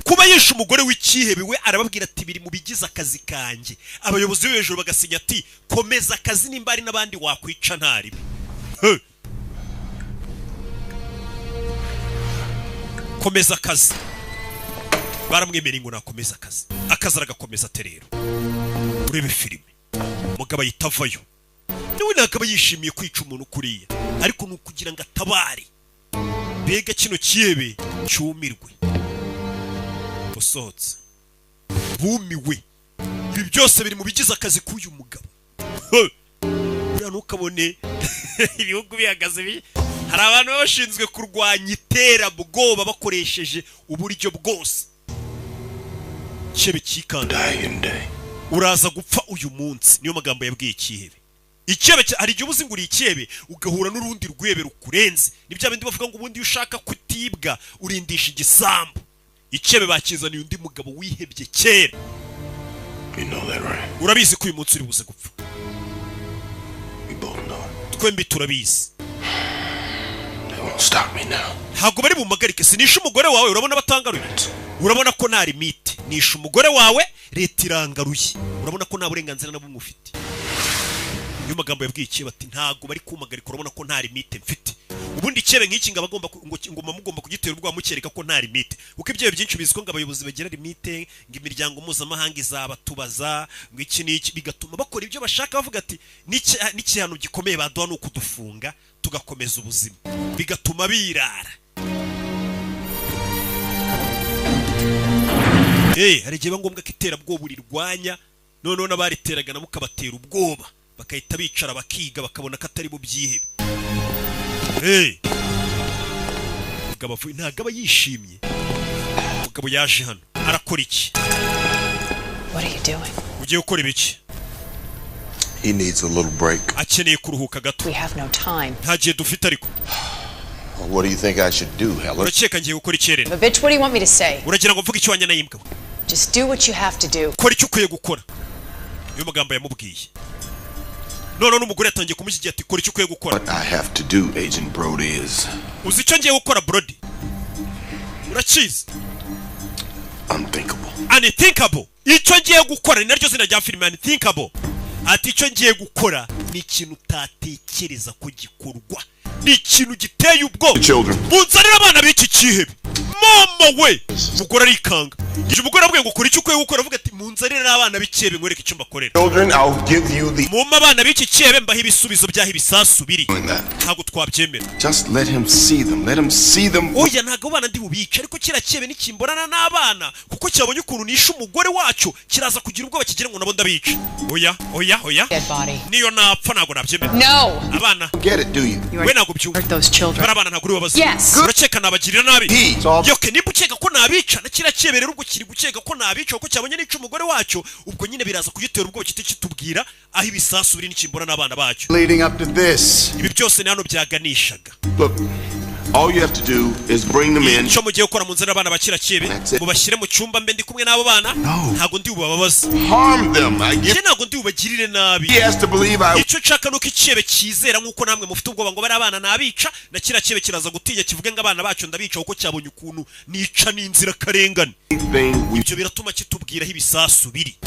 Kuba yisha umugore w'ikihebe we arababwira ati biri mu bigize akazi kanje. Abayobozi b'hejuru bagasinya ati komeza akazi nimba ari nabandi wakwica ntari. Komeza akazi. Baramwemera ngo nakomeza akazi. Akazi aragakomeza terero. Urebe filime. Mugabo yitavayo. Niwe nakaba yishimiye kwica umuntu kuriya ariko nukugira ngo atabare bega kino kiyebe cyumirwe usohotse bumiwe ibi byose biri mu bigize akazi k'uyu mugabo nukabone ibihugu bihagaze hari abantu bashinzwe kurwanya iterabwoba bakoresheje uburyo bwose kiyebe kikanda uraza gupfa uyu munsi niyo magambo yabwiye kiyebe icyebe hari igihe ubuzinguriye icyebe ugahura n'urundi rwebe rukurenze nibyo abandi bavuga ngo ubundi ushaka kutibwa urindisha igisambu icyebe bakizaniye undi mugabo wihebye kera urabizi ko uyu munsi uri buze gupfa twembi turabizi ntabwo bari bumagarike sinisha umugore wawe urabona batangaruye urabona ko nta limite nisha umugore wawe leta irangaruye urabona ko nta burenganzira na bumwe ufite. Niyo magambo yabwiye ikiye bati ntago bari kumagarika urabona ko nta limite mfite ubundi icyebe nk'iki ngabagomba ngoma mugomba kugitera urwa mukereka ko nta limite uko ibyo byinshi biziko ngo abayobozi bagira limite ngo imiryango mpuzamahanga izabatubaza ngo iki n'iki bigatuma bakora ibyo bashaka bavuga ati n'ikihano gikomeye baduha no kudufunga tugakomeza ubuzima bigatuma birara. Hari igihe ngombwa ko iterabwoba urirwanya noneho n'abariteraga nabo ukabatera ubwoba bakahita bicara bakiga bakabona ko atari bo byihebe. Mugabo ntabwo aba yishimye. Mugabo yaje hano arakora iki? What are you doing? Ugiye gukora ibiki? He needs a little break. Akeneye kuruhuka gato. We have no time. Nta gihe dufite ariko. What do you think I should do, Helen? Urakeka ngiye gukora icyerere? But bitch, what do you want me to say? Uragira ngo mvuge icyo wanya nayimbwa? Just do what you have to do. Kora icyo ukwiye gukora. Iyo magambo yamubwiye. None n'umugore yatangiye kumushyigiye ati kora icyo ukwiye gukora. What I have to do, Agent Brody, is uzi icyo ngiye gukora Brody? Urakizi? Unthinkable. Icyo ngiye gukora ni naryo zina rya filime Unthinkable. Ati icyo ngiye gukora ni ikintu utatekereza ko gikorwa. Ni ikintu giteye ubwoba. Bunzanira abana b'iki kihebe. Mama we mugora arikanga ije umugore abwiye ngo kora icyo ukwiye gukora avuga ati munzanire n'abana b'ikebe ngwereke icyo mbakorera. Mumma abana b'iki kebe mbaho ibisubizo byaho ibisasu biri ntabwo twabyemera. Just let him see them. Oya ntabwo abana ndi bubica ariko kira kebe nikimborana n'abana kuko cyabonye ukuntu nisha umugore wacyo kiraza kugira ubwoba kigira ngo nabo ndabica. Oya niyo napfa ntabwo nabyemera. No abana get it, do you? We ntabwo byumva bari abana ntabwo uri babazi. Urakeka nabagirira nabi yoke nimba ukeka ko nabica na kira kebere ubwo kiri gukeka ko nabica kuko cyabonye nica umugore wacyo ubwo nyine biraza kugitera ubwo kiti kitubwira aho ibisasu biri n'ikimbora n'abana bacyo. Leading up to this. Ibi byose ni hano byaganishaga. Look, All you have to do is bring them in. Cyo mugiye gukora mu nzira abana bakira kibe mubashyire mu cyumba mbe ndi kumwe n'abo bana ntago ndi ubababaza Harm them. I guess. Ntago ndi ubagirire nabi. He has to believe I. Icyo nshaka nuko ikibe kizera nkuko namwe mufite ubwoba ngo bari abana nabica na kira kibe kiraza gutinya kivuge ngo abana bacu ndabica uko cyabonye ukuntu nica n'inzira karengane. Ibyo biratuma kitubwiraho ibisasu biri.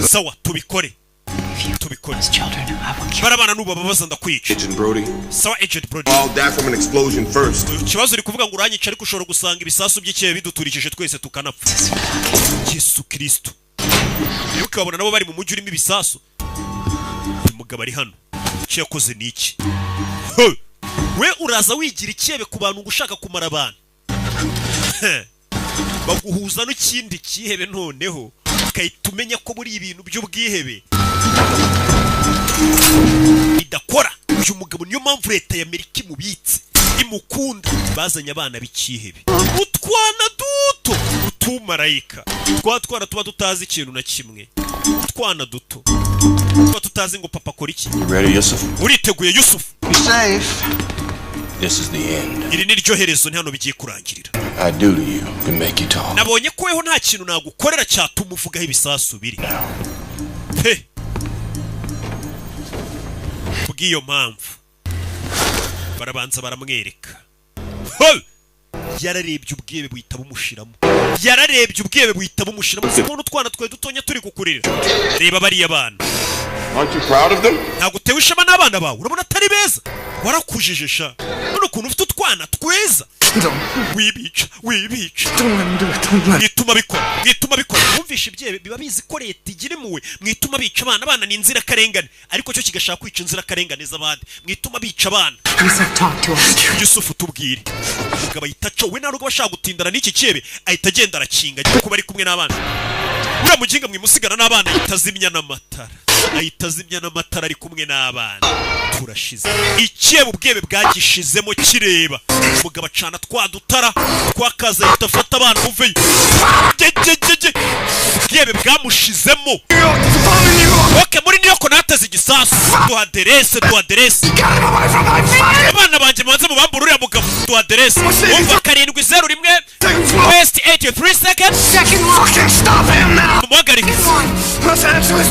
Sawa tubikore. Barabana nuba babaza ndakwica. Agent Brody. Sawa Agent Brody. All that from an explosion first. Kibazo uri kuvuga ngo uranyica ariko ushobora gusanga ibisasu by'ikibe biduturikije twese tukanapfa. Yesu Kristo. Iyo ukabona nabo bari mu mujyi urimo ibisasu. Umugabo ari hano. Icyo yakoze ni iki? We uraza wigira ikibe ku bantu gushaka kumara abantu. Baguhuza n'ikindi kihebe noneho. Ukahita umenya ko buri ibintu by'ubwihebe bidakora. Uyu mugabo niyo mpamvu leta ya Amerika imubitse imukunda. Bazanye abana b'ikihebe utwana duto utumarayika twana tuba tutazi ikintu na kimwe. Utwana duto tuba tutazi ngo papa akora iki. Ready, Yusuf? Uriteguye Yusuf? Be safe. This is the end. Iri ni ryo herezo hano bigiye kurangirira. I do to you can make you talk. Nabonye ko weho nta kintu nagukorera cyatuma uvugaho ibisasu biri. He. Kubw'iyo mpamvu barabanza baramwereka. Yararebye ubwebe buhita bumushiramo. Yararebye ubwebe buhita bumushiramo. Umuntu twana twe dutonya turi kukurira. Reba bari abana. Aren't you proud of them? Nagutewe ishema n'abana bawe. Urabona atari beza. Warakujije sha. None ukuntu ufite utwana tweza. Wibica. Mwituma bikora. Wumvisha ibyebe biba bizi ko leta igira impuhwe. Mwituma bica abana ni inzira karengane. Ariko cyo kigashaka kwica inzira karengane z'abandi. Mwituma bica abana. Yusuf tubwire. Umugabo ahita we narugo bashaka gutindana n'iki kibe ahita agenda arakinga kuko bari kumwe n'abana. Uriya muginga mwimusigana n'abana itazimya n'amatara ari kumwe n'abana. Turashize ikibe ubwebe bwagishizemo kireba. Umugabo acana twadutara twakaza ahita afata abana muveyo. Ubwebe bwamushizemo. Okay, muri niyo ko nateze igisasu. Duha aderese. Abana banje manze mu bambura uriya mugabo. Duha aderese. Umva 701 West 83 seconds. Stop him now. Muhagarike.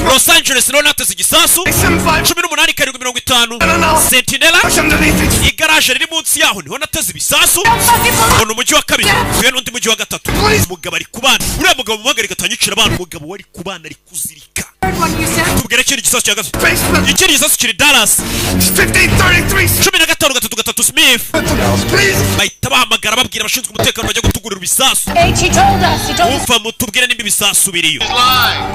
Los Angeles no nateze igisasu. 18:50 Sentinela. Igaraje riri munsi yaho niho nateze ibisasu. Ono mujyi wa kabiri. Uyu n'undi mujyi wa gatatu. Umugabo ari kubana. Uriya mugabo muhagarika atanyicira abana. Umugabo wari kubana ari kuzirika. Tubwire kiri gisasu cya gatatu. Ikiri gisasu kiri Dallas. 15:33 Smith. Bahita bahamagara babwira abashinzwe umutekano bajya gutugurira ibisasu. Umva mutubwire nimba ibisasu biriyo.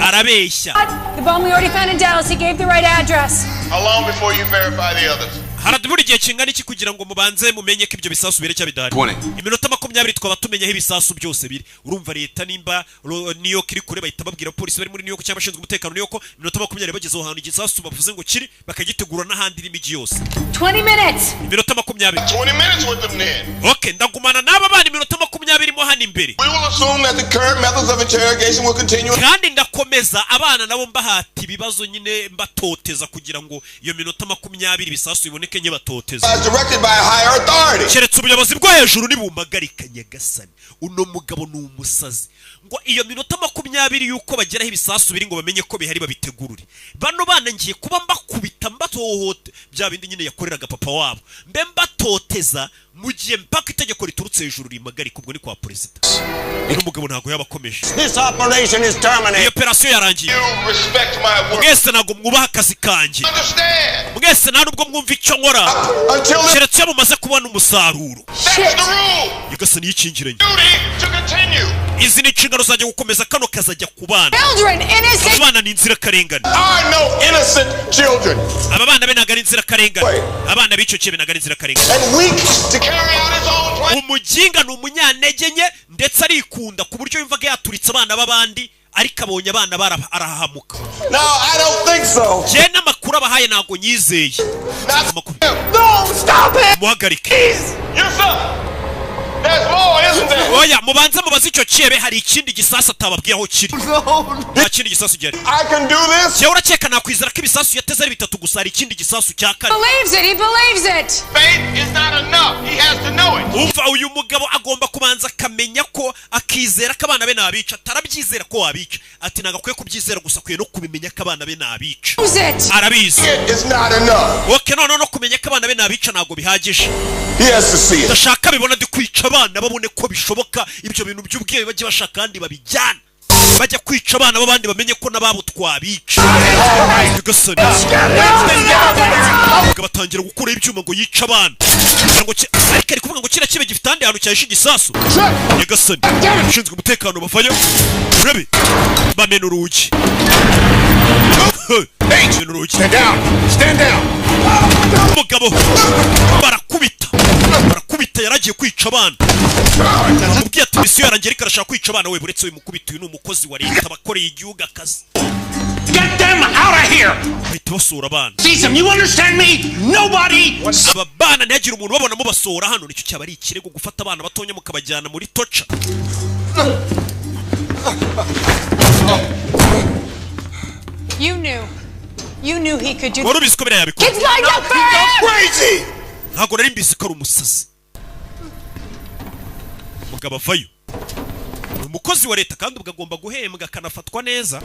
Arabeshya. The bomb we already found in Dallas, he gave the right address. How long before you verify the others? Haradubura igihe kingana iki kugira ngo mubanze mumenye ko ibyo bisasu bire cya bidari. Iminota 20 twaba tumenye aho ibisasu byose biri. Urumva leta nimba New York iri kure bahita babwira polisi bari muri New York cyangwa abashinzwe umutekano New York iminota 20 bageze aho hantu igisasu bavuze ngo kiri bakagitegura n'ahandi n'imigi yose. 20 minutes. Iminota 20. 20 minutes with them then. Okay, ndagumana n'aba bana iminota 20 mo hano imbere. We will assume that the current methods of interrogation will continue. Kandi ndakomeza abana nabo mbahati ibibazo nyine mbatoteza kugira ngo iyo minota 20 bisasu biboneke nye batoteza. Directed by a higher authority. Keretse ubuyobozi bwo hejuru nibumbagarika Nyagasani. Uno mugabo ni umusazi. Ngo iyo minota 20 yuko bageraho ibisasu biri ngo bamenye ko bihari babitegurure. Bano bana ngiye kuba mbakubita mbatohote bya bindi nyine yakoreraga papa wabo. Mbe mbatoteza mugiye mpaka itegeko riturutse hejuru rimagarika ubwo ni kwa president. Uno mugabo ntago yabakomeje. This operation is terminated. Iyo operation yarangiye. You respect my work. Mwese nago mwubaha akazi kanje. Understand? Mwese nta nubwo mwumva icyo nkora. Keretse mumaze kubona umusaruro. That's the rule. Nyagasani yikingiranye. Duty to continue. Izi ni inshingano zajya gukomeza kano kazajya kubana. Children, innocent. Abana ni inzira karengane. I know innocent children. Aba bana be nagari inzira karengane. Abana b'icyo kibe nagari inzira karengane. And weak to carry out his own plan. Umujinga ni umunyantege nke ndetse arikunda ku buryo yumvaga yaturitse abana b'abandi ariko abonye abana arahahamuka. No, I don't think so. Je n'amakuru abahaye nago nyizeye. No, stop it. Muhagarike. Yes sir. there's more, isn't there? Oya, mubanze mubaze icyo kiebe hari ikindi gisasu atababwiye aho kiri. Nta kindi gisasu gihari. I can do this. Cyo urakeka nakwizera ko ibisasu yateze ari bitatu gusa hari ikindi gisasu cya kane. He believes it. Faith is not enough. He has to know it. Umva uyu mugabo agomba kubanza akamenya ko akizera ko abana be nabica, atarabyizera ko wabica. Ati nagakwiye kubyizera gusa kwiye no kubimenya ko abana be nabica. Arabizi. It's not enough. Okay, no kumenya ko abana be nabica nago bihagije. He has to see it. Ndashaka bibona ndi kwica abana babone ko bishoboka ibyo bintu by'ubwiye baje bashaka kandi babijyana. Bajya kwica abana babandi bamenye ko nababo twabica. Gasoni. Batangira gukura ibyuma ngo yica abana. Ngo ari kuvuga ngo kira kibe gifite andi hantu cyashe igisasu. Gasoni. Ushinzwe umutekano bafanya. Urabe. Bamena urugi. Stand down. Stand down. Mugabo. Barakubita yaragiye kwica abana. Mubwiye ati misiyo yarangiye karashaka kwica abana we buretse uyu mukubita uyu n'umukozi wa leta bakoreye igihugu akazi. Get them out of here. Basura abana. Cecil, you understand me? Nobody. Aba bana ntiyagira umuntu babona mu basora hano nicyo cyaba ari ikirego gufata abana batonya mukabajyana muri toca. You knew he could do. Kids lined up for him. Crazy. Ntago nari mbizi ko ari umusazi. Mugabo avayo. Umukozi wa leta kandi ubagomba guhembwa kanafatwa neza.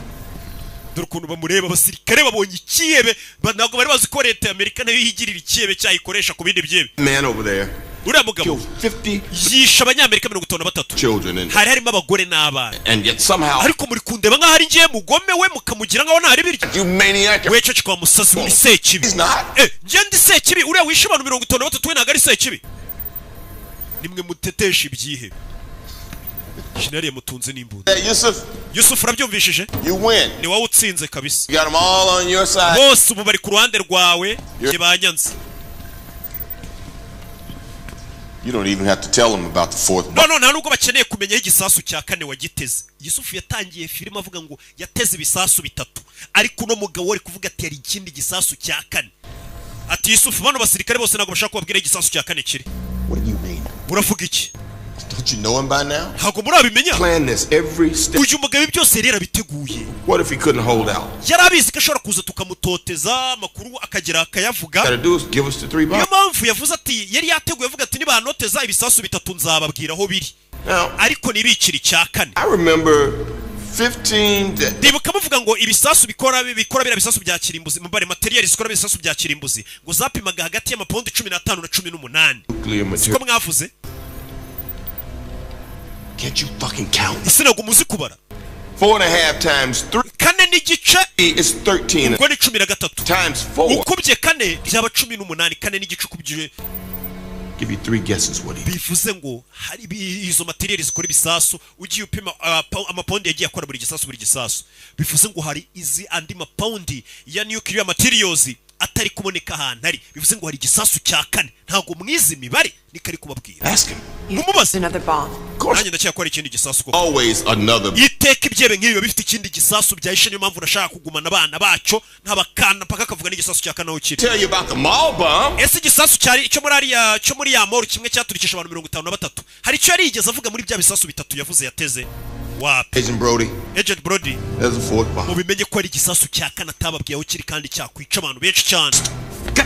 Dore ukuntu bamureba abasirikare babonye ikiyebe ntabwo bari bazi ko leta y'Amerika nayo yigirira ikiyebe cyayikoresha ku bindi byebe. Man over there. Uriya mugabo yisha abanyamerika 53 hari harimo abagore n'abana. And yet somehow ariko muri kundeba nkaho ari ngiye mugome we mukamugira nkaho ntari biryo. You maniac. We cece kwa musazi uri sekibi. Nje ndi sekibi uriya wisha abantu 53 we ntago ari sekibi. Nimwe mutetesha ibyihe. Shinari mutunze n'imbunda. Yusuf urabyumvishije? You win. Ni wowe utsinze kabisa. You got them all on your side. Bose ubu bari ku ruhande rwawe kibanyanze. You don't even have to tell them about the fourth bomb. No, nta nubwo bakeneye kumenya igisasu cya kane wagiteze. Yusuf yatangiye filime avuga ngo yateze ibisasu bitatu. Ariko no mugabo wari kuvuga ati yari ikindi gisasu cya kane. Ati Yusuf bano basirikare bose ntabwo bashaka kubabwira igisasu cya kane kiri. What do you mean? Uravuga iki? Don't you know him by now? Ntabwo murabimenya. Plan this every step. Uyu mugabo byose rero biteguye. What if he couldn't hold out? Yarabizi ko ashobora kuza tukamutoteza amakuru akagera akayavuga. Gotta do is give us the 3 bombs. Niyo mpamvu yavuze ati yari yateguye avuga ati niba noteza ibisasu bitatu nzababwira aho biri. Ariko nibikira icya kane. I remember 15 Ndibuka muvuga ngo ibisasu bikora bira bisasu bya kirimbuzi mubare material zikora ibisasu bya kirimbuzi ngo zapimaga hagati y'amapound 15 na 18. Siko mwavuze? Can't you fucking count? Isinago muzi kubara. 4.5 times 3. Kane n'igice is 13. Ubwo ni 13. Times 4. Ukubye kane byaba 18. Kane n'igice ukubye. Give you 3 guesses what he. Bivuze ngo hari izo material zikora ibisasu ugiye upima amapound yagiye akora buri gisasu. Bivuze ngo hari izi andi mapound ya nuclear materials atari kuboneka ahantu hari. Bivuze ngo hari igisasu cya kane. Ntago mwizi mibare nikari kubabwira. Ask him. It's another bomb. Nanjye ndacyakora ikindi gisasu ko. Always another. Iteka ibyebe nk'ibi bifite ikindi gisasu byahishe niyo mpamvu nashaka kugumana abana bacu ntabakana paka kavuga n'igisasu cya kane aho kiri. Tell you about the mall bomb. Ese igisasu cyari cyo muri ya mall kimwe cyaturikisha abantu 53. Hari icyo yari yigeze avuga muri bya bisasu bitatu yavuze yateze. Wapi? Agent Brody. There's a fourth bomb. Mubimenye ko ari igisasu cya kane atababwiye aho kiri kandi cyakwica abantu benshi cyane.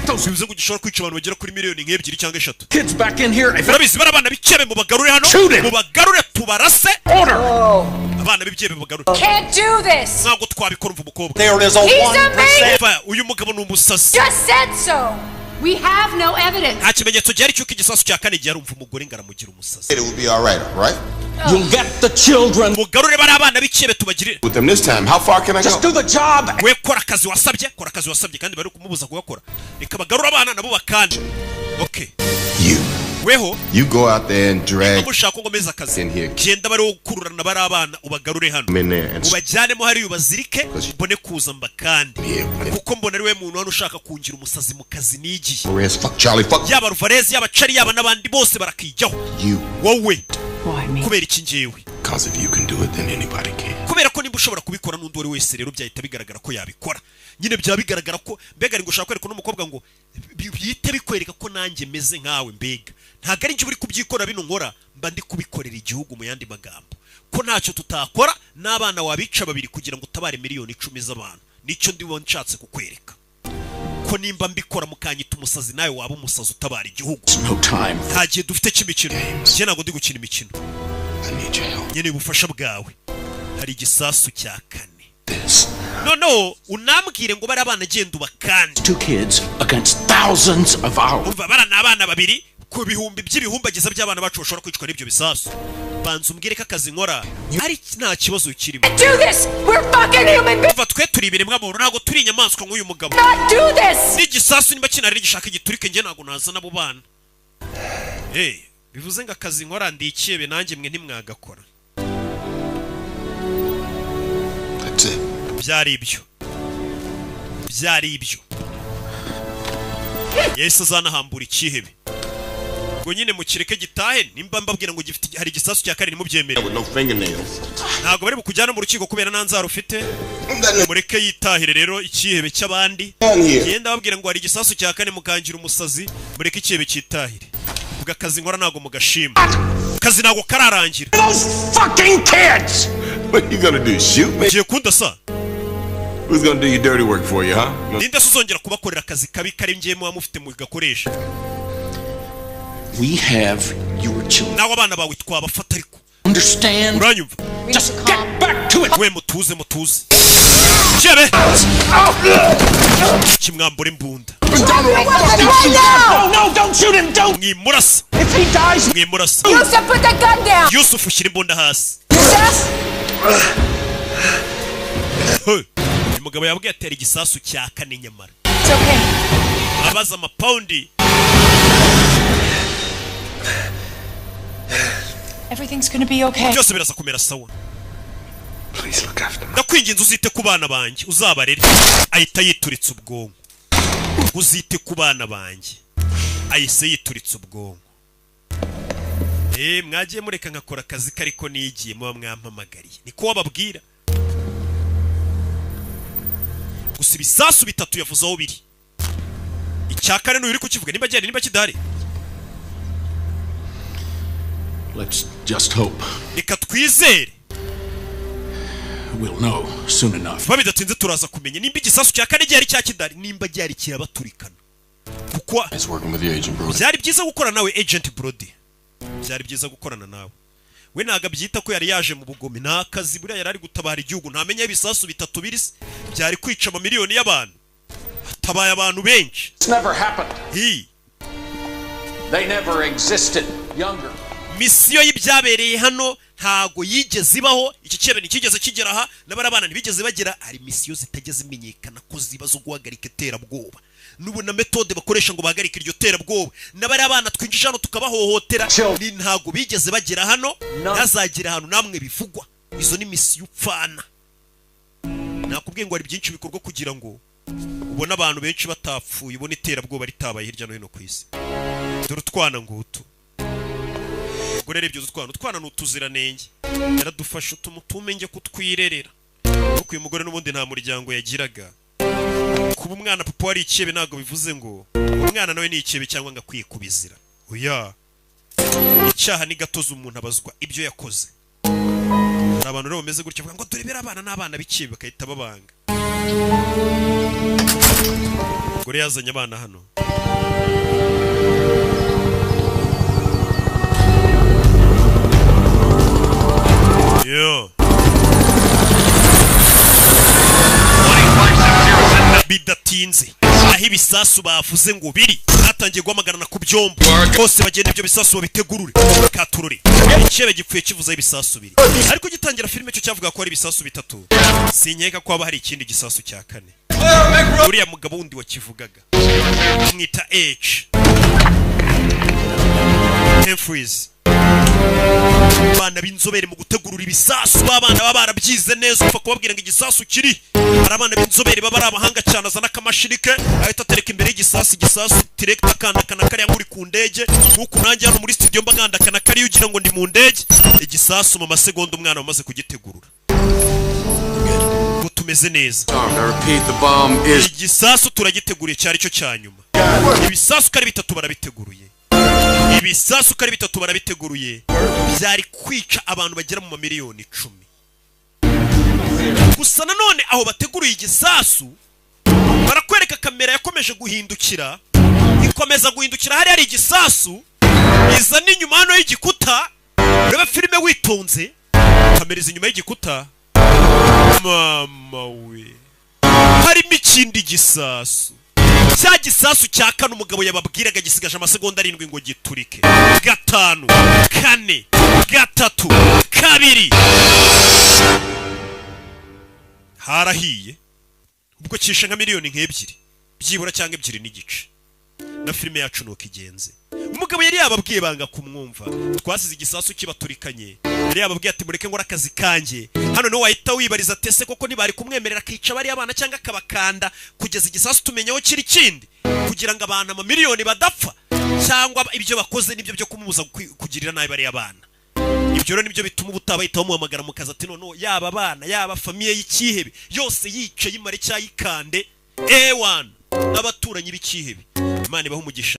Bivuze ngo gishobora kwica abantu bagera kuri miliyoni nk'ebyiri cyangwa 3. Kids back in here. Urabizi barabana bikebe mu bagarure hano. Mu bagarure tubarase. Order. Abana b'ibyebe mu bagarure. Can't do this. Ntabwo twabikora umva umukobwa. There is a 1%. Uyu mugabo ni umusazi. Just said so. We have no evidence. Nta kimenyetso gihari cy'uko igisasu cya kane gihe umva umugore ngaramugira umusazi. It will be all right, right? You'll get the children. Mugarure bari abana b'ikebe tubagirire. With them this time, how far can I go? Just do the job. We kora akazi wasabye kandi bari kumubuza kugakora. Reka bagarura abana nabo bakanje. Okay. Weho. You go out there and drag. Mushaka ngo meza akazi. In here. Genda bari gukururana bari abana ubagarure hano. Ubajyane mo hari ubazirike mbone kuza mbakandi. Kuko mbona ari we muntu hano ushaka kungira umusazi mu kazi nigiye. Fuck Charlie, fuck. Yaba Ruvarez yaba Charlie yaba nabandi bose barakijyaho. You. Wowe. Kubera iki ngewe? Because if you can do it, then anybody can. kubera ko nimba ushobora kubikora n'undi wari wese rero byahita bigaragara ko yabikora nyine byaba bigaragara ko mbega ari gushaka kwereka n'umukobwa ngo bihite bikwereka ko nanjye meze nkawe mbega ntago ari njye uri kubyikora bino nkora mba ndi kubikorera igihugu mu yandi magambo ko ntacyo tutakora n'abana wabica babiri kugira ngo utabare miliyoni 10 z'abantu nicyo ndibo nshatse kukwereka ko nimba mbikora mukanyita umusazi nawe waba umusazi utabara igihugu nta gihe dufite cy'imikino njye ntabwo ndi gukina imikino nyine ubufasha bwawe hari igisasu cya kane no unambwire ngo bari abana genda ubakande 2 kids against thousands of ours. umva barana abana babiri ku bihumbi by'ibihumbagiza by'abana bacu bashobora kwicwa n'ibyo bisasu banza umbwire ko akazi nkora ari nta kibazo kirimo umva twe turi ibiri mw'abantu ntabwo turi inyamaswa nk'uyu mugabo n'igisasu nimba kinari gishaka igiturike njye ntabwo naza n'abo bana bivuze ngo akazi nkora ndi ikibe nanjye mwe ntimwagakora byari ibyo Yesu azanahambura ikihebe ngo nyine mukireke gitahe nimba mbabwira ngo gifite hari igisasu cya karindwi mubyemere ntabwo bari bukujyana mu rukiko kubera nanzara ufite mureke yitahire rero ikihebe cy'abandi genda babwira ngo hari igisasu cya kane mukangira umusazi mureke ikihebe cyitahire vuga akazi nkora ntabwo mugashima akazi ntabwo kararangira What you gonna do, shoot me? Ugiye kundasa Who's gonna do your dirty work for you, huh? ninde suzongera kubakorera akazi kabi kari njyemo amufite mu gakoresha We have your children. nawe abana bawe twabafata ariko Understand? uranyumva Just get back to it. we mutuze cyebe kimwambura imbunda No, don't shoot him, don't. mwimurasa If he dies, mwimurasa Yusuf, put the gun down. Yusuf ushyira imbunda hasi uyu mugabo yabwiye atera igisasu cya kane nyamara abaza amapawundi Everything's gonna be okay. byose biraza kumera sawa ndakwinginze uzite ku bana banjye uzabarere ahita yituritse ubwonko uzite ku bana banjye ahise yituritse ubwonko mwagiye mureka nkakora akazi kariko nigiye muba mwampamagariye niko wababwira gusa ibisasu bitatu yavuze aho biri icya kane n'uri kukivuga nimba cyari nimba kidahari let's just hope. reka twizere We'll know soon enough. babidatinze turaza kumenya nimba igisasu cya kane cyari cya kidahari nimba cyari kirabaturikana kuko byari byiza gukorana nawe agent Brody byari byiza gukorana nawe we naga byita ko yari yaje mu bugome nakazi buriya yari ari gutabara igihugu ntamenye ibisasu bitatu birisi byari kwica amamiliyoni y'abantu tabaye abantu benshi. It's never happened. He. They never existed. Younger. Misiyo y'ibyabereye hano ntago yigeze ibaho, iki cyebe nikigeze kigera aha n'abarabana ntibigeze bagera, hari misiyo zitageze imenyekana ko zibazo guhagarika terabwoba. Nubu na metode bakoresha ngo bahagarike iryo terabwoba. N'abari abana twinjije hano tukabahohotera ni ntago bigeze bagera hano, nazagira hano namwe bivugwa. Izo ni misiyo upfana. Nakubwiye ngo ari byinshi bikorwa kugira ngo ubona abantu benshi batapfuye, ubona iterabwoba ritabaye hirya no hino ku isi. Dore utwana ngutu. Gorere byo utwana n'utuziranenge. Yaradufasha tumenge kutwirerera. Kuko uyu mugore n'ubundi nta muryango yagiraga. Kuba umwana papa wari ikebe ntago bivuze ngo umwana nawe ni ikebe cyangwa ngakwiye kubizira. Oya. Icyaha ni gatoza umuntu abazwa ibyo yakoze. Hari abantu rero bameze gutyo bavuga ngo turebera abana n'abana b'ikebe bakahita babanga. Gore yazanye abana hano. Yo. Bidatinze aho ibisasu bavuze ngo biri hatangiye guhamagarana ku byombo bose bagenda ibyo bisasu babitegurure katurure ikebe gipfuye kivuza ibisasu biri ariko gitangira filime cyo cyavuga ko ari ibisasu bitatu sinkeka ko haba hari ikindi gisasu cya kane uriya mugabo wundi wakivugaga mwita H Freeze abana b'inzobere mu gutegurura ibisasu, abana baba barabyize neza, upfa kubabwira ngo igisasu kiri. Hari abana b'inzobere baba ari abahanga cyane, azana akamashini ke ahita atereka imbere y'igisasu, igisasu direct akandakana kariya nk'uri ku ndege, nk'uko nanjye hano muri studio mba ngandakana kariya ugira ngo ndi mu ndege. Igisasu mu masegonda umwana wamaze kugitegurura. Tumeze neza. Igisasu turagiteguriye cyari cyo cyanyuma. Ibisasu kari bitatu barabiteguruye. Ibisasu kari bitatu barabiteguruye. Byari kwica abantu bagera mu mamiliyoni 10. Gusa nanone aho bateguruye igisasu barakwereka kamera yakomeje guhindukira, ikomeza guhindukira, hari ari igisasu iza n'inyuma hano y'igikuta. Urebe filime witonze, kamera izi inyuma y'igikuta. Mama we, harimo ikindi gisasu. Cya gisasu cya kane umugabo yababwiraga gisigaje amasegonda 7 ngo giturike. 5 4 3 2 harahiye. Ubwo kishe nka miliyoni nk'ebyiri byibura cyangwa 2 n'igice. Na filime yacu nuko igenze. Umugabo yari yababwiye banga kumwumva. Twasize igisasu kibaturikanye. Yari yababwiye ati mureke ngo akazi kanjye. Hano no wahita wibariza tese koko ntibari kumwemerera akica bari abana cyangwa akabakanda kugeza igisasu tumenyeho kiri kindi, kugira ngo abantu amamiliyoni badapfa, cyangwa ibyo bakoze nibyo byo kumubuza kugirira nabi bari abana. Ibyo rero nibyo bituma ubutabayitaho muhamagara mu kazi ati none yaba abana yaba famiye y'ikihebe yose yice yimare cyayikande A1 abaturanyi b'ikihebe. Imana ibaho umugisha.